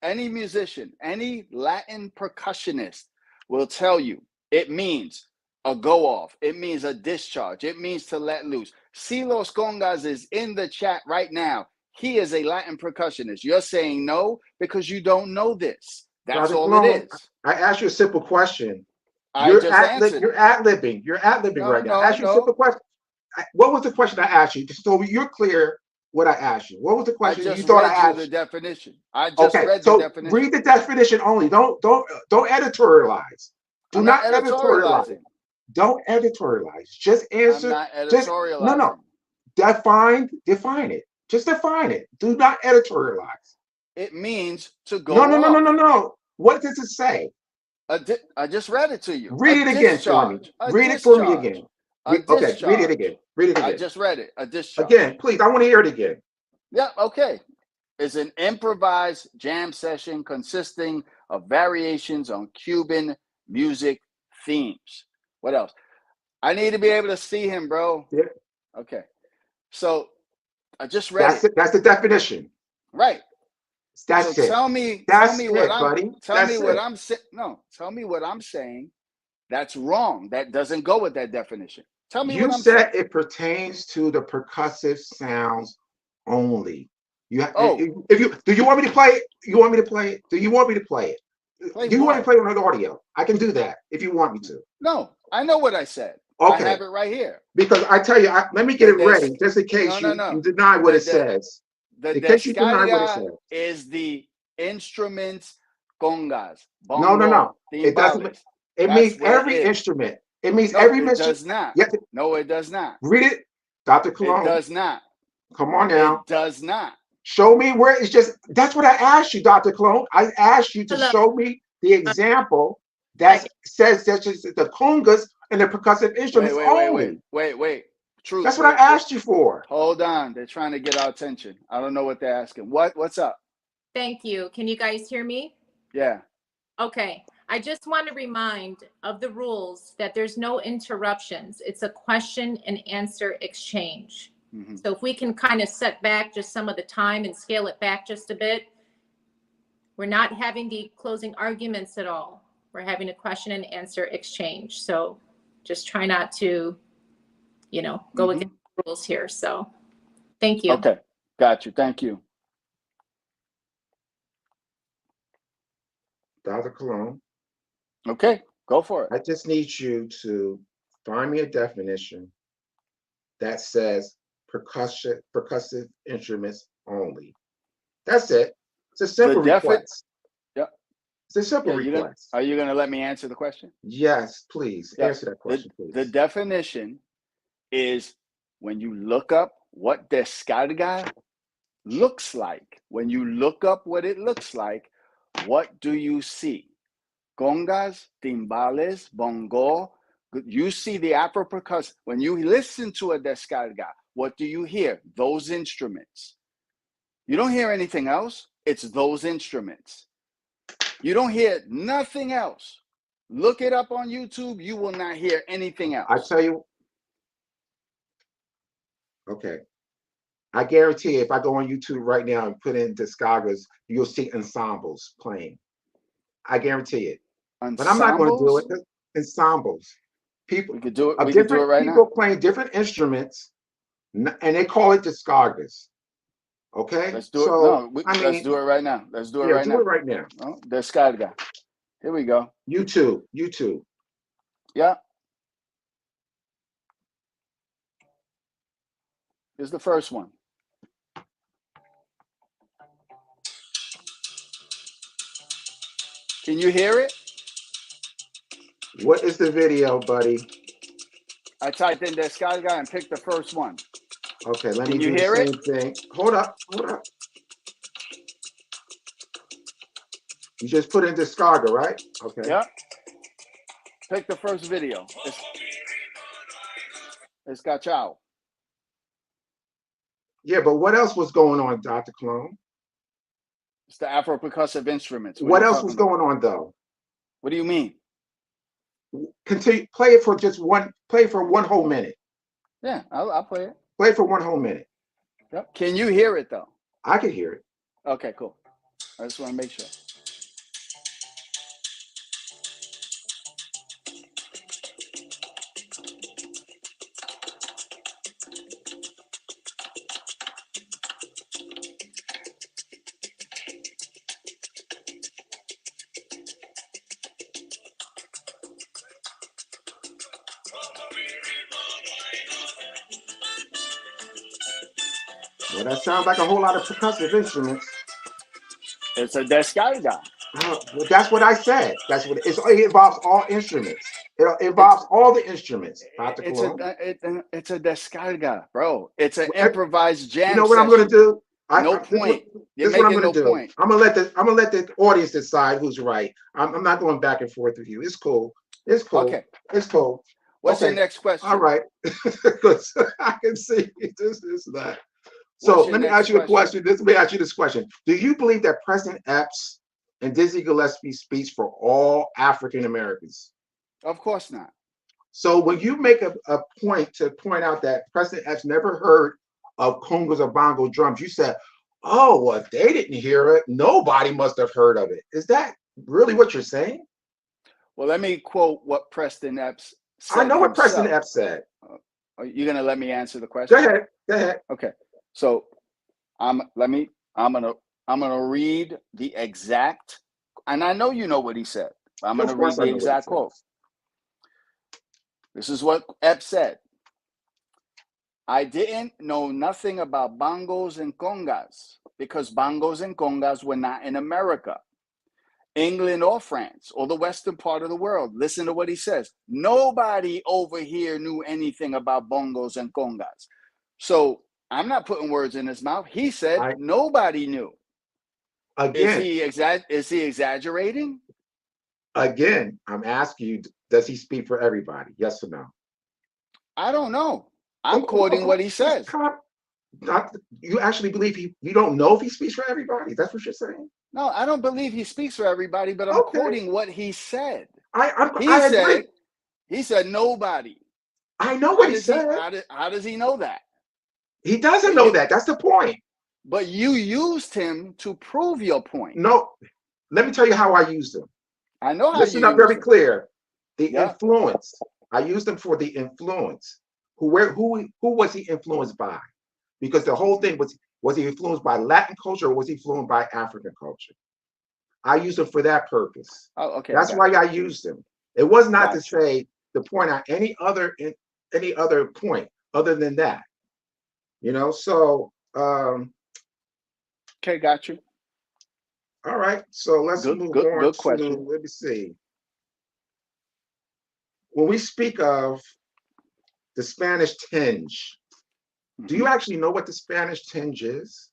any musician, any Latin percussionist will tell you it means a go off. It means a discharge. It means to let loose. Silos Congas is in the chat right now. He is a Latin percussionist. You're saying no because you don't know this. That's all it is. I asked you a simple question. You're ad-libbing. You're ad-libbing right now. I asked you a simple question. What was the question I asked you? So you're clear what I asked you. What was the question you thought I asked? The definition. I just read the definition. Read the definition only. Don't editorialize. Do not editorialize. Don't editorialize. Just answer. I'm not editorializing. No. Define it. Just define it. Do not editorialize. It means to go. No. What does it say? I just read it to you. Read it again for me. Read it for me again. Okay, read it again. I just read it. A discharge. Again, please. I want to hear it again. Yeah, okay. It's an improvised jam session consisting of variations on Cuban music themes. What else? I need to be able to see him, bro. Yeah. Okay. So I just read it. That's the definition. Right. That's it. Tell me what I'm saying. That's wrong. That doesn't go with that definition. Tell me what I'm saying. You said it pertains to the percussive sounds only. Do you want me to play it? Do you want me to play it? Do you want me to play it? Do you want me to play it on the audio? I can do that if you want me to. No, I know what I said. Okay. I have it right here. Because I tell you, let me get it ready just in case you deny what it says. The descarga is the instruments congas. Bongo, No. It doesn't. It means every instrument. It means every instrument. It does not. No, it does not. Read it, Dr. Cologne. It does not. Come on now. It does not. Show me where it's just. That's what I asked you, Dr. Cologne. I asked you to show me the example that says that the congas and the percussive instruments only. Wait. Truth. That's what I asked you for. Hold on. They're trying to get our attention. I don't know what they're asking. What's up? Thank you. Can you guys hear me? Yeah. Okay. I just want to remind of the rules that there's no interruptions. It's a question and answer exchange. Mm-hmm. So if we can kind of set back just some of the time and scale it back just a bit, we're not having the closing arguments at all. We're having a question and answer exchange. So just try not to, go against the rules here. So thank you. Okay. Got you. Thank you. Dr. Cologne. Okay, go for it. I just need you to find me a definition that says percussive instruments only. That's it. It's a simple request. Yep. It's a simple request. Are you going to let me answer the question? Yes, please. Answer that question, please. The definition is when you look up what descarga looks like. When you look up what it looks like, what do you see? Congas, timbales, bongo. You see the Afro percussive. When you listen to a descarga, what do you hear? Those instruments. You don't hear anything else. It's those instruments. You don't hear nothing else. Look it up on YouTube. You will not hear anything else. I tell you. Okay. I guarantee if I go on YouTube right now and put in descargas, you'll see ensembles playing. I guarantee it. Ensembles? But I'm not going to do it. Ensembles. People. We could do it. We could do it right now. People playing different instruments, and they call it descargas. Okay. Let's do it. Let's do it right now. Let's do it right now. Do it right now. Oh, descarga. Here we go. YouTube. Yeah. Here's the first one. Can you hear it? What is the video, buddy? I typed in descarga and picked the first one. Okay, let me Can you do the hear it? same thing. Hold up. You just put in Discarga, right? Okay. Yep. Pick the first video. It's Cachao. Yeah, but what else was going on, Dr. Cologne? It's the Afro percussive instruments. What else was going on, though? What do you mean? Continue. Play it for just one. Play it for 1 whole minute. Yeah, I'll play it. Play it for 1 whole minute. Yep. Can you hear it though? I can hear it. Okay, cool. I just want to make sure. Well, that sounds like a whole lot of percussive instruments. It's a descarga. Well, that's what I said. That's what it involves all instruments. It involves all the instruments. It's a descarga, bro. It's an improvised jam. You know what I'm going to do? No point. This is what I'm going to do. I'm going to let the audience decide who's right. I'm not going back and forth with you. It's cool. It's cool. Okay. It's cool. What's your next question? All right. I can see this is that. So let me ask you a question. Let me ask you this question. Do you believe that President Epps and Dizzy Gillespie speaks for all African Americans? Of course not. So when you make a point to point out that President Epps never heard of congas or bongo drums, you said, oh, well, if they didn't hear it, nobody must have heard of it. Is that really what you're saying? Well, let me quote what Preston Epps said. I know what President Epps said. Are you going to let me answer the question? Go ahead. Okay. So I'm gonna read the exact, and I know you know what he said. I'm gonna read the exact quote. This is what Epps said. I didn't know nothing about bongos and congas because bongos and congas were not in America, England, or France, or the western part of the world. Listen to what he says. Nobody over here knew anything about bongos and congas. So I'm not putting words in his mouth. He said nobody knew. Again, is he exaggerating? Again, I'm asking you, does he speak for everybody? Yes or no? I don't know. I'm quoting what he says. You actually believe you don't know if he speaks for everybody? That's what you're saying? No, I don't believe he speaks for everybody, but I'm quoting what he said. He said nobody. I know what he said. How does he know that? He doesn't know that. That's the point. But you used him to prove your point. No, let me tell you how I used him. I know how Listen up very clear. The influence. I used him for the influence. Who was he influenced by? Because the whole thing was he influenced by Latin culture or was he influenced by African culture? I used him for that purpose. Oh, okay. That's why I used him. It was not to say to point out any other point other than that. You know, so okay, got you. All right, so let's move on to, let me see. When we speak of the Spanish tinge, do you actually know what the Spanish tinge is?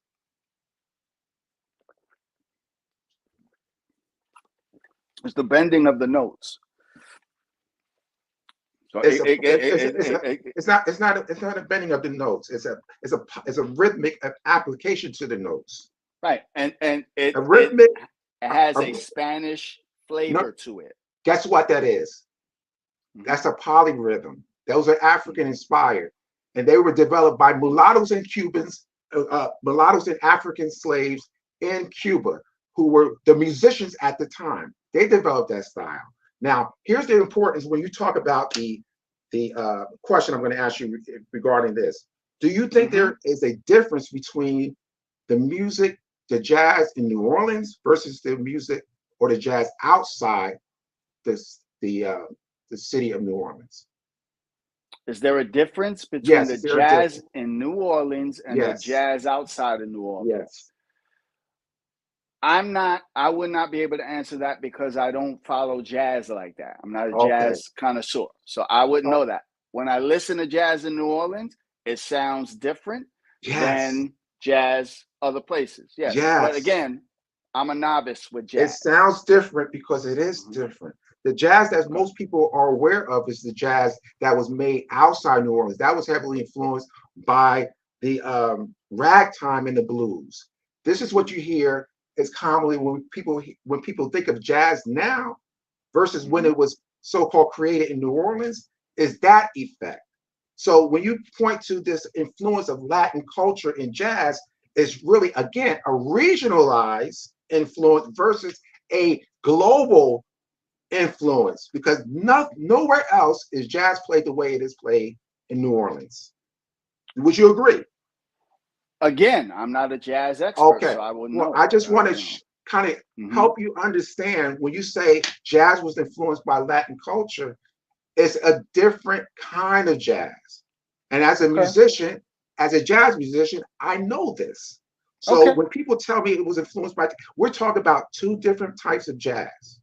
It's the bending of the notes. So it's not a bending of the notes. It's a rhythmic application to the notes. Right, and it has a Spanish flavor to it. Guess what that is? That's a polyrhythm. Those are African inspired, and they were developed by mulattoes and Cubans, mulattoes and African slaves in Cuba, who were the musicians at the time. They developed that style. Now, here's the importance when you talk about the question I'm going to ask you regarding this. Do you think there is a difference between the music, the jazz in New Orleans versus the music or the jazz outside the city of New Orleans? Is there a difference between Yes, the is there a jazz difference? in New Orleans and the Yes, jazz outside of New Orleans? yes. I would not be able to answer that because I don't follow jazz like that. I'm not a Okay. jazz connoisseur. So I wouldn't Oh, know that. When I listen to jazz in New Orleans, it sounds different yes, than jazz other places. Yes. But yes. again, I'm a novice with It jazz. sounds different because it is Mhm. different. The jazz that Okay. most people are aware of is the jazz that was made outside New Orleans. That was heavily influenced by the ragtime and the blues. This is what you hear is commonly when people think of jazz now versus when Mhm. it was so-called created in New Orleans, is that effect. So when you point to this influence of Latin culture in jazz, it's really, again, a regionalized influence versus a global influence, because nowhere else is jazz played the way it is played in New Orleans. Would you agree? Again, I'm not a jazz expert, Okay. so I wouldn't Well, know. I just want You to know. kind of Mhm. help you understand when you say jazz was influenced by Latin culture, it's a different kind of jazz. And as a Okay. musician, as a jazz musician, I know this. So Okay. when people tell me it was influenced by, we're talking about two different types of jazz.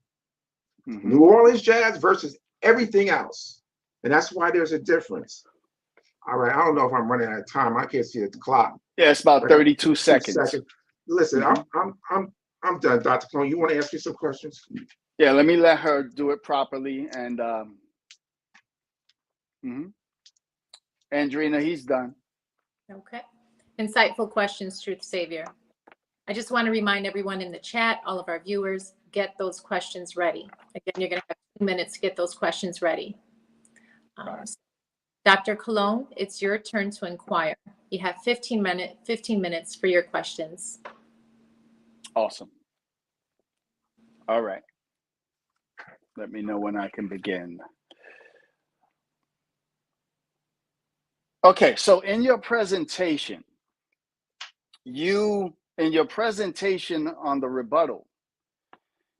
New Mhm. Orleans jazz versus everything else. And that's why there's a difference. All right, I don't know if I'm running out of time. I can't see the clock. Yeah, it's about I got 32 2 seconds. seconds. Listen, Mhm. I'm done, Dr. Cologne. You want to ask me some questions? Yeah, let me let her do it properly. And Andrina, he's done. Okay. Insightful questions, Truth Savior. I just want to remind everyone in the chat, all of our viewers, get those questions ready. Again, you're going to have 2 minutes to get those questions ready. Dr. Cologne, it's your turn to inquire. You have 15 minutes for your questions. Awesome. All right. Let me know when I can begin. Okay, so in your presentation on the rebuttal,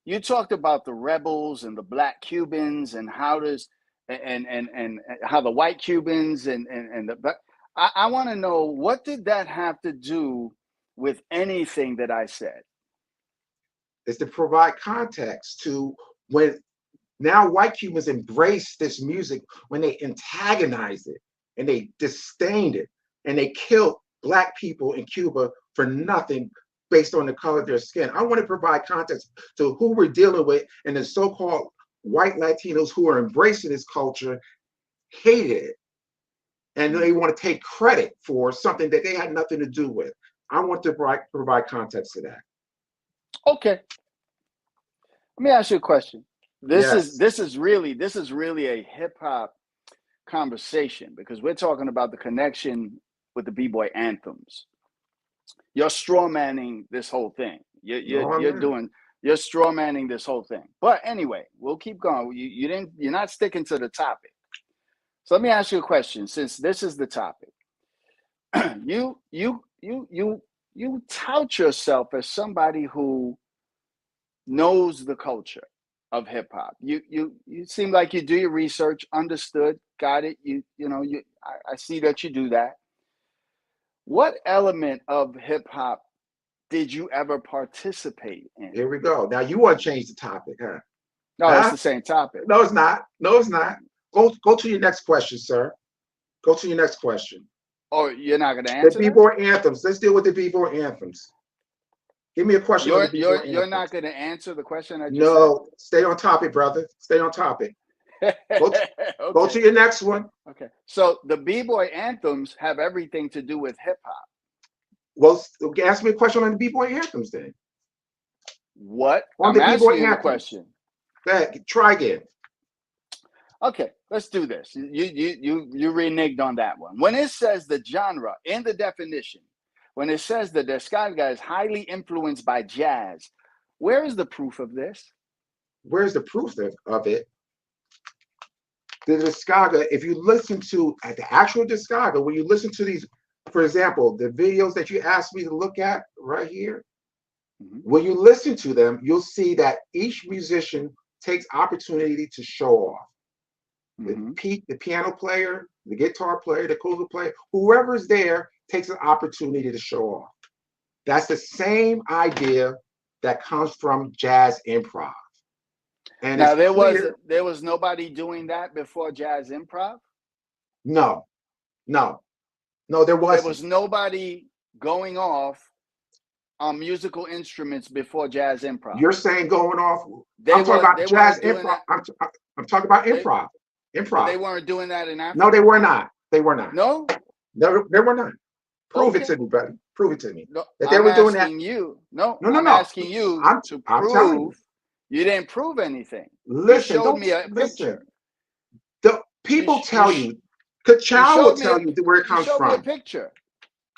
you talked about the rebels and the black Cubans and how does and how the white Cubans and the black. I want to know, what did that have to do with anything that I said? Is to provide context to when now white Cubans embrace this music when they antagonized it and they disdained it and they killed black people in Cuba for nothing based on the color of their skin. I want to provide context to who we're dealing with, and the so-called white Latinos who are embracing this culture hated it. And they want to take credit for something that they had nothing to do with. I want to provide context to that. Okay. Let me ask you a question. This Yes. is really a hip hop conversation, because we're talking about the connection with the b-boy anthems. You're straw manning this whole thing. You're straw manning this whole thing. But anyway, we'll keep going. You're not sticking to the topic. So let me ask you a question. Since this is the topic, you tout yourself as somebody who knows the culture of hip hop. You seem like you do your research, understood, got it. I see that you do that. What element of hip hop did you ever participate in? Here we go. Now you want to change the topic, huh? No, it's the same topic. No, it's not. No, it's not. Go to your next question, sir. Go to your next question. Oh, you're not going to answer the B-boy anthems. Let's deal with the B-boy anthems. Give me a question on the B-boy anthems. You're not going to answer the question I just No, stay on topic, brother. Stay on topic. Go to your next one. Okay. So the B-boy anthems have everything to do with hip hop. Well, ask me a question on the B-boy anthems then. What? I'm asking you a question. Go ahead, try again. Okay, let's do this. You reneged on that one. When it says the genre in the definition, when it says the descarga is highly influenced by jazz, where is the proof of this? Where's the proof of it? The descarga, if you listen to the actual descarga, when you listen to these, for example, the videos that you asked me to look at right here, when you listen to them, you'll see that each musician takes opportunity to show off. The piano player the guitar player, the kazoo player, whoever's there takes an opportunity to show off. That's the same idea that comes from jazz improv. And now there clear, was nobody doing that before jazz improv. No, there wasn't. There was nobody going off on musical instruments before jazz improv. You're saying going off. I'm talking about jazz improv. I'm talking about improv. Improv. They weren't doing that in Africa. No, they were not. They were not. No, they were not. Prove it to me, buddy. Prove it to me. No, that they were doing that. I'm asking you to prove. You didn't prove anything. Listen, you showed me a picture. The people tell you. Ka-chow will tell you where it comes from. Me a picture.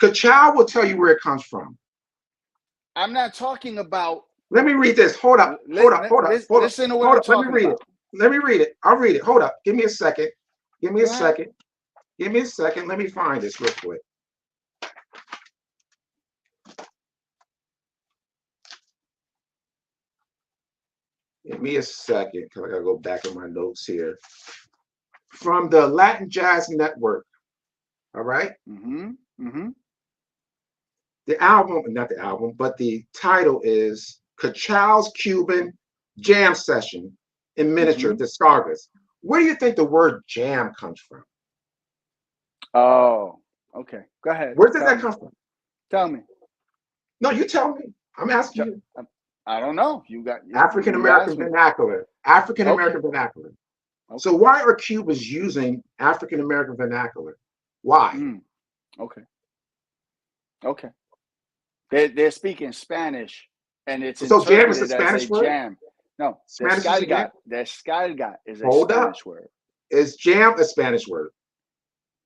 Ka-chow will tell you where it comes from. I'm not talking about. Let me read this. Hold up. Listen to what I'm talking about. Let me read it. I'll read it. Hold up. Give me a second. Give me a second. Let me find this real quick. Give me a second, because I gotta go back in my notes here. From the Latin Jazz Network. All right. The album, not the album, but the title is Ka-chow's Cuban Jam Session in Miniature, Descargas. Where do you think the word jam comes from? Oh, okay. Go ahead. Where does that come from? Tell me. No, you tell me. I'm asking you. I don't know. You got African American vernacular. African American vernacular. Okay. So why are Cubans using African American vernacular? Why? Okay. They're speaking Spanish, and it's so jam is a Spanish word. Jam. No, descarga is a Spanish word. Is jam a Spanish word?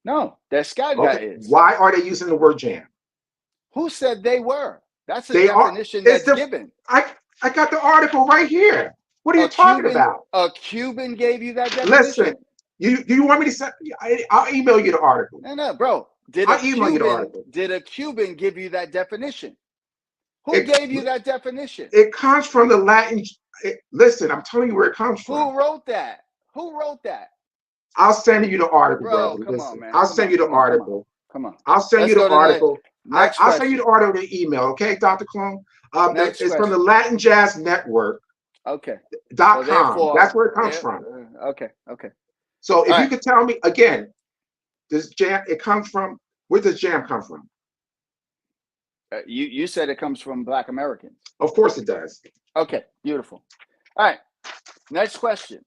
No, descarga is. Why are they using the word jam? Who said they were? That's a definition that's given. I got the article right here. What are you talking about? A Cuban gave you that definition? Listen, you want me to send? I'll email you the article. No, bro. Did a Cuban give you that definition? Who gave you that definition? It comes from the Latin. Listen, I'm telling you where it comes from. Who wrote that? I'll send you the article, bro. brother. Come on, man. I'll send you the article. Come on. I'll send you the article. I'll send you the article in email, okay, Dr. Cologne? It's from the Latin Jazz Network. Okay. .com. That's where it comes from. Okay. So if you could tell me again, this jam, it comes from, where does jam come from? You said it comes from Black Americans. Of course it does. Okay, beautiful. All right. Next question.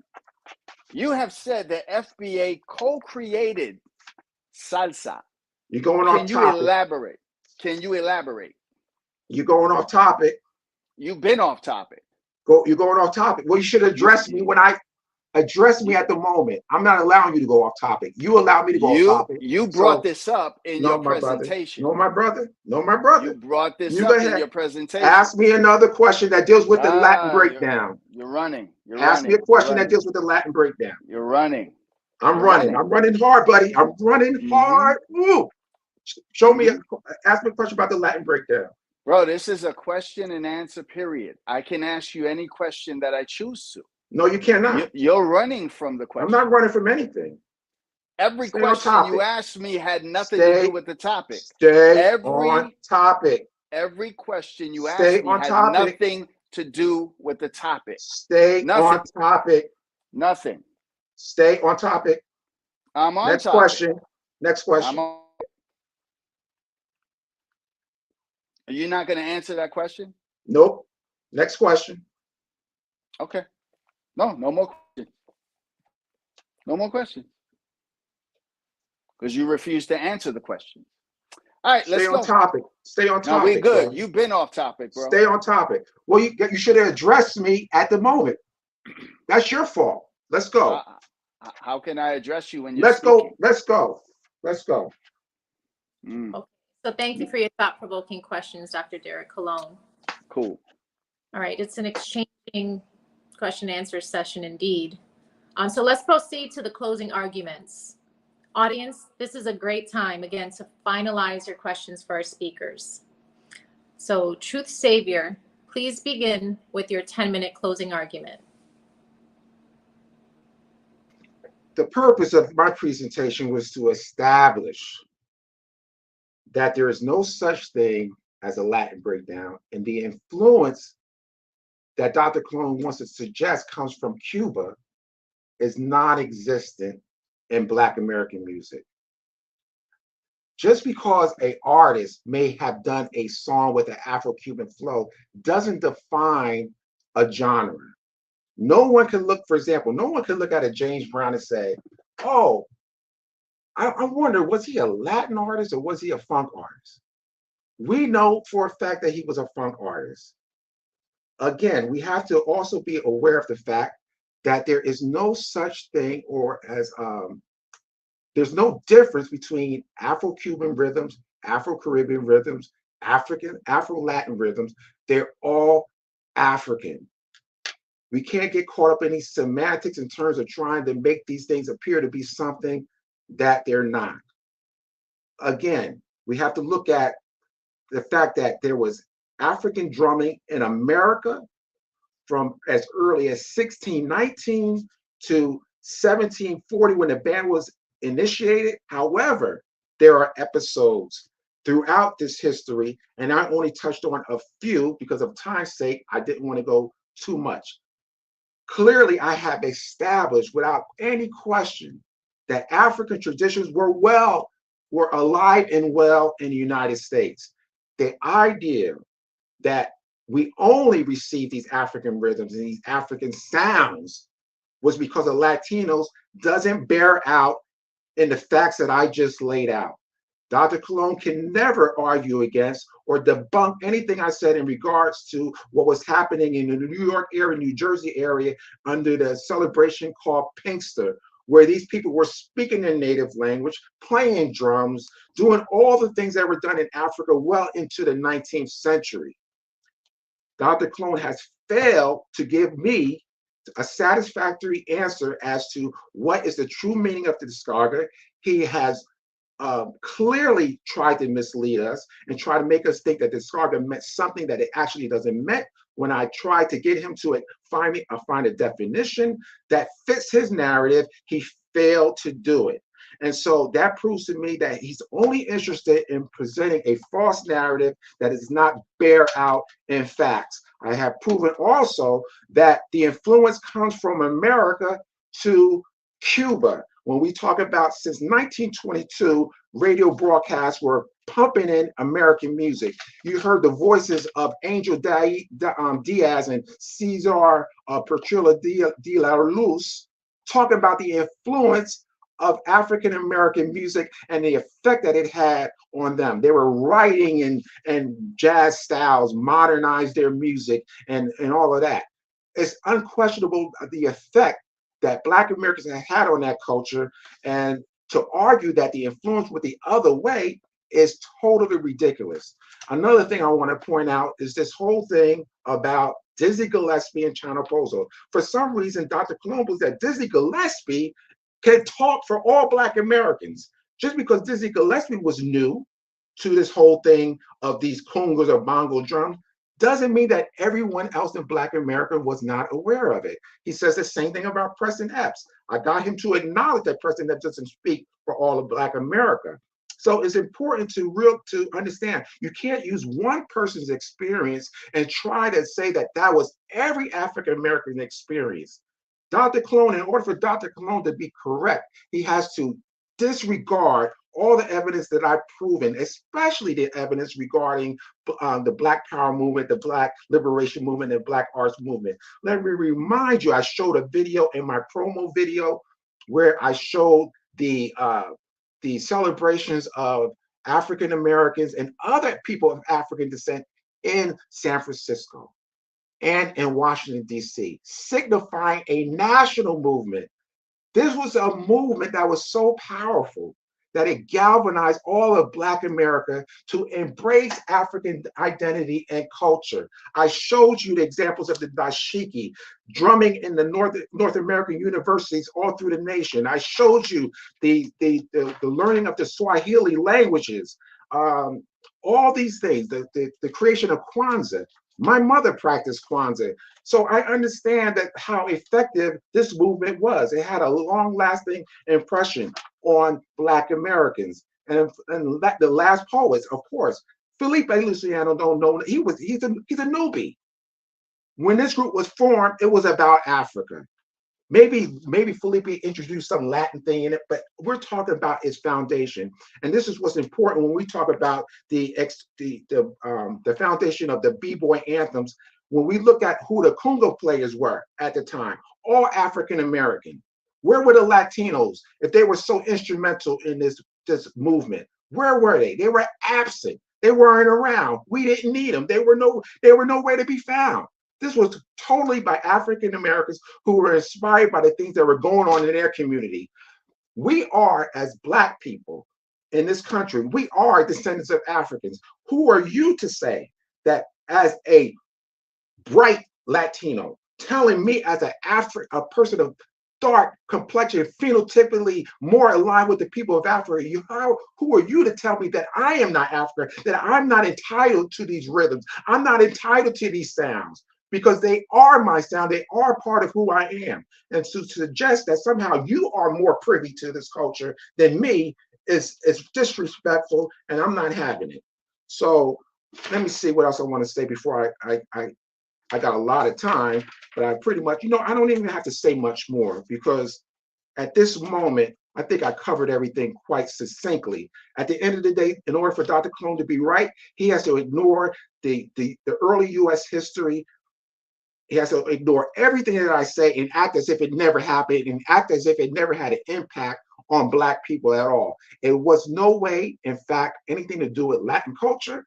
You have said that FBA co-created salsa. You're going off topic. Can you elaborate? You're going off topic. You've been off topic. You're going off topic. Well, you should address me when I address me at the moment. I'm not allowing you to go off topic. You allow me to go off topic. You brought this up in your presentation. No, my brother. You brought this up in your presentation. Ask me another question that deals with the Latin breakdown. You're running. Ask me a question that deals with the Latin breakdown. You're running. I'm running hard, buddy. I'm running hard. Ooh. Ask me a question about the Latin breakdown. Bro, this is a question and answer period. I can ask you any question that I choose to. No, you cannot. You're running from the question. I'm not running from anything. Every question you asked me had nothing to do with the topic. Stay on topic. Every question you asked me had nothing to do with the topic. Stay on topic. Nothing. Stay on topic. I'm on topic. Next question. Are you not going to answer that question? Nope. Next question. Okay. No more questions. No more questions. Because you refuse to answer the question. All right, let's go. Stay on topic. No, we good. Bro. You've been off topic, bro. Stay on topic. Well, you should have addressed me at the moment. That's your fault. Let's go. How can I address you when you're Let's go. Okay. So thank you for your thought-provoking questions, Dr. Derrick Colon. Cool. All right, it's an exchanging question-answer session indeed. So let's proceed to the closing arguments. Audience, this is a great time, again, to finalize your questions for our speakers. So, Truth Savior, please begin with your 10-minute closing argument. The purpose of my presentation was to establish that there is no such thing as a Latin breakdown, and the influence that Dr. Colon wants to suggest comes from Cuba is non-existent in Black American music. Just because an artist may have done a song with an Afro-Cuban flow doesn't define a genre. No one can look, for example, no one can look at a James Brown and say, oh, I wonder, was he a Latin artist or was he a funk artist? We know for a fact that he was a funk artist. Again, we have to also be aware of the fact that there is no such thing there's no difference between Afro-Cuban rhythms, Afro-Caribbean rhythms, Afro-Latin rhythms. They're all African. We can't get caught up in these semantics in terms of trying to make these things appear to be something that they're not. Again, we have to look at the fact that there was African drumming in America from as early as 1619 to 1740 when the band was initiated. However, there are episodes throughout this history, and I only touched on a few because of time's sake. I didn't want to go too much. Clearly, I have established without any question that African traditions were alive and well in the United States. The idea that we only received these African rhythms and these African sounds was because of Latinos doesn't bear out in the facts that I just laid out. Dr. Colon can never argue against or debunk anything I said in regards to what was happening in the New York area, New Jersey area under the celebration called Pinkster, where these people were speaking their native language, playing drums, doing all the things that were done in Africa well into the 19th century. Dr. Colon has failed to give me a satisfactory answer as to what is the true meaning of the discography. He has clearly tried to mislead us and try to make us think that the discography meant something that it actually doesn't mean. When I tried to get him to find a definition that fits his narrative, he failed to do it. And so that proves to me that he's only interested in presenting a false narrative that does not bear out in facts. I have proven also that the influence comes from America to Cuba. When we talk about since 1922, radio broadcasts were pumping in American music. You heard the voices of Angel Diaz and Cesar Pertrilla de la Luz talking about the influence of African American music and the effect that it had on them. They were writing and jazz styles, modernized their music and all of that. It's unquestionable the effect that Black Americans have had on that culture, and to argue that the influence went the other way is totally ridiculous. Another thing I want to point out is this whole thing about Dizzy Gillespie and China Pozo. For some reason, Dr. Colon believes that Dizzy Gillespie can talk for all Black Americans. Just because Dizzy Gillespie was new to this whole thing of these congas or bongo drums doesn't mean that everyone else in Black America was not aware of it. He says the same thing about Preston Epps. I got him to acknowledge that Preston Epps doesn't speak for all of Black America. So it's important to understand you can't use one person's experience and try to say that that was every African American experience. Dr. Colon, in order for Dr. Colon to be correct, he has to disregard all the evidence that I've proven, especially the evidence regarding the Black Power movement, the Black Liberation movement, and Black Arts movement. Let me remind you, I showed a video in my promo video where I showed the celebrations of African Americans and other people of African descent in San Francisco and in Washington, D.C., signifying a national movement. This was a movement that was so powerful that it galvanized all of Black America to embrace African identity and culture. I showed you the examples of the dashiki, drumming in the North American universities all through the nation. I showed you the learning of the Swahili languages, all these things, the creation of Kwanzaa. My mother practiced Kwanzaa. So I understand that how effective this movement was. It had a long-lasting impression on Black Americans. And the last poets, of course, Felipe Luciano, don't know, he's a newbie. When this group was formed, it was about Africa. Maybe Felipe introduced some Latin thing in it, but we're talking about its foundation. And this is what's important when we talk about the foundation of the B-boy anthems. When we look at who the Congo players were at the time, all African American. Where were the Latinos if they were so instrumental in this movement? Where were they? They were absent. They weren't around. We didn't need them. They were nowhere to be found. This was totally by African Americans who were inspired by the things that were going on in their community. We are, as Black people in this country, we are descendants of Africans. Who are you to say that as a bright Latino, telling me as a person of dark complexion, phenotypically more aligned with the people of Africa, who are you to tell me that I am not African, that I'm not entitled to these rhythms, I'm not entitled to these sounds? Because they are my sound, they are part of who I am. And to suggest that somehow you are more privy to this culture than me is disrespectful, and I'm not having it. So let me see what else I want to say before I got a lot of time, but I pretty much, I don't even have to say much more, because at this moment, I think I covered everything quite succinctly. At the end of the day, in order for Dr. Colon to be right, he has to ignore the early US history. He has to ignore everything that I say and act as if it never happened, and act as if it never had an impact on Black people at all. It was no way, in fact, anything to do with Latin culture.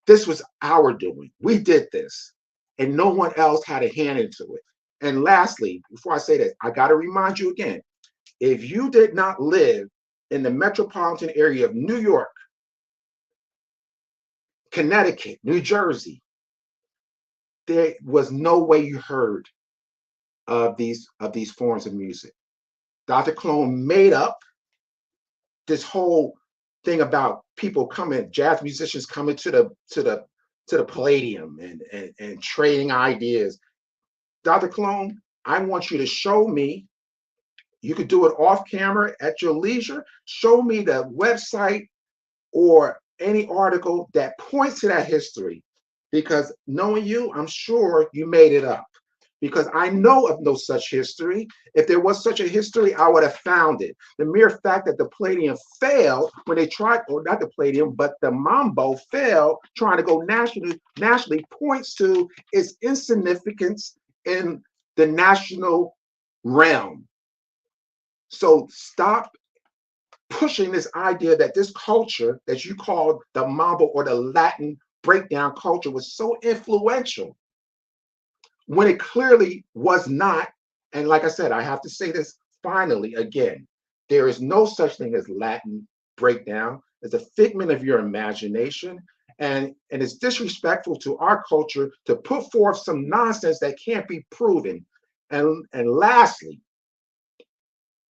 This was our doing. We did this, and no one else had a hand into it. And lastly, before I say this, I got to remind you again, if you did not live in the metropolitan area of New York, Connecticut, New Jersey, there was no way you heard of these forms of music. Dr. Colon made up this whole thing about people coming, jazz musicians coming to the Palladium and trading ideas. Dr. Colon, I want you to show me, you could do it off camera at your leisure, show me the website or any article that points to that history. Because knowing you, I'm sure you made it up. Because I know of no such history. If there was such a history, I would have found it. The mere fact that the Palladium failed when they tried, or not the Palladium, but the Mambo failed trying to go nationally points to its insignificance in the national realm. So stop pushing this idea that this culture that you call the Mambo or the Latin breakdown culture was so influential when it clearly was not. And like I said, I have to say this finally again, there is no such thing as Latin breakdown. It's a figment of your imagination, and it's disrespectful to our culture to put forth some nonsense that can't be proven. And lastly,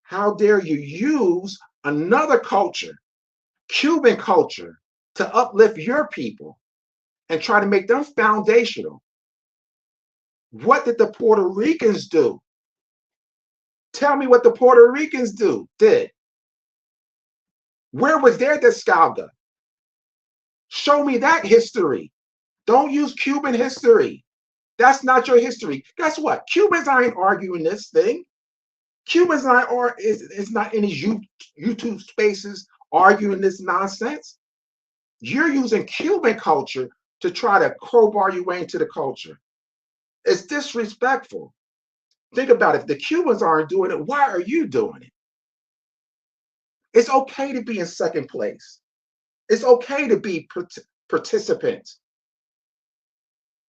how dare you use another culture, Cuban culture, to uplift your people and try to make them foundational? What did the Puerto Ricans do? Tell me what the Puerto Ricans did. Where was their descalga? Show me that history. Don't use Cuban history. That's not your history. Guess what? Cubans aren't arguing this thing. Cubans is not in these YouTube spaces arguing this nonsense. You're using Cuban culture to try to crowbar your way into the culture. It's disrespectful. Think about it. If the Cubans aren't doing it, why are you doing it? It's okay to be in second place. It's okay to be participants.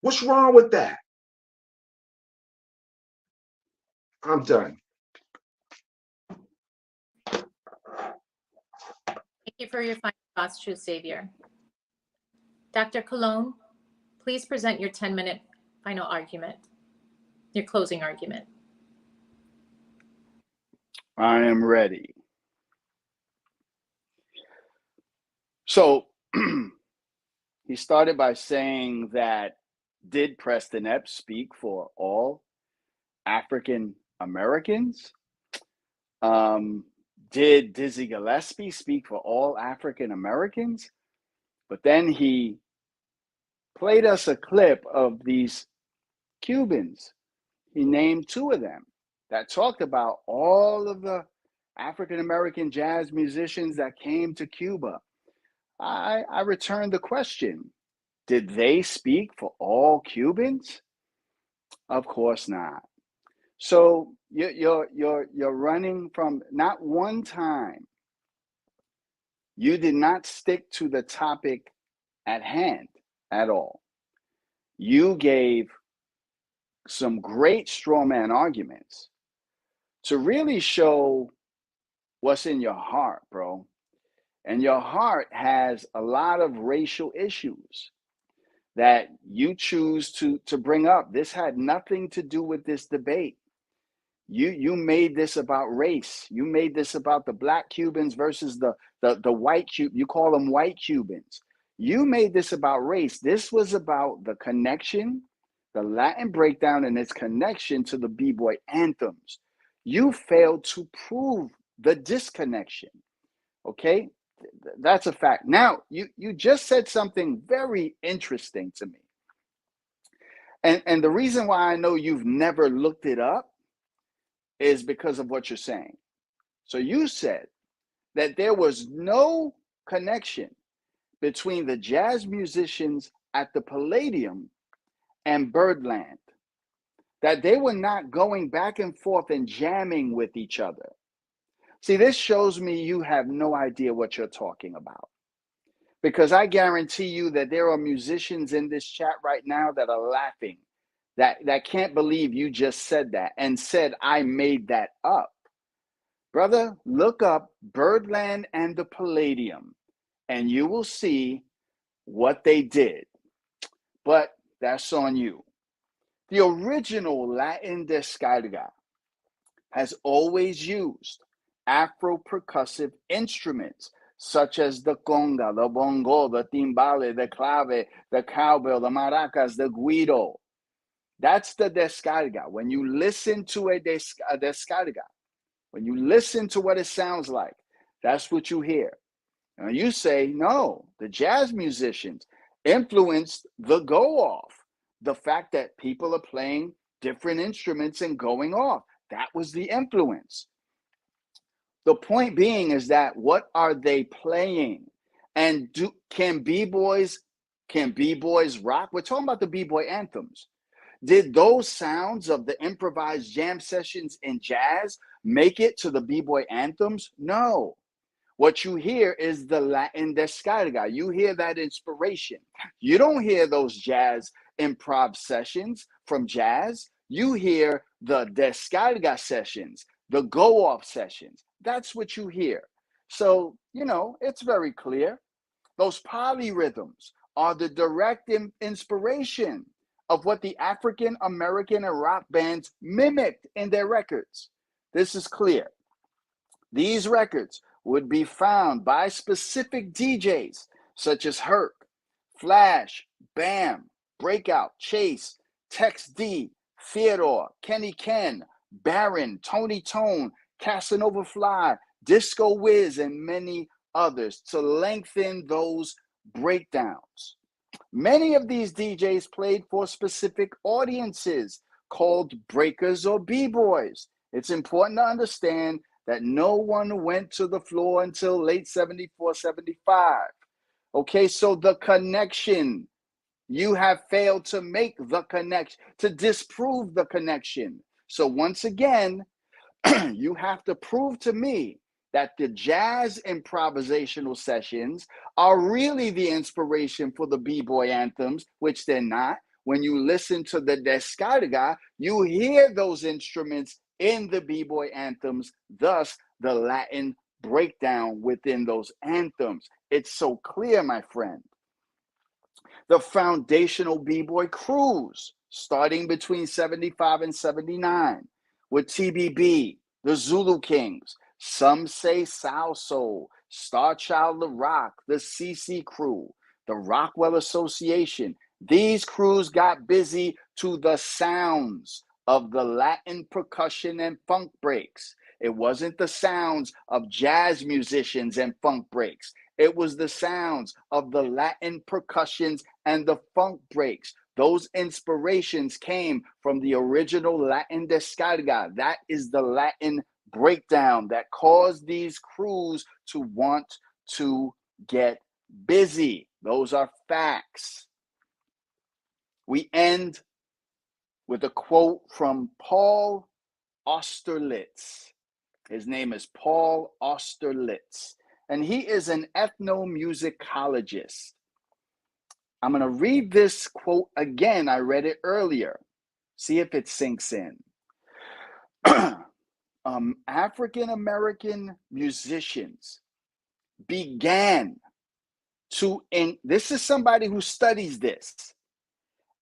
What's wrong with that? I'm done. Thank you for your final thoughts, True Savior. Dr. Colon, please present your 10-minute final argument, your closing argument. I am ready. So he started by saying that, did Preston Epps speak for all African Americans? Did Dizzy Gillespie speak for all African Americans? But then he played us a clip of these Cubans. He named 2 of them that talked about all of the African American jazz musicians that came to Cuba. I returned the question. Did they speak for all Cubans? Of course not. So you're running from, not one time you did not stick to the topic at hand at all. You gave some great straw man arguments to really show what's in your heart, bro. And your heart has a lot of racial issues that you choose to bring up. This had nothing to do with this debate. You made this about race. You made this about the black Cubans versus the white Cubans. You call them white Cubans. You made this about race. This was about the connection, the Latin breakdown and its connection to the B-boy anthems. You failed to prove the disconnection. Okay? That's a fact. Now, you just said something very interesting to me. And the reason why I know you've never looked it up is because of what you're saying. So you said that there was no connection between the jazz musicians at the Palladium and Birdland, that they were not going back and forth and jamming with each other. See, this shows me you have no idea what you're talking about. Because I guarantee you that there are musicians in this chat right now that are laughing, that can't believe you just said that and said I made that up. Brother, look up Birdland and the Palladium, and you will see what they did. But that's on you. The original Latin descarga has always used Afro-percussive instruments such as the conga, the bongo, the timbale, the clave, the cowbell, the maracas, the guido. That's the descarga. When you listen to a descarga, when you listen to what it sounds like, that's what you hear. Now you say, no, the jazz musicians influenced the go-off. The fact that people are playing different instruments and going off. That was the influence. The point being is that what are they playing? And can b-boys rock? We're talking about the b-boy anthems. Did those sounds of the improvised jam sessions in jazz make it to the b-boy anthems? No. What you hear is the Latin descarga. You hear that inspiration. You don't hear those jazz improv sessions from jazz. You hear the descarga sessions, the go-off sessions. That's what you hear. So, it's very clear. Those polyrhythms are the direct inspiration of what the African American and rock bands mimicked in their records. This is clear. These records would be found by specific DJs such as Herc, Flash, Bam, Breakout, Chase, Tex D, Theodore, Kenny Ken, Baron, Tony Tone, Casanova Fly, Disco Wiz, and many others to lengthen those breakdowns. Many of these DJs played for specific audiences called breakers or b-boys. It's important to understand that no one went to the floor until late 74, 75. Okay, so the connection, you have failed to make the connection, to disprove the connection. So once again, you have to prove to me that the jazz improvisational sessions are really the inspiration for the b-boy anthems, which they're not. When you listen to the descarga, you hear those instruments in the b-boy anthems, thus the Latin breakdown within those anthems. It's so clear, my friend. The foundational b-boy crews, starting between 75 and 79, with TBB, the Zulu Kings, Some Say Soul Soul, Star Child the Rock, the CC Crew, the Rockwell Association. These crews got busy to the sounds of the Latin percussion and funk breaks. It wasn't the sounds of jazz musicians and funk breaks. It was the sounds of the Latin percussions and the funk breaks. Those inspirations came from the original Latin descarga. That is the Latin breakdown that caused these crews to want to get busy. Those are facts. We end with a quote from Paul Austerlitz. His name is Paul Austerlitz, and he is an ethnomusicologist. I'm going to read this quote again. I read it earlier. See if it sinks in. African American musicians began to, this is somebody who studies this.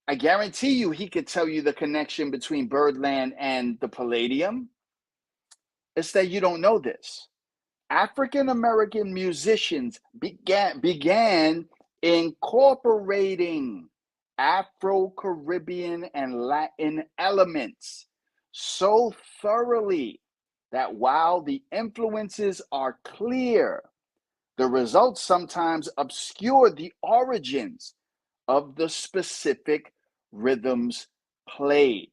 I guarantee you he could tell you the connection between Birdland and the Palladium. It's that you don't know this. African American musicians began incorporating Afro-Caribbean and Latin elements so thoroughly that while the influences are clear, the results sometimes obscure the origins of the specific rhythms played.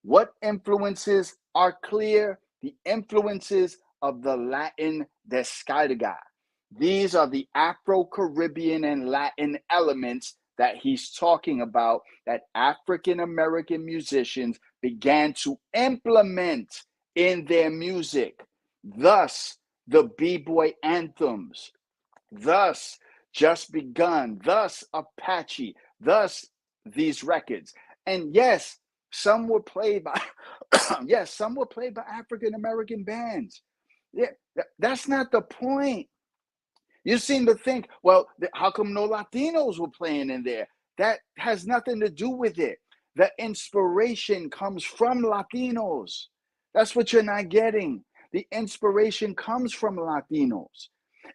What influences are clear? The influences of the Latin descarga. These are the Afro-Caribbean and Latin elements that he's talking about, that African American musicians began to implement in their music. Thus, the B-boy anthems, thus Just Begun, thus Apache, thus these records. And yes, some were played by some were played by African American bands. Yeah, that's not the point. You seem to think, well, how come no Latinos were playing in there? That has nothing to do with it. The inspiration comes from Latinos. That's what you're not getting. The inspiration comes from Latinos.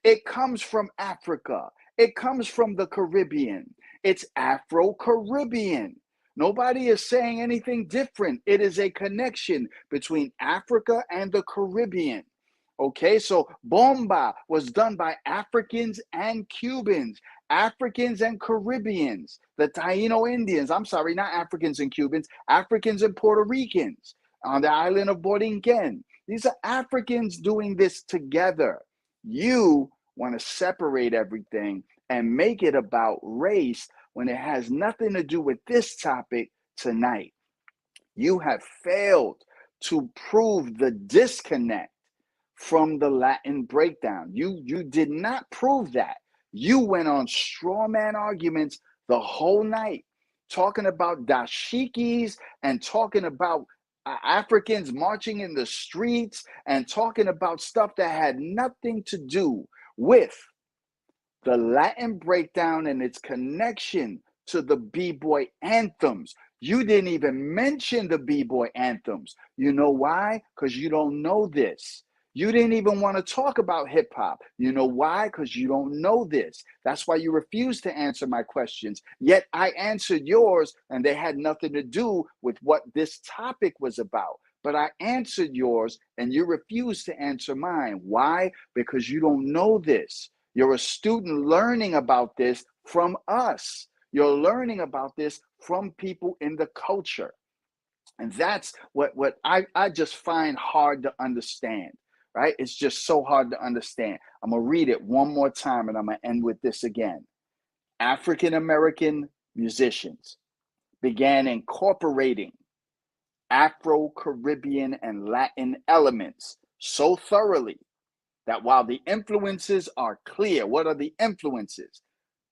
It comes from Africa. It comes from the Caribbean. It's Afro-Caribbean. Nobody is saying anything different. It is a connection between Africa and the Caribbean. Okay, so bomba was done by Africans and Cubans, Africans and Caribbeans, the Taino Indians. I'm sorry, not Africans and Cubans, Africans and Puerto Ricans on the island of Borinquen. These are Africans doing this together. You want to separate everything and make it about race when it has nothing to do with this topic tonight. You have failed to prove the disconnect from the Latin breakdown. You did not prove that. You went on straw man arguments the whole night, talking about dashikis and talking about Africans marching in the streets and talking about stuff that had nothing to do with the Latin breakdown and its connection to the B-boy anthems. You didn't even mention the B-boy anthems. You know why? Because you don't know this. You didn't even want to talk about hip hop. You know why? Because you don't know this. That's why you refuse to answer my questions. Yet I answered yours, and they had nothing to do with what this topic was about. But I answered yours, and you refused to answer mine. Why? Because you don't know this. You're a student learning about this from us. You're learning about this from people in the culture. And that's what I just find hard to understand, right? It's just so hard to understand. I'm going to read it one more time, and I'm going to end with this again. African American musicians began incorporating Afro-Caribbean and Latin elements so thoroughly that while the influences are clear, what are the influences?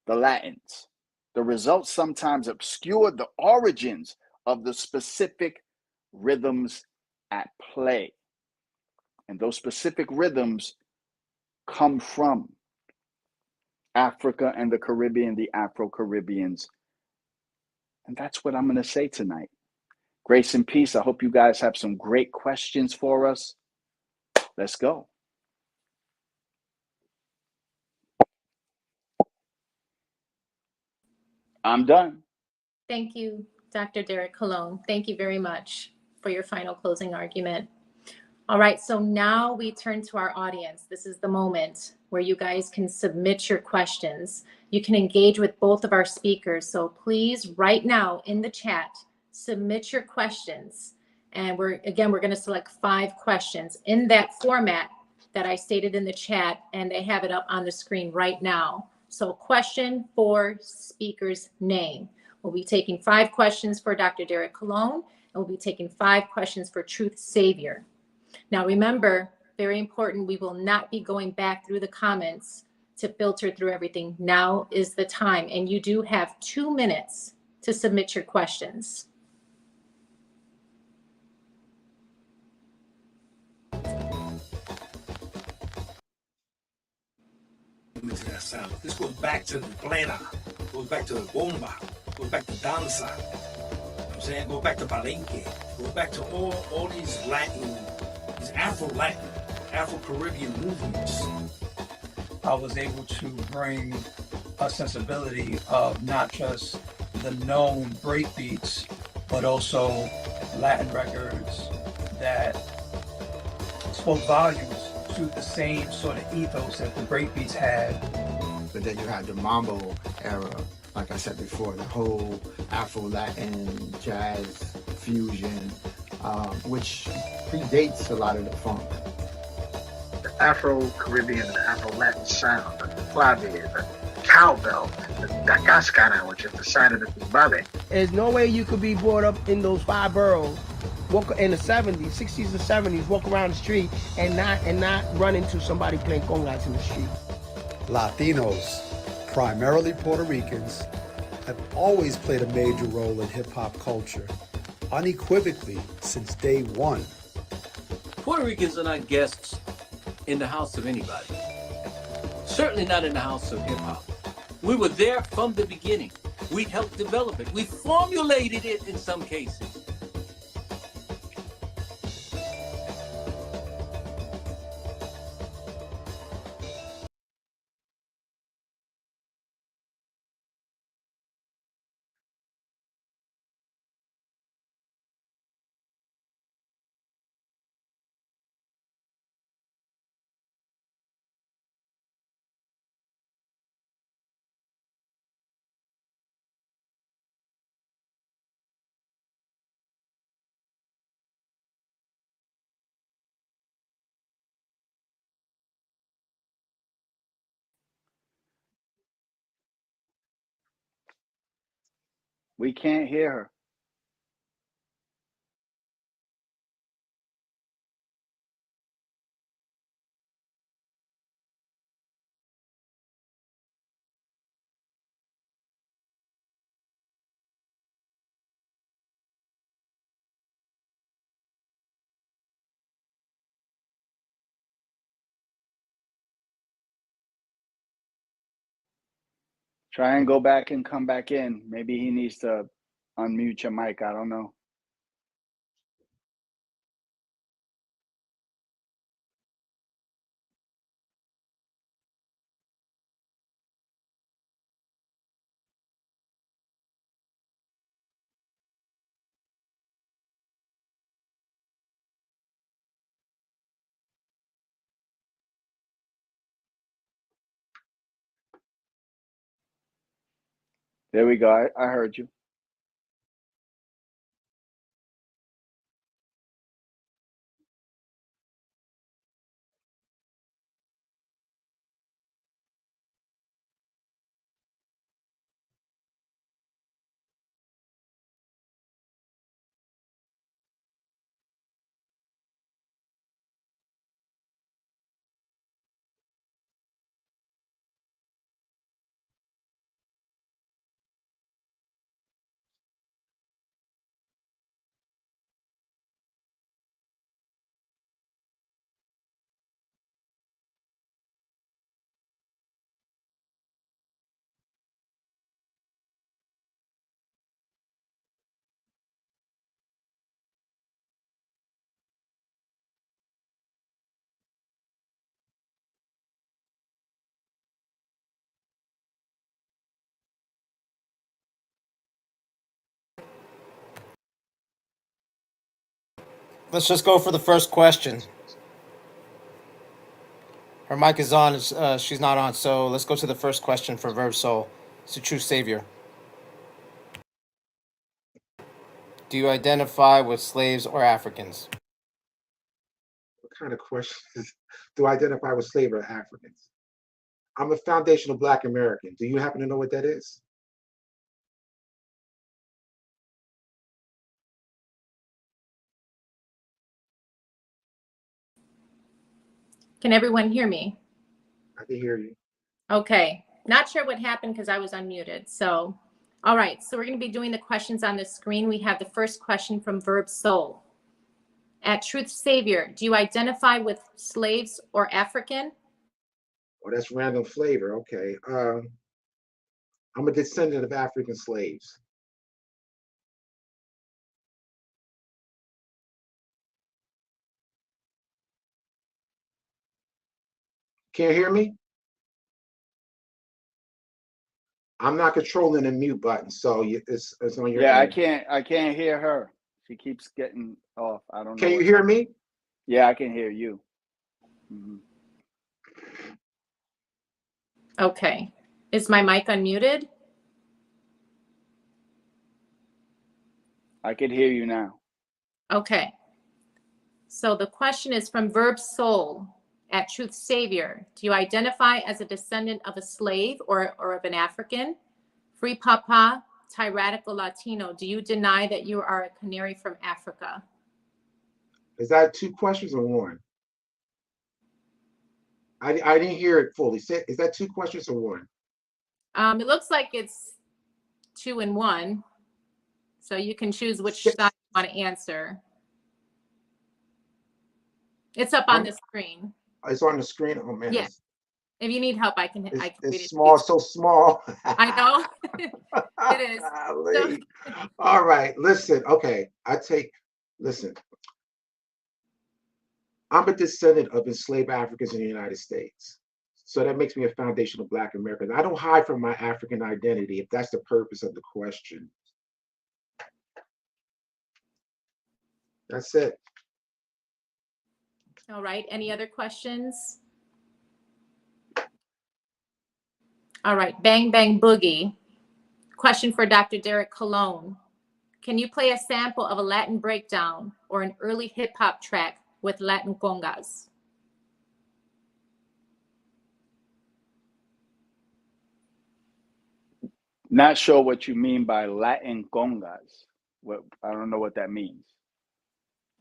The Latins. The results sometimes obscure the origins of the specific rhythms at play. And those specific rhythms come from Africa and the Caribbean, the Afro-Caribbeans. And that's what I'm going to say tonight. Grace and peace. I hope you guys have some great questions for us. Let's go. I'm done. Thank you, Dr. Derrick Colon. Thank you very much for your final closing argument. All right, so now we turn to our audience. This is the moment where you guys can submit your questions. You can engage with both of our speakers. So please, right now in the chat, submit your questions. And we're going to select 5 questions in that format that I stated in the chat, and they have it up on the screen right now. So question for speaker's name. We'll be taking 5 questions for Dr. Derrick Colon, and we'll be taking 5 questions for Truth Savior. Now, remember, very important, we will not be going back through the comments to filter through everything. Now is the time, and you do have 2 minutes to submit your questions. Into that sound. This goes back to the plena, goes back to the bomba, goes back to danza. You know what I'm saying? Goes back to palenque, goes back to all these Latin, these Afro-Latin, Afro-Caribbean movements. I was able to bring a sensibility of not just the known break beats, but also Latin records that spoke volumes to the same sort of ethos that the breakbeats had. But then you had the mambo era, like I said before, the whole Afro-Latin jazz fusion, which predates a lot of the funk. The Afro-Caribbean and Afro-Latin sound, the clave, the cowbell, the cascara, which is the side of the timbale. There's no way you could be brought up in those 5 boroughs, walk in the 70s, 60s and 70s, walk around the street and not run into somebody playing congas in the street. Latinos, primarily Puerto Ricans, have always played a major role in hip-hop culture, unequivocally since day one. Puerto Ricans are not guests in the house of anybody. Certainly not in the house of hip-hop. We were there from the beginning. We helped develop it. We formulated it in some cases. We can't hear her. Try and go back and come back in. Maybe he needs to unmute your mic. I don't know. There we go. I heard you. Let's just go for the first question. Her mic is on. She's not on. So let's go to the first question for Verb Soul. It's a true savior. Do you identify with slaves or Africans? What kind of questions do I identify with slave or Africans? I'm a foundational Black American. Do you happen to know what that is? Can everyone hear me? I can hear you. Okay. Not sure what happened because I was unmuted. So, all right. So we're going to be doing the questions on the screen. We have the first question from Verb Soul. At Truth Savior, do you identify with slaves or African? Oh, that's random flavor. Okay. I'm a descendant of African slaves. Can't hear me? I'm not controlling the mute button, so it's on your Yeah, end. I can't hear her. She keeps getting off. I don't know. Can you hear me? Yeah, I can hear you. Mm-hmm. Okay. Is my mic unmuted? I can hear you now. Okay. So the question is from Verb Soul. At Truth Savior, do you identify as a descendant of a slave or of an African? Free Papa, tyrannical Latino, do you deny that you are a canary from Africa? Is that two questions or one? I didn't hear it fully. Is that two questions or one? It looks like it's 2 in 1. So you can choose which side you want to answer. It's up on the screen. It's on the screen. Oh man. Yes. If you need help, I can read it. It's small, so small. I know. It is. So, all right, listen. Okay, listen. I'm a descendant of enslaved Africans in the United States. So that makes me a foundational Black American. I don't hide from my African identity if that's the purpose of the question. That's it. all right. Any other questions? All right. Bang Bang Boogie. Question for Dr. Derrick Colon. Can you play a sample of a Latin breakdown or an early hip hop track with Latin congas? Not sure what you mean by Latin congas. I don't know what that means.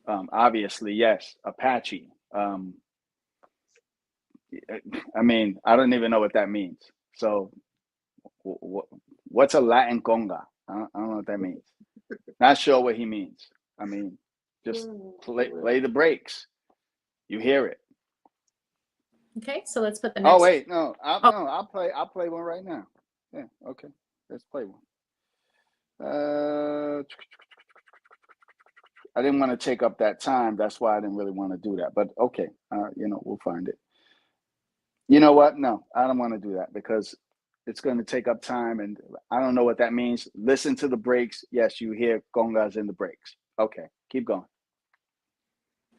Obviously, yes, Apache. I mean, I don't even know what that means. So, what's a Latin conga? I don't know what that means. Not sure what he means. I mean, just play the breaks. You hear it. Okay, so let's put the next. Oh wait, no, I'll play one right now. Yeah, okay, let's play one. I didn't want to take up that time. That's why I didn't really want to do that. But okay, we'll find it. You know what? No, I don't want to do that because it's going to take up time, and I don't know what that means. Listen to the breaks. Yes, you hear congas in the breaks. Okay, keep going.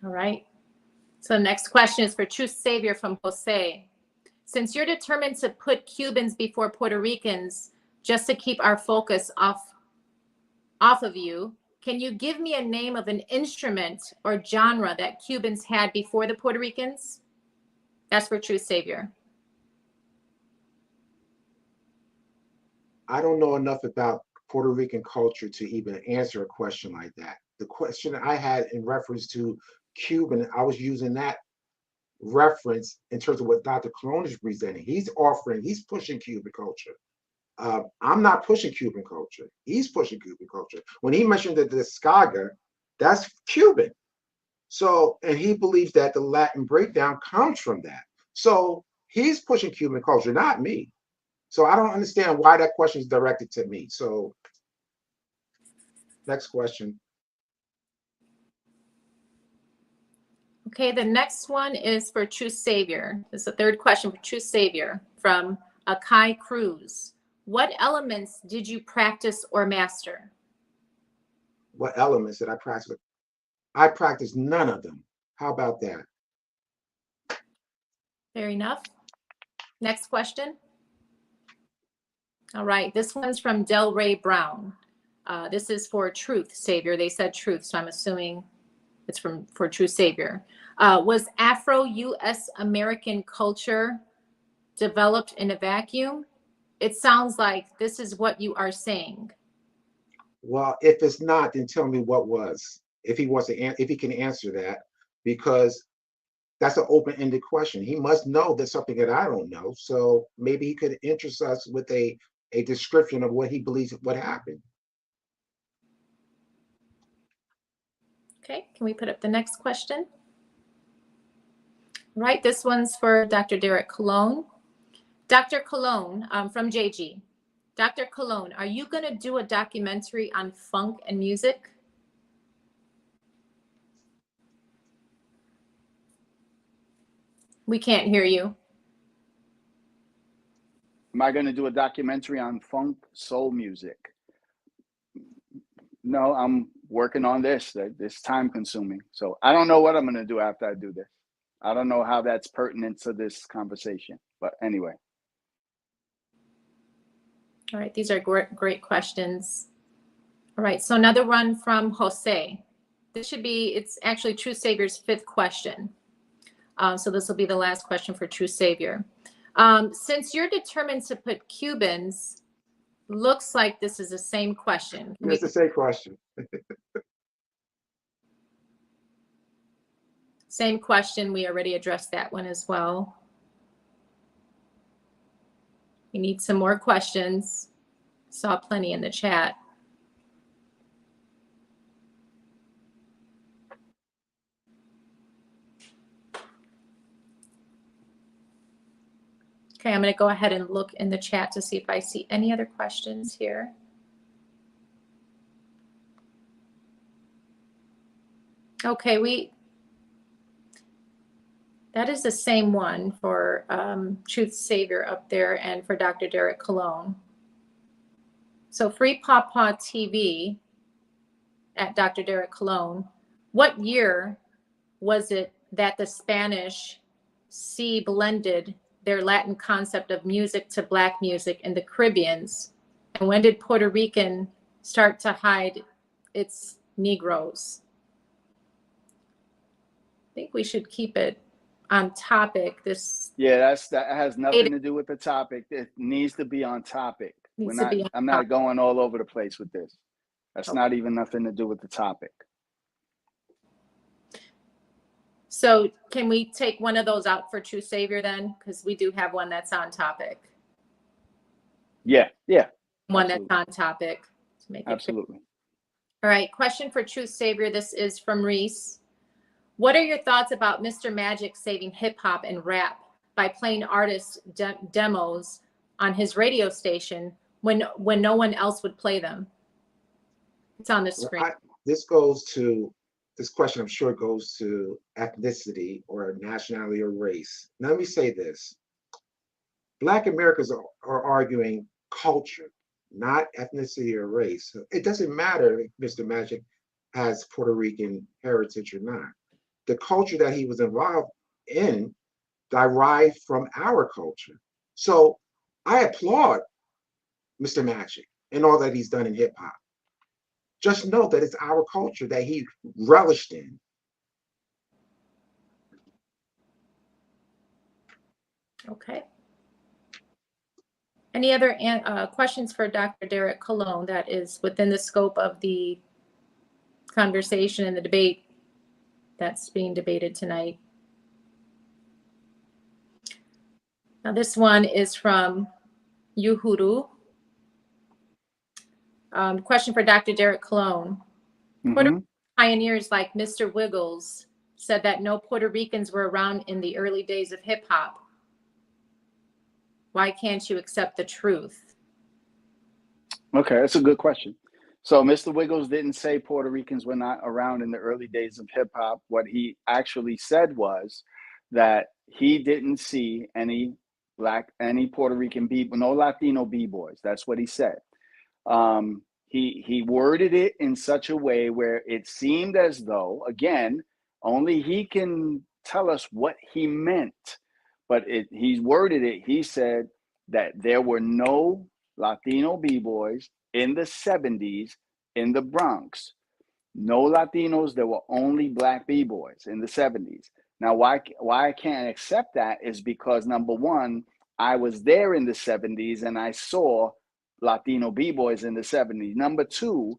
All right. So the next question is for Truth Savior from Jose. Since you're determined to put Cubans before Puerto Ricans just to keep our focus off of you, can you give me a name of an instrument or genre that Cubans had before the Puerto Ricans? That's for Truth Savior. I don't know enough about Puerto Rican culture to even answer a question like that. The question I had in reference to Cuban, I was using that reference in terms of what Dr. Colon is presenting. He's pushing Cuban culture. I'm not pushing Cuban culture. He's pushing Cuban culture. When he mentioned the descarga, that's Cuban. So, and he believes that the Latin breakdown comes from that. So he's pushing Cuban culture, not me. So I don't understand why that question is directed to me. So next question. Okay, the next one is for True Savior. This is the third question for True Savior from Akai Cruz. What elements did you practice or master? What elements did I practice? I practice none of them. How about that? Fair enough. Next question. All right, this one's from Del Ray Brown. This is for Truth Savior. They said truth, so I'm assuming it's for Truth Savior. Was Afro-U.S. American culture developed in a vacuum? It sounds like this is what you are saying. Well, if it's not, then tell me what was. If he wants to, if he can answer that, because that's an open-ended question. He must know there's something that I don't know. So maybe he could interest us with a description of what he believes what happened. Okay, can we put up the next question? Right, this one's for Dr. Derrick Colon. Dr. Colon, from JG. Dr. Colon, are you going to do a documentary on funk and music? We can't hear you. Am I going to do a documentary on funk soul music? No, I'm working on this. It's time consuming. So I don't know what I'm going to do after I do this. I don't know how that's pertinent to this conversation. But anyway. All right, these are great questions. All right, so another one from Jose. This should be, it's actually True Savior's 5th question. So this will be the last question for True Savior. Since you're determined to put Cubans, looks like this is the same question. It's the same question. Same question. We already addressed that one as well. We need some more questions. Saw plenty in the chat. Okay, I'm going to go ahead and look in the chat to see if I see any other questions here. Okay, that is the same one for Truth Savior up there and for Dr. Derrick Colon. So Free Pawpaw TV at Dr. Derrick Colon. What year was it that the Spanish blended their Latin concept of music to Black music in the Caribbeans? And when did Puerto Rican start to hide its Negroes? I think we should keep it on topic. That has nothing to do with the topic. It needs to be on topic. I'm not going all over the place with this. That's not even nothing to do with the topic. So can we take one of those out for True Savior then? Because we do have one that's on topic. Yeah. One Absolutely. that's on topic. To make it Absolutely. clear. All right, question for True Savior. This is from Reese. What are your thoughts about Mr. Magic saving hip hop and rap by playing artists' demos on his radio station when no one else would play them? It's on the screen. This question, I'm sure, goes to ethnicity or nationality or race. Now, let me say this. Black Americans are arguing culture, not ethnicity or race. So it doesn't matter if Mr. Magic has Puerto Rican heritage or not. The culture that he was involved in derived from our culture. So I applaud Mr. Magic and all that he's done in hip hop. Just know that it's our culture that he relished in. Okay. Any other questions for Dr. Derrick Colon that is within the scope of the conversation and the debate that's being debated tonight? Now this one is from Yuhuru. Question for Dr. Derrick Colon. Puerto Rican pioneers like Mr. Wiggles said that no Puerto Ricans were around in the early days of hip hop. Why can't you accept the truth? Okay, that's a good question. So Mr. Wiggles didn't say Puerto Ricans were not around in the early days of hip hop. What he actually said was that he didn't see any Puerto Rican no Latino b-boys. That's what he said. he worded it in such a way where it seemed as though, again, only he can tell us what he meant, but he worded it. He said that there were no Latino b-boys in the 70s in the Bronx. No Latinos, there were only black b-boys in the 70s. Now, why I can't accept that is because, number one, I was there in the 70s and I saw Latino b-boys in the 70s. Number two,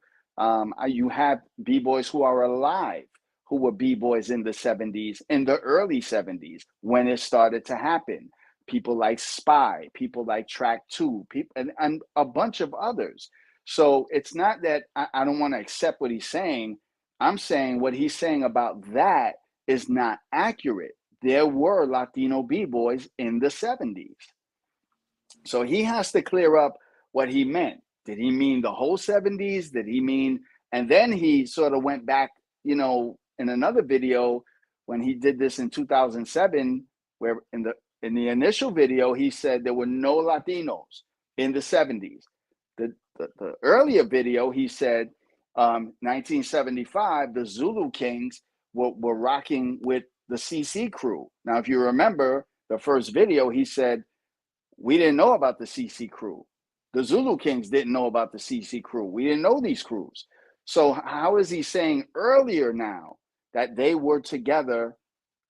you have b-boys who are alive who were b-boys in the 70s, in the early 70s, when it started to happen. People like Spy, people like Track 2, people, and a bunch of others. So it's not that I don't want to accept what he's saying. I'm saying what he's saying about that is not accurate. There were Latino b-boys in the 70s. So he has to clear up what he meant. Did he mean the whole 70s? Did he mean, and then he sort of went back, you know, in another video when he did this in 2007, where in the initial video, he said there were no Latinos in the 70s. The earlier video, he said 1975, the Zulu Kings were rocking with the CC crew. Now, if you remember the first video, he said, we didn't know about the CC crew. The Zulu Kings didn't know about the CC crew. We didn't know these crews. So how is he saying earlier now that they were together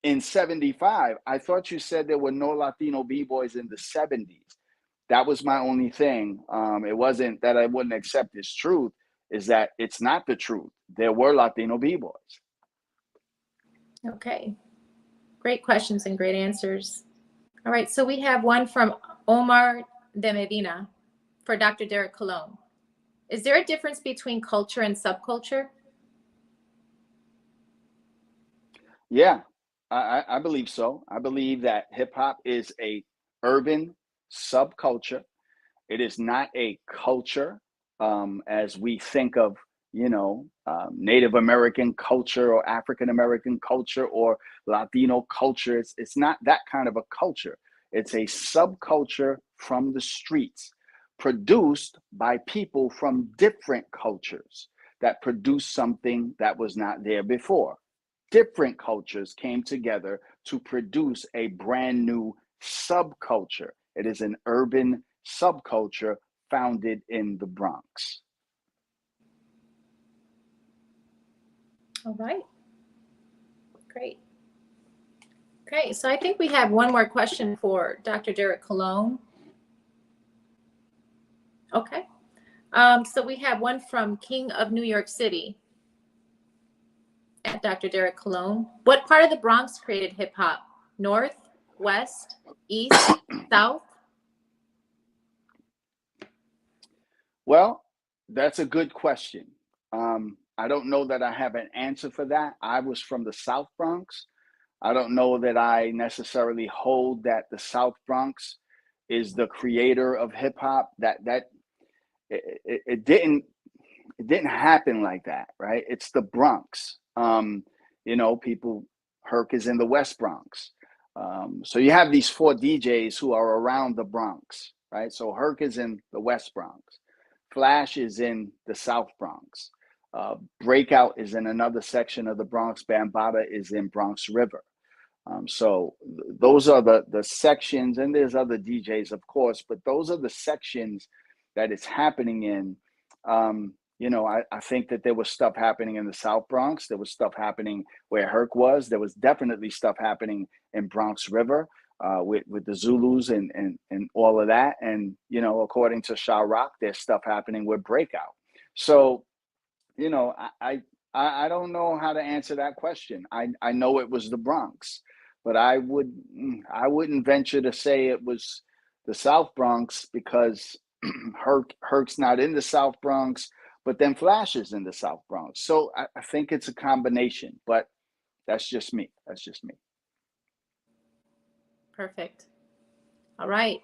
in 75? I thought you said there were no Latino b-boys in the 70s. That was my only thing. It wasn't that I wouldn't accept his truth, is that it's not the truth. There were Latino b-boys. Okay. Great questions and great answers. All right, so we have one from Omar de Medina for Dr. Derrick Colon. Is there a difference between culture and subculture? Yeah, I believe so. I believe that hip hop is a urban subculture. It is not a culture as we think of, you know, Native American culture or African American culture or Latino culture. It's not that kind of a culture. It's a subculture from the streets, produced by people from different cultures that produced something that was not there before. Different cultures came together to produce a brand new subculture. It is an urban subculture founded in the Bronx. All right. Great. Okay, so I think we have one more question for Dr. Derrick Colon. Okay. So we have one from King of New York City at Dr. Derrick Colon. What part of the Bronx created hip hop? North, west, east, south? Well, that's a good question. I don't know that I have an answer for that. I was from the South Bronx. I don't know that I necessarily hold that the South Bronx is the creator of hip hop. It didn't happen like that, right? It's the Bronx. You know, Herc is in the West Bronx. So you have these 4 DJs who are around the Bronx, right? So Herc is in the West Bronx. Flash is in the South Bronx. Breakout is in another section of the Bronx. Bambaataa is in Bronx River. So those are the sections, and there's other DJs, of course, but those are the sections that it's happening in. You know, I think that there was stuff happening in the South Bronx. There was stuff happening where Herc was. There was definitely stuff happening in Bronx River with the Zulus and all of that. And, you know, according to Sha Rock, there's stuff happening with Breakout. So, you know, I don't know how to answer that question. I know it was the Bronx, but I wouldn't venture to say it was the South Bronx because Herc's not in the South Bronx, but then Flash is in the South Bronx. So I think it's a combination, but that's just me. That's just me. Perfect. All right.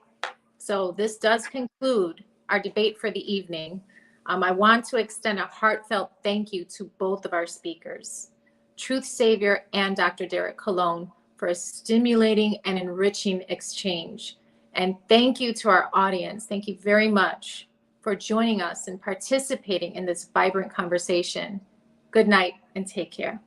So this does conclude our debate for the evening. I want to extend a heartfelt thank you to both of our speakers, Truth Savior and Dr. Derrick Colon, for a stimulating and enriching exchange. And thank you to our audience. Thank you very much for joining us and participating in this vibrant conversation. Good night and take care.